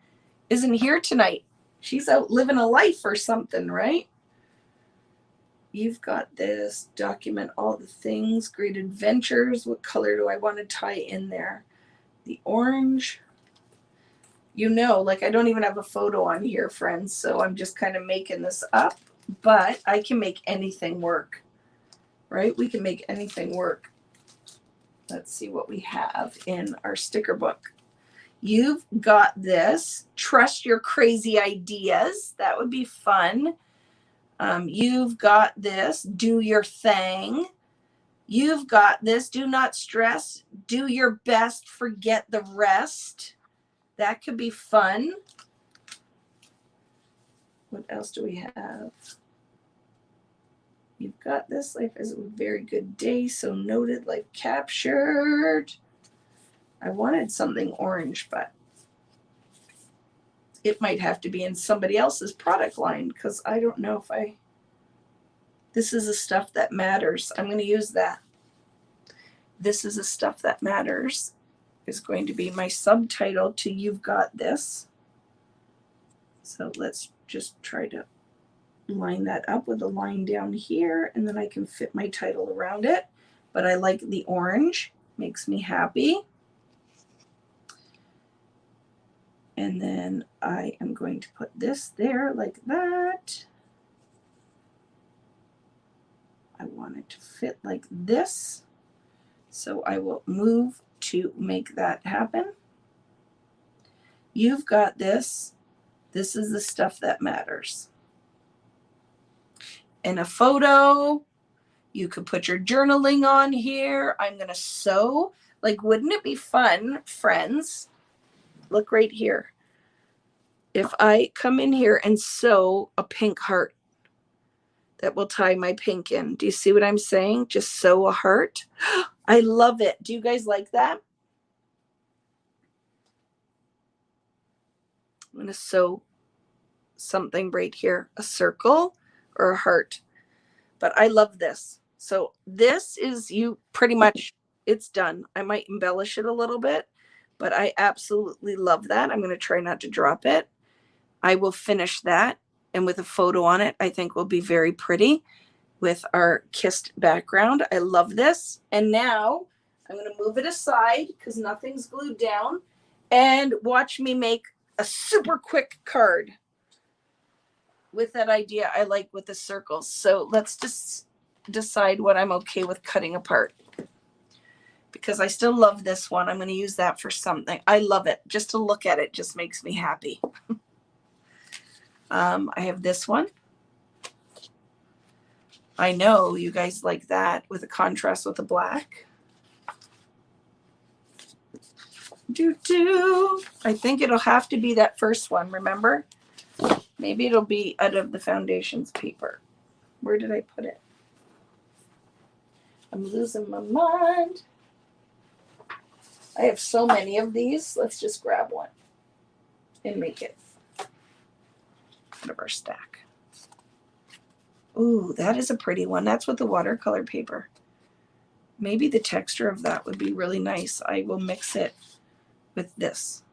isn't here tonight. She's out living a life or something, right? You've got this. Document all the things. Great adventures. What color do I want to tie in there? The orange. You know, like I don't even have a photo on here, friends, so I'm just kind of making this up. But I can make anything work, right? We can make anything work. Let's see what we have in our sticker book. You've got this. Trust your crazy ideas. That would be fun. You've got this. Do your thing. You've got this. Do not stress. Do your best. Forget the rest. That could be fun. What else do we have? You've got this. Life is a very good day. So noted. Life captured. I wanted something orange, but it might have to be in somebody else's product line because I don't know if this is the stuff that matters. I'm going to use that. This is the Stuff That Matters is going to be my subtitle to You've Got This. So let's just try to line that up with a line down here, and then I can fit my title around it. But I like the orange, makes me happy. And then I am going to put this there like that. I want it to fit like this. So I will move to make that happen. You've got this. This is the stuff that matters. And a photo. You could put your journaling on here. I'm going to sew. Like, wouldn't it be fun, friends? Look right here. If I come in here and sew a pink heart, that will tie my pink in. Do you see what I'm saying? Just sew a heart. I love it. Do you guys like that? I'm going to sew something right here, a circle or a heart. But I love this. So this is you pretty much, it's done. I might embellish it a little bit, but I absolutely love that. I'm going to try not to drop it. I will finish that, and with a photo on it, I think will be very pretty with our kissed background. I love this. And now I'm going to move it aside because nothing's glued down, and watch me make a super quick card with that idea I like with the circles. So let's just decide what I'm okay with cutting apart, because I still love this one. I'm going to use that for something. I love it. Just to look at it just makes me happy. I have this one. I know you guys like that with a contrast with the black. I think it'll have to be that first one, remember? Maybe it'll be out of the foundations paper. Where did I put it? I'm losing my mind. I have so many of these. Let's just grab one and make it out of our stack. Ooh, that is a pretty one. That's with the watercolor paper. Maybe the texture of that would be really nice. I will mix it with this.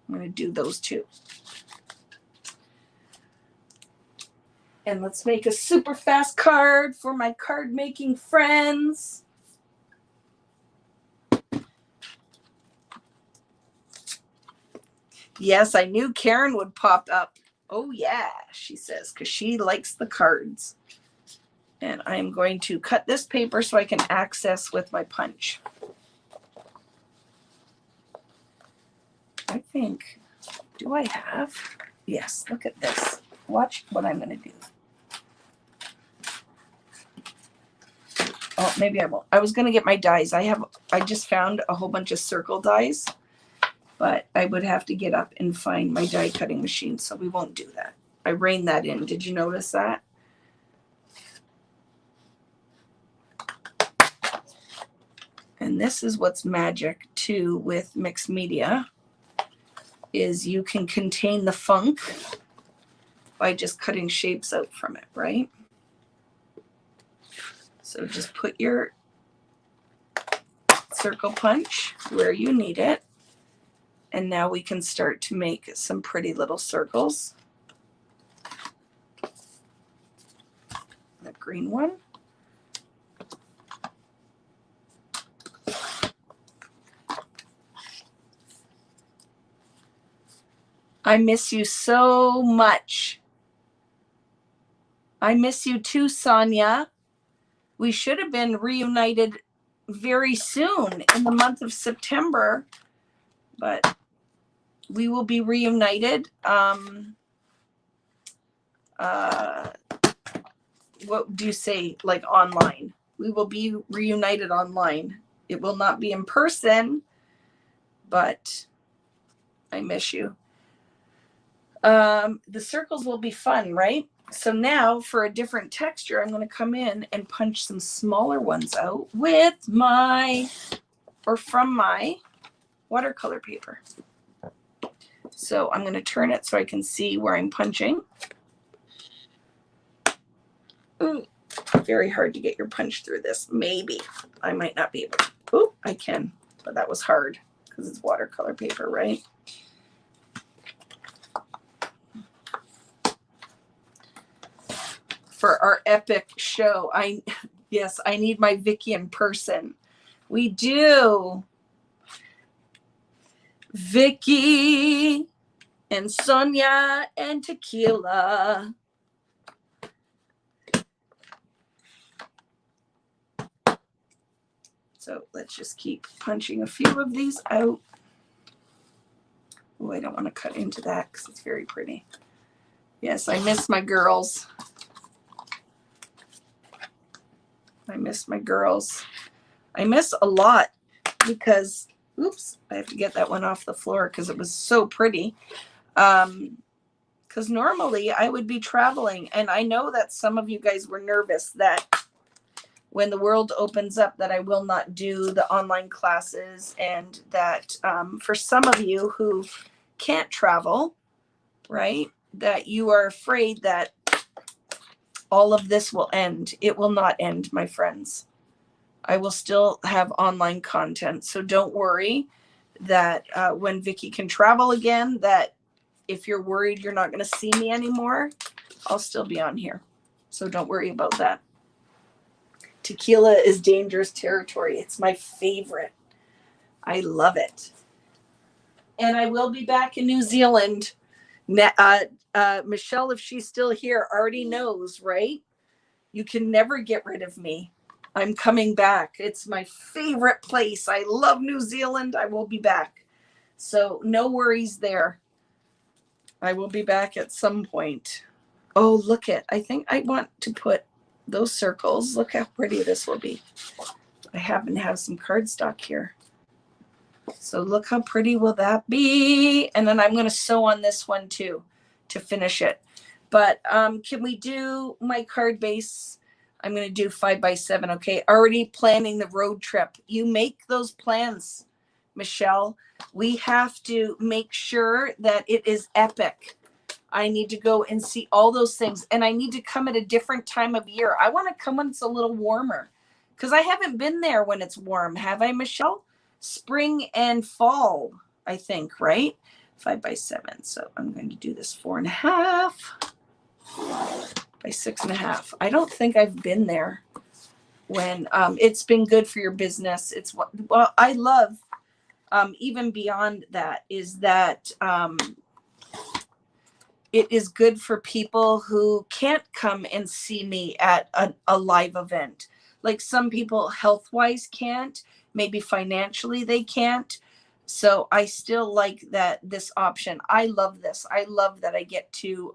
I'm going to do those two. And let's make a super fast card for my card making friends. Yes, I knew Karen would pop up. Oh yeah, she says, because she likes the cards. And I'm going to cut this paper so I can access with my punch. I think, do I have? Yes, look at this. Watch what I'm going to do. Oh, maybe I won't. I was going to get my dies. I just found a whole bunch of circle dies, but I would have to get up and find my die cutting machine, so we won't do that. I reined that in. Did you notice that? And this is what's magic too with mixed media, is you can contain the funk by just cutting shapes out from it, right? So just put your circle punch where you need it. And now we can start to make some pretty little circles. The green one. I miss you so much. I miss you too, Sonia. We should have been reunited very soon in the month of September, but we will be reunited. What do you say, like online? We will be reunited online. It will not be in person, but I miss you. The circles will be fun, right? So now for a different texture, I'm going to come in and punch some smaller ones out with my, or from my watercolor paper. So I'm going to turn it so I can see where I'm punching. Ooh, very hard to get your punch through this. Maybe. I might not be able to. Oh, I can, but that was hard because it's watercolor paper, right? For our epic show, yes, I need my Vicki in person. We do. Vicki and Sonia and Tequila. So let's just keep punching a few of these out. Oh, I don't want to cut into that because it's very pretty. Yes, I miss my girls. I miss my girls. I miss a lot because, oops, I have to get that one off the floor because it was so pretty. Because normally I would be traveling, and I know that some of you guys were nervous that when the world opens up that I will not do the online classes, and that for some of you who can't travel, right, that you are afraid that all of this will end. It will not end, my friends. I will still have online content. So don't worry that when Vicki can travel again, that if you're worried you're not going to see me anymore, I'll still be on here. So don't worry about that. Tequila is dangerous territory. It's my favorite. I love it. And I will be back in New Zealand. Michelle, if she's still here, already knows, right? You can never get rid of me. I'm coming back. It's my favorite place. I love New Zealand. I will be back. So no worries there. I will be back at some point. Oh, look it. I think I want to put those circles. Look how pretty this will be. I happen to have some cardstock here. So look how pretty will that be. And then I'm going to sew on this one too to finish it. But can we do my card base? I'm going to do 5x7. Okay. Already planning the road trip. You make those plans, Michelle. We have to make sure that it is epic. I need to go and see all those things. And I need to come at a different time of year. I want to come when it's a little warmer because I haven't been there when it's warm. Have I, Michelle? Spring and fall, I think, right? 5x7. So I'm going to do this 4.5 by 6.5. I don't think I've been there when it's been good for your business. It's what, well, I love even beyond that is that it is good for people who can't come and see me at a live event. Like some people health-wise can't, maybe financially they can't. So I still like that this option. I love this. I love that I get to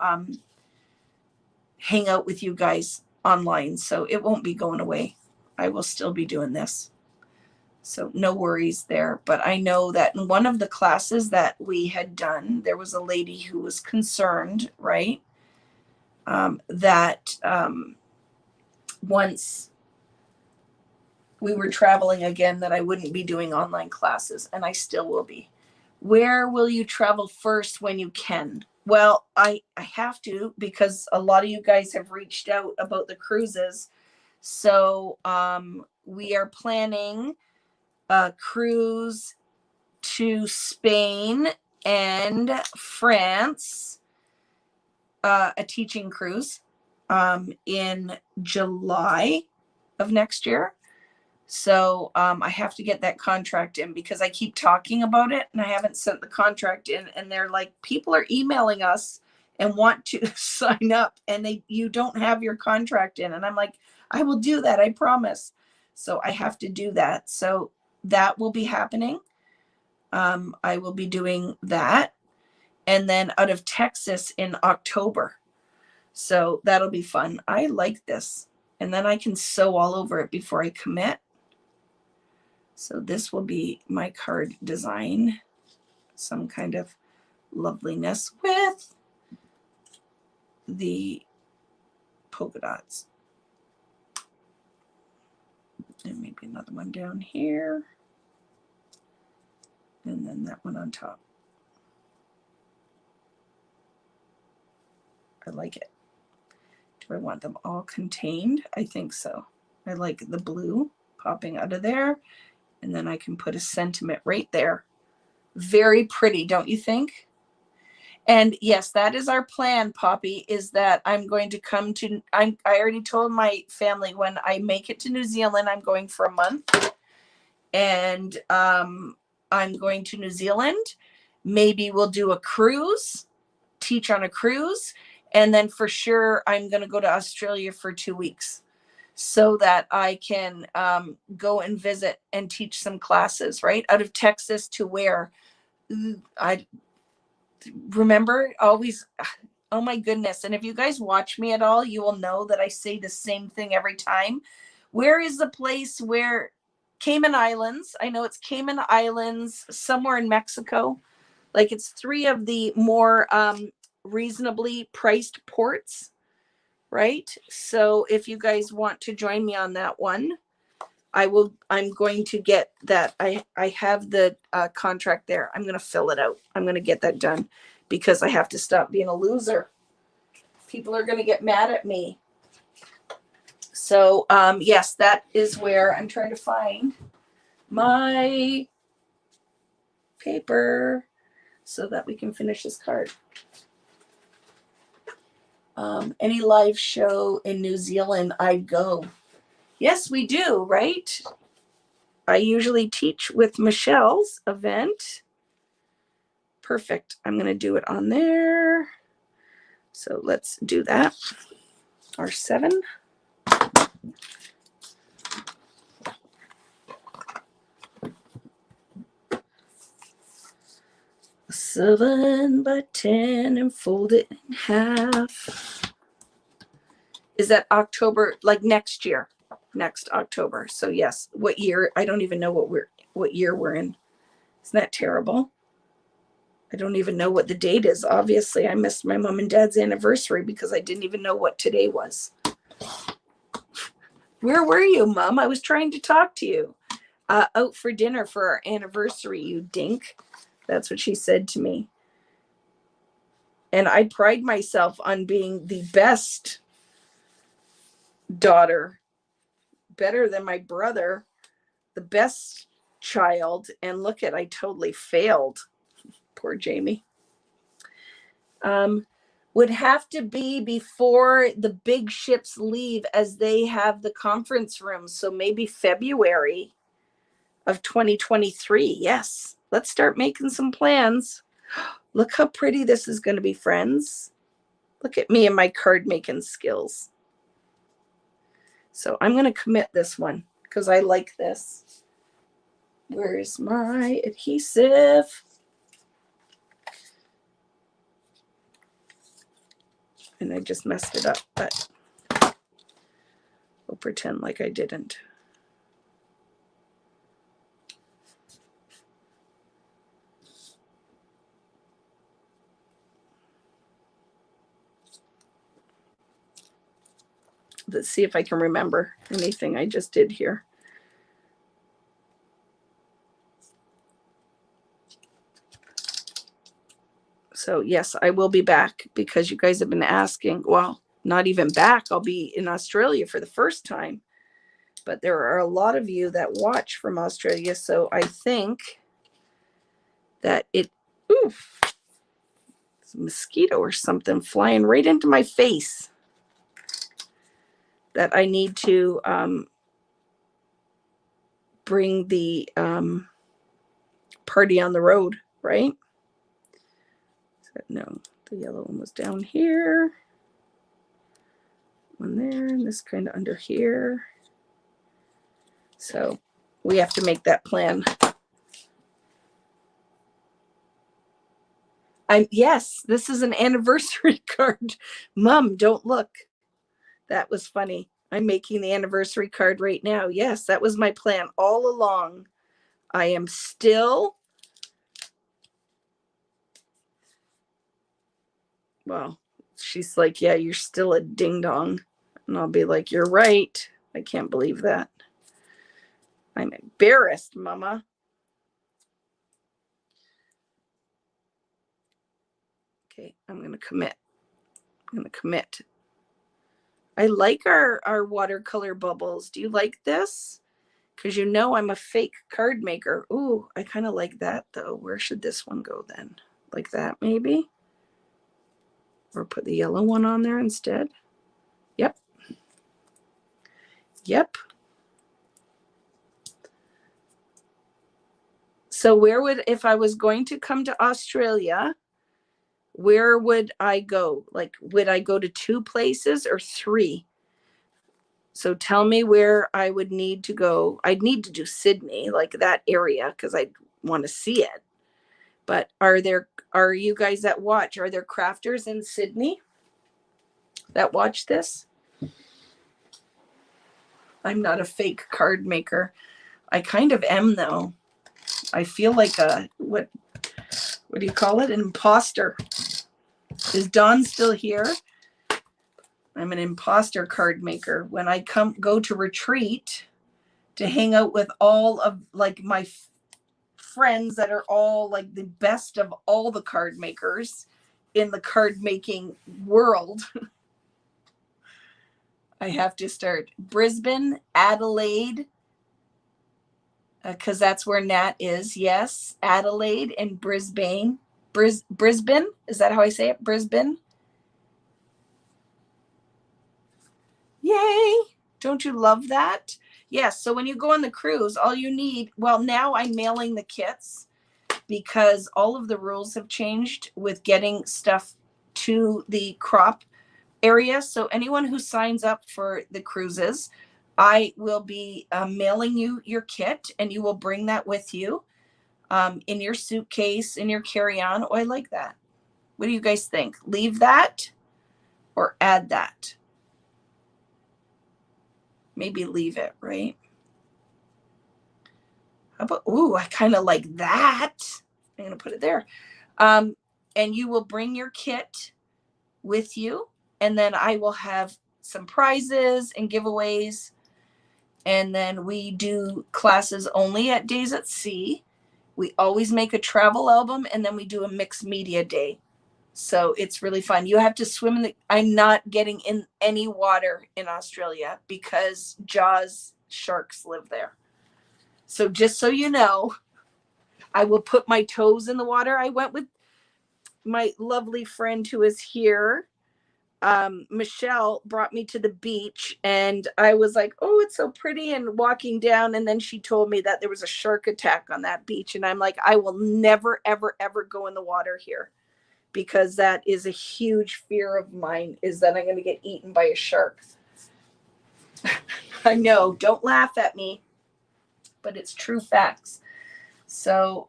hang out with you guys online. So it won't be going away. I will still be doing this. So no worries there. But I know that in one of the classes that we had done, there was a lady who was concerned, right? That once we were traveling again, that I wouldn't be doing online classes, and I still will be. Where will you travel first when you can? Well, I have to, because a lot of you guys have reached out about the cruises. So we are planning a cruise to Spain and France, a teaching cruise in July of next year. So I have to get that contract in because I keep talking about it and I haven't sent the contract in, and they're like, people are emailing us and want to sign up, and you don't have your contract in. And I'm like, I will do that, I promise. So I have to do that. So that will be happening. I will be doing that. And then out of Texas in October. So that'll be fun. I like this. And then I can sew all over it before I commit. So this will be my card design. Some kind of loveliness with the polka dots. And maybe another one down here. And then that one on top. I like it. Do I want them all contained? I think so. I like the blue popping out of there And then I can put a sentiment right there. Very pretty, don't you think? And yes, that is our plan, Poppy, is that I'm going to come to, I already told my family when I make it to New Zealand, I'm going for a month. And I'm going to New Zealand. Maybe we'll do a cruise, teach on a cruise. And then for sure, I'm going to go to Australia for 2 weeks so that I can go and visit and teach some classes, right? Out of Texas to where I remember always, oh my goodness. And if you guys watch me at all, you will know that I say the same thing every time. Where is the place where Cayman Islands? I know it's Cayman Islands, somewhere in Mexico. Like it's 3 of the more reasonably priced ports, right? So if you guys want to join me on that one, I'm going to get that. I have the contract there. I'm going to fill it out. I'm going to get that done because I have to stop being a loser. People are going to get mad at me. So yes, that is where I'm trying to find my paper so that we can finish this card. Any live show in New Zealand, I'd go. Yes, we do, right? I usually teach with Michelle's event. Perfect. I'm going to do it on there. So let's do that. Our 7. 7 by 10 and fold it in half. Is that October, like next year? Next October. So yes, what year? I don't even know what year we're in. Isn't that terrible? I don't even know what the date is. Obviously, I missed my mom and dad's anniversary because I didn't even know what today was. Where were you, Mom? I was trying to talk to you. Out for dinner for our anniversary, you dink. That's what she said to me. And I pride myself on being the best daughter, better than my brother, the best child. And look at, I totally failed. Poor Jamie. Would have to be before the big ships leave as they have the conference rooms. So maybe February of 2023. Yes. Let's start making some plans. Look how pretty this is going to be, friends. Look at me and my card making skills. So I'm going to commit this one because I like this. Where's my adhesive? And I just messed it up, but we'll pretend like I didn't. Let's see if I can remember anything I just did here. So yes, I will be back because you guys have been asking. Well, not even back. I'll be in Australia for the first time. But there are a lot of you that watch from Australia. So I think that it's a mosquito or something flying right into my face. That I need to bring the party on the road, right? No, the yellow one was down here. One there, and this kind of under here. So we have to make that plan. Yes, this is an anniversary card. Mom, don't look. That was funny. I'm making the anniversary card right now. Yes, that was my plan all along. I am still, well, she's like, yeah, you're still a ding dong. And I'll be like, you're right. I can't believe that. I'm embarrassed, Mama. Okay, I'm going to commit. I'm going to commit. I like our watercolor bubbles. Do you like this? because you know I'm a fake card maker. Ooh, I kind of like that though. Where should this one go then? Like that maybe? Or put the yellow one on there instead. Yep. Yep. So where would, if I was going to come to Australia, where would I go? Like, would I go to 2 places or 3? So tell me where I would need to go. I'd need to do Sydney, like that area, because I want to see it. But are you guys that watch? Are there crafters in Sydney that watch this? I'm not a fake card maker. I kind of am though. I feel like a, what do you call it? An imposter. Is Dawn still here? I'm an imposter card maker. When I go to retreat to hang out with all of like my friends that are all like the best of all the card makers in the card making world, I have to start Brisbane, Adelaide, because that's where Nat is. Yes, Adelaide and Brisbane. Brisbane, is that how I say it? Brisbane. Yay! Don't you love that? Yes, so when you go on the cruise, all you need, well, now I'm mailing the kits because all of the rules have changed with getting stuff to the crop area. So anyone who signs up for the cruises, I will be mailing you your kit, and you will bring that with you in your suitcase, in your carry-on. Oh, I like that. What do you guys think? Leave that or add that? Maybe leave it, right? How about, ooh, I kind of like that. I'm going to put it there. And you will bring your kit with you, and then I will have some prizes and giveaways. And then we do classes only at Days at Sea. We always make a travel album, and then we do a mixed media day. So it's really fun. You have to swim in the, I'm not getting in any water in Australia because Jaws sharks live there. So just so you know, I will put my toes in the water. I went with my lovely friend who is here. Michelle brought me to the beach, and I was like, oh, it's so pretty, and walking down, and then she told me that there was a shark attack on that beach, and I'm like, I will never, ever, ever go in the water here, because that is a huge fear of mine, is that I'm going to get eaten by a shark. I know, don't laugh at me, but it's true facts. So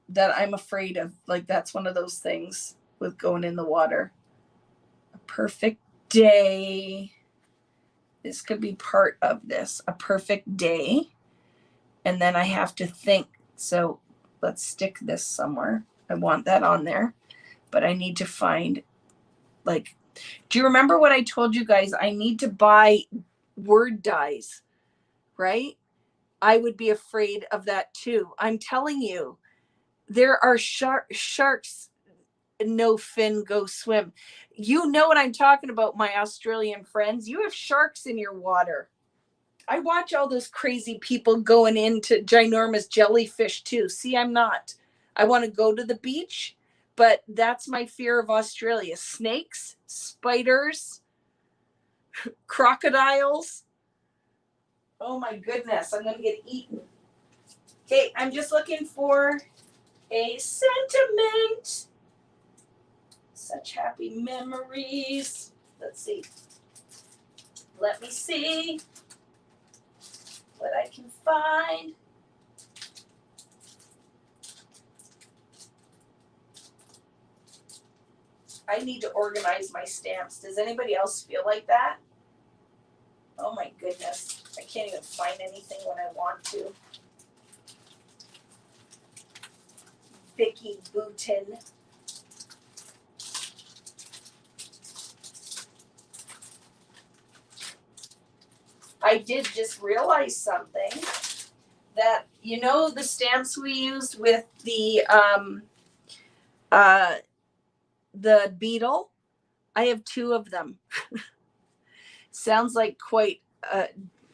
that I'm afraid of, like, that's one of those things with going in the water. A perfect day. This could be part of this. A perfect day. And then I have to think. So let's stick this somewhere. I want that on there. But I need to find, like, do you remember what I told you guys? I need to buy word dyes, right? I would be afraid of that too. I'm telling you, there are sharks, no fin, go swim. You know what I'm talking about, my Australian friends. You have sharks in your water. I watch all those crazy people going into ginormous jellyfish too. See, I'm not. I want to go to the beach, but that's my fear of Australia. Snakes, spiders, crocodiles. Oh my goodness, I'm going to get eaten. Okay, I'm just looking for a sentiment. Such happy memories. Let's see. Let me see what I can find. I need to organize my stamps. Does anybody else feel like that? Oh my goodness. I can't even find anything when I want to. Vicki Boutin. I did just realize something, that, you know, the stamps we used with the beetle, I have 2 of them. Sounds like quite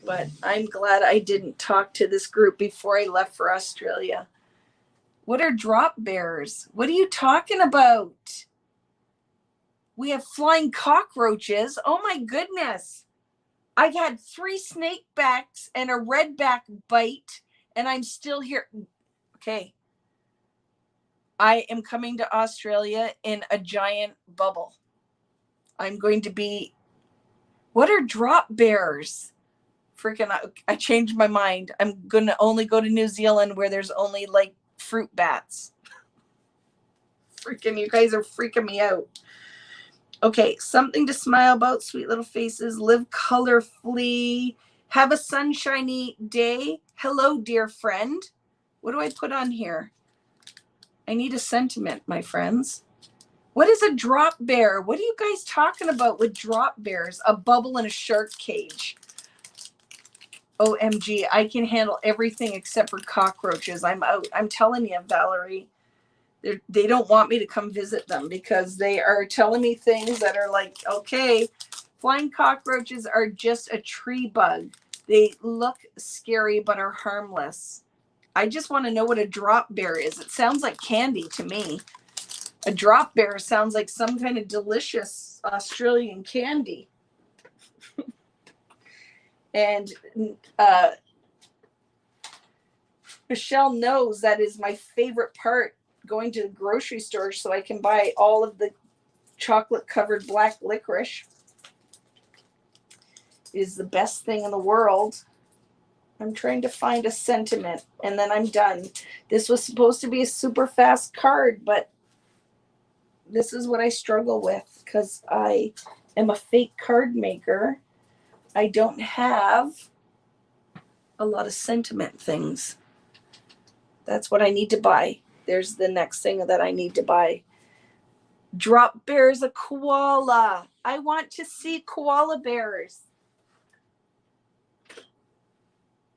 But I'm glad I didn't talk to this group before I left for Australia. What are drop bears? What are you talking about? We have flying cockroaches. Oh my goodness. I've had 3 snake backs and a redback bite, and I'm still here. Okay. I am coming to Australia in a giant bubble. I'm going to be. What are drop bears? Freaking, I changed my mind. I'm going to only go to New Zealand where there's only like fruit bats. Freaking, you guys are freaking me out. Okay, something to smile about, sweet little faces, live colorfully, have a sunshiny day. Hello, dear friend. What do I put on here? I need a sentiment, my friends. What is a drop bear? What are you guys talking about with drop bears? A bubble in a shark cage. OMG, I can handle everything except for cockroaches. I'm out. I'm telling you, Valerie. They don't want me to come visit them because they are telling me things that are like, okay, flying cockroaches are just a tree bug. They look scary but are harmless. I just want to know what a drop bear is. It sounds like candy to me. A drop bear sounds like some kind of delicious Australian candy. And Michelle knows that is my favorite part, going to the grocery store so I can buy all of the chocolate covered black licorice. It is the best thing in the world. I'm trying to find a sentiment and then I'm done. This was supposed to be a super fast card, but this is what I struggle with because I am a fake card maker. I don't have a lot of sentiment things. That's what I need to buy. There's the next thing that I need to buy. Drop bears, a koala. I want to see koala bears.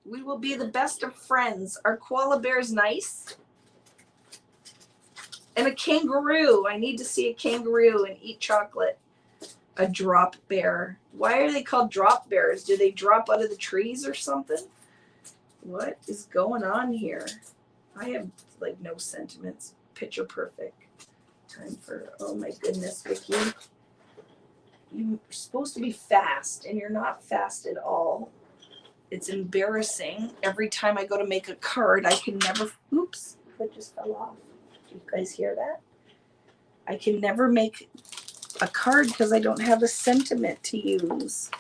We will be the best of friends. Are koala bears nice? And a kangaroo. I need to see a kangaroo and eat chocolate. A drop bear. Why are they called drop bears? Do they drop out of the trees or something? What is going on here? I have like no sentiments. Picture perfect. Time for, oh my goodness, Vicki. You're supposed to be fast and you're not fast at all. It's embarrassing. Every time I go to make a card, I can never, oops, that just fell off. Did you guys hear that? I can never make a card because I don't have a sentiment to use.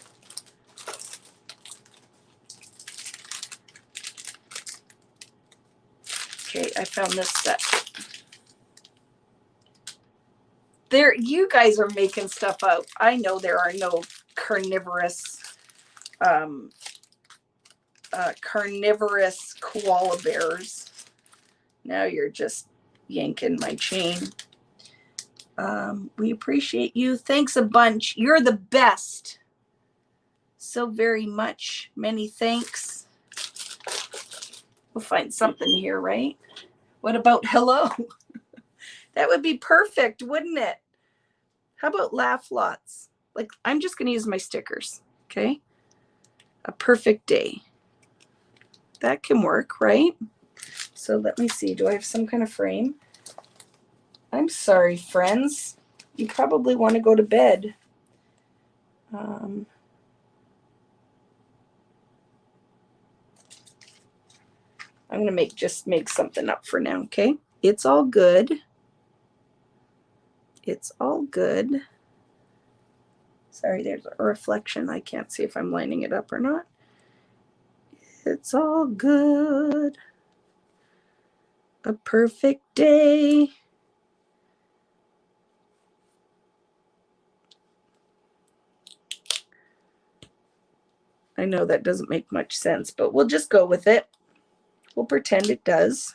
Okay, I found this set. There, you guys are making stuff out. I know there are no carnivorous koala bears. Now you're just yanking my chain. We appreciate you. Thanks a bunch. You're the best. So very much. Many thanks. We'll find something here, right? What about hello? That would be perfect, wouldn't it? How about laugh lots? Like, I'm just going to use my stickers, okay? A perfect day. That can work, right? So let me see. Do I have some kind of frame? I'm sorry, friends. You probably want to go to bed. I'm going to just make something up for now, okay? It's all good. It's all good. Sorry, there's a reflection. I can't see if I'm lining it up or not. It's all good. A perfect day. I know that doesn't make much sense, but we'll just go with it. We'll pretend it does.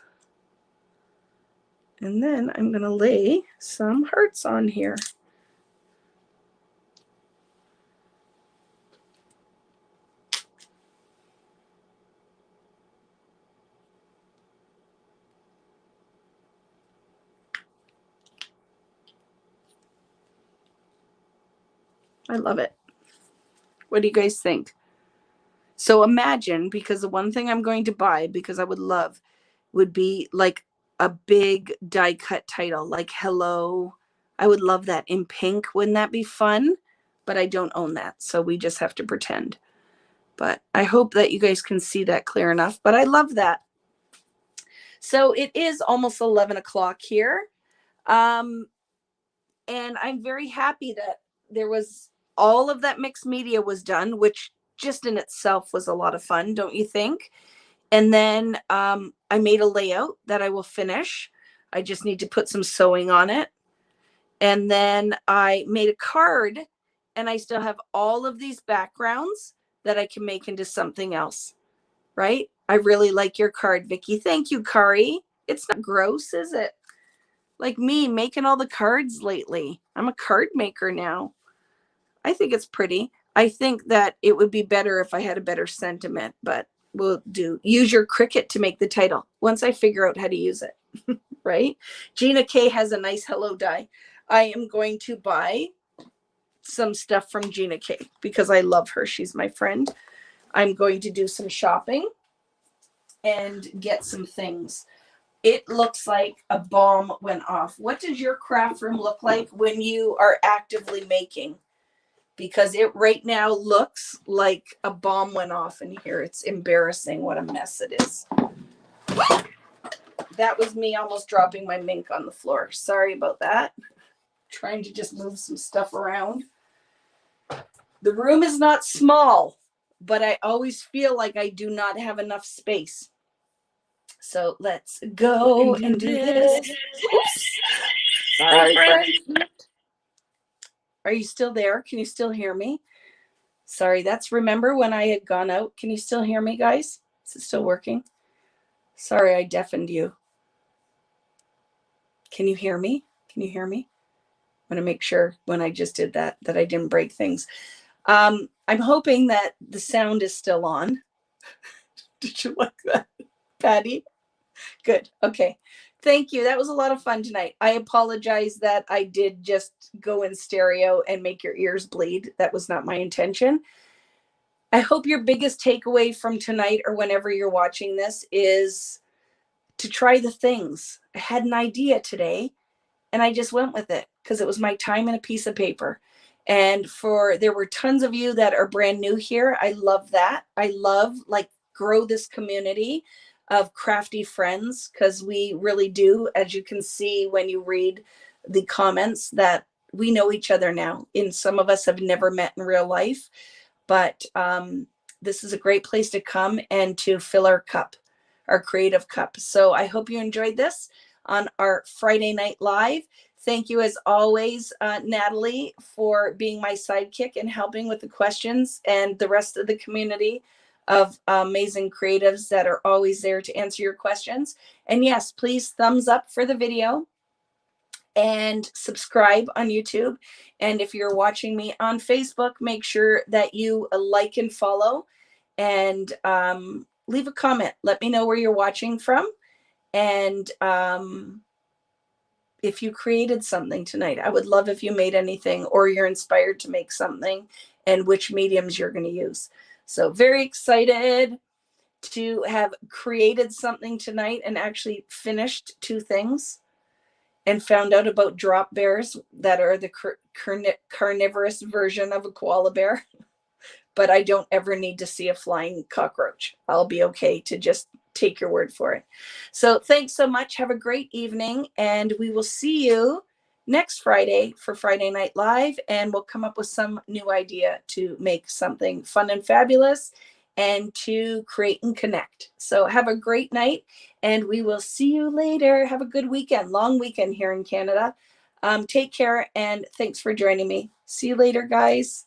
And then I'm going to lay some hearts on here. I love it. What do you guys think? So imagine, because the one thing I'm going to buy, because I would love, would be like a big die cut title, like hello. I would love that in pink. Wouldn't that be fun? But I don't own that, so we just have to pretend. But I hope that you guys can see that clear enough. But I love that. So it is almost 11 o'clock here. And I'm very happy that there was all of that mixed media was done, which just in itself was a lot of fun, don't you think? And then I made a layout that I will finish. I just need to put some sewing on it. And then I made a card, and I still have all of these backgrounds that I can make into something else, right? I really like your card, Vicki. Thank you, Kari. It's not gross, is it? Like me making all the cards lately. I'm a card maker now. I think it's pretty. I think that it would be better if I had a better sentiment, but we'll do. Use your Cricut to make the title once I figure out how to use it, right? Gina K has a nice hello die. I am going to buy some stuff from Gina K because I love her. She's my friend. I'm going to do some shopping and get some things. It looks like a bomb went off. What does your craft room look like when you are actively making? Because it right now looks like a bomb went off in here. It's embarrassing what a mess it is. That was me almost dropping my mink on the floor. Sorry about that. Trying to just move some stuff around. The room is not small, but I always feel like I do not have enough space. So let's go and do this. Oops. Sorry, friend. Are you still there? Can you still hear me? Sorry, that's remember when I had gone out. Can you still hear me, guys? Is it still working? Sorry, I deafened you. Can you hear me? Can you hear me? I want to make sure when I just did that I didn't break things. I'm hoping that the sound is still on. Did you like that, Patty? Good. Okay. Thank you. That was a lot of fun tonight. I apologize that I did just go in stereo and make your ears bleed. That was not my intention. I hope your biggest takeaway from tonight or whenever you're watching this is to try the things. I had an idea today and I just went with it because it was my time and a piece of paper. And there were tons of you that are brand new here. I love that. I love grow this community of crafty friends because we really do, as you can see when you read the comments, that we know each other now. And some of us have never met in real life, but this is a great place to come and to fill our cup, our creative cup. So I hope you enjoyed this on our Friday Night Live. Thank you as always, Natalie, for being my sidekick and helping with the questions, and the rest of the community of amazing creatives that are always there to answer your questions. And yes, please thumbs up for the video and subscribe on YouTube. And if you're watching me on Facebook, make sure that you like and follow and leave a comment. Let me know where you're watching from. And if you created something tonight, I would love if you made anything or you're inspired to make something and which mediums you're going to use. So very excited to have created something tonight and actually finished 2 things and found out about drop bears that are the carnivorous version of a koala bear. But I don't ever need to see a flying cockroach. I'll be okay to just take your word for it. So thanks so much. Have a great evening. And we will see you next Friday for Friday Night Live. And we'll come up with some new idea to make something fun and fabulous and to create and connect. So have a great night and we will see you later. Have a good weekend, long weekend here in Canada. Take care and thanks for joining me. See you later, guys.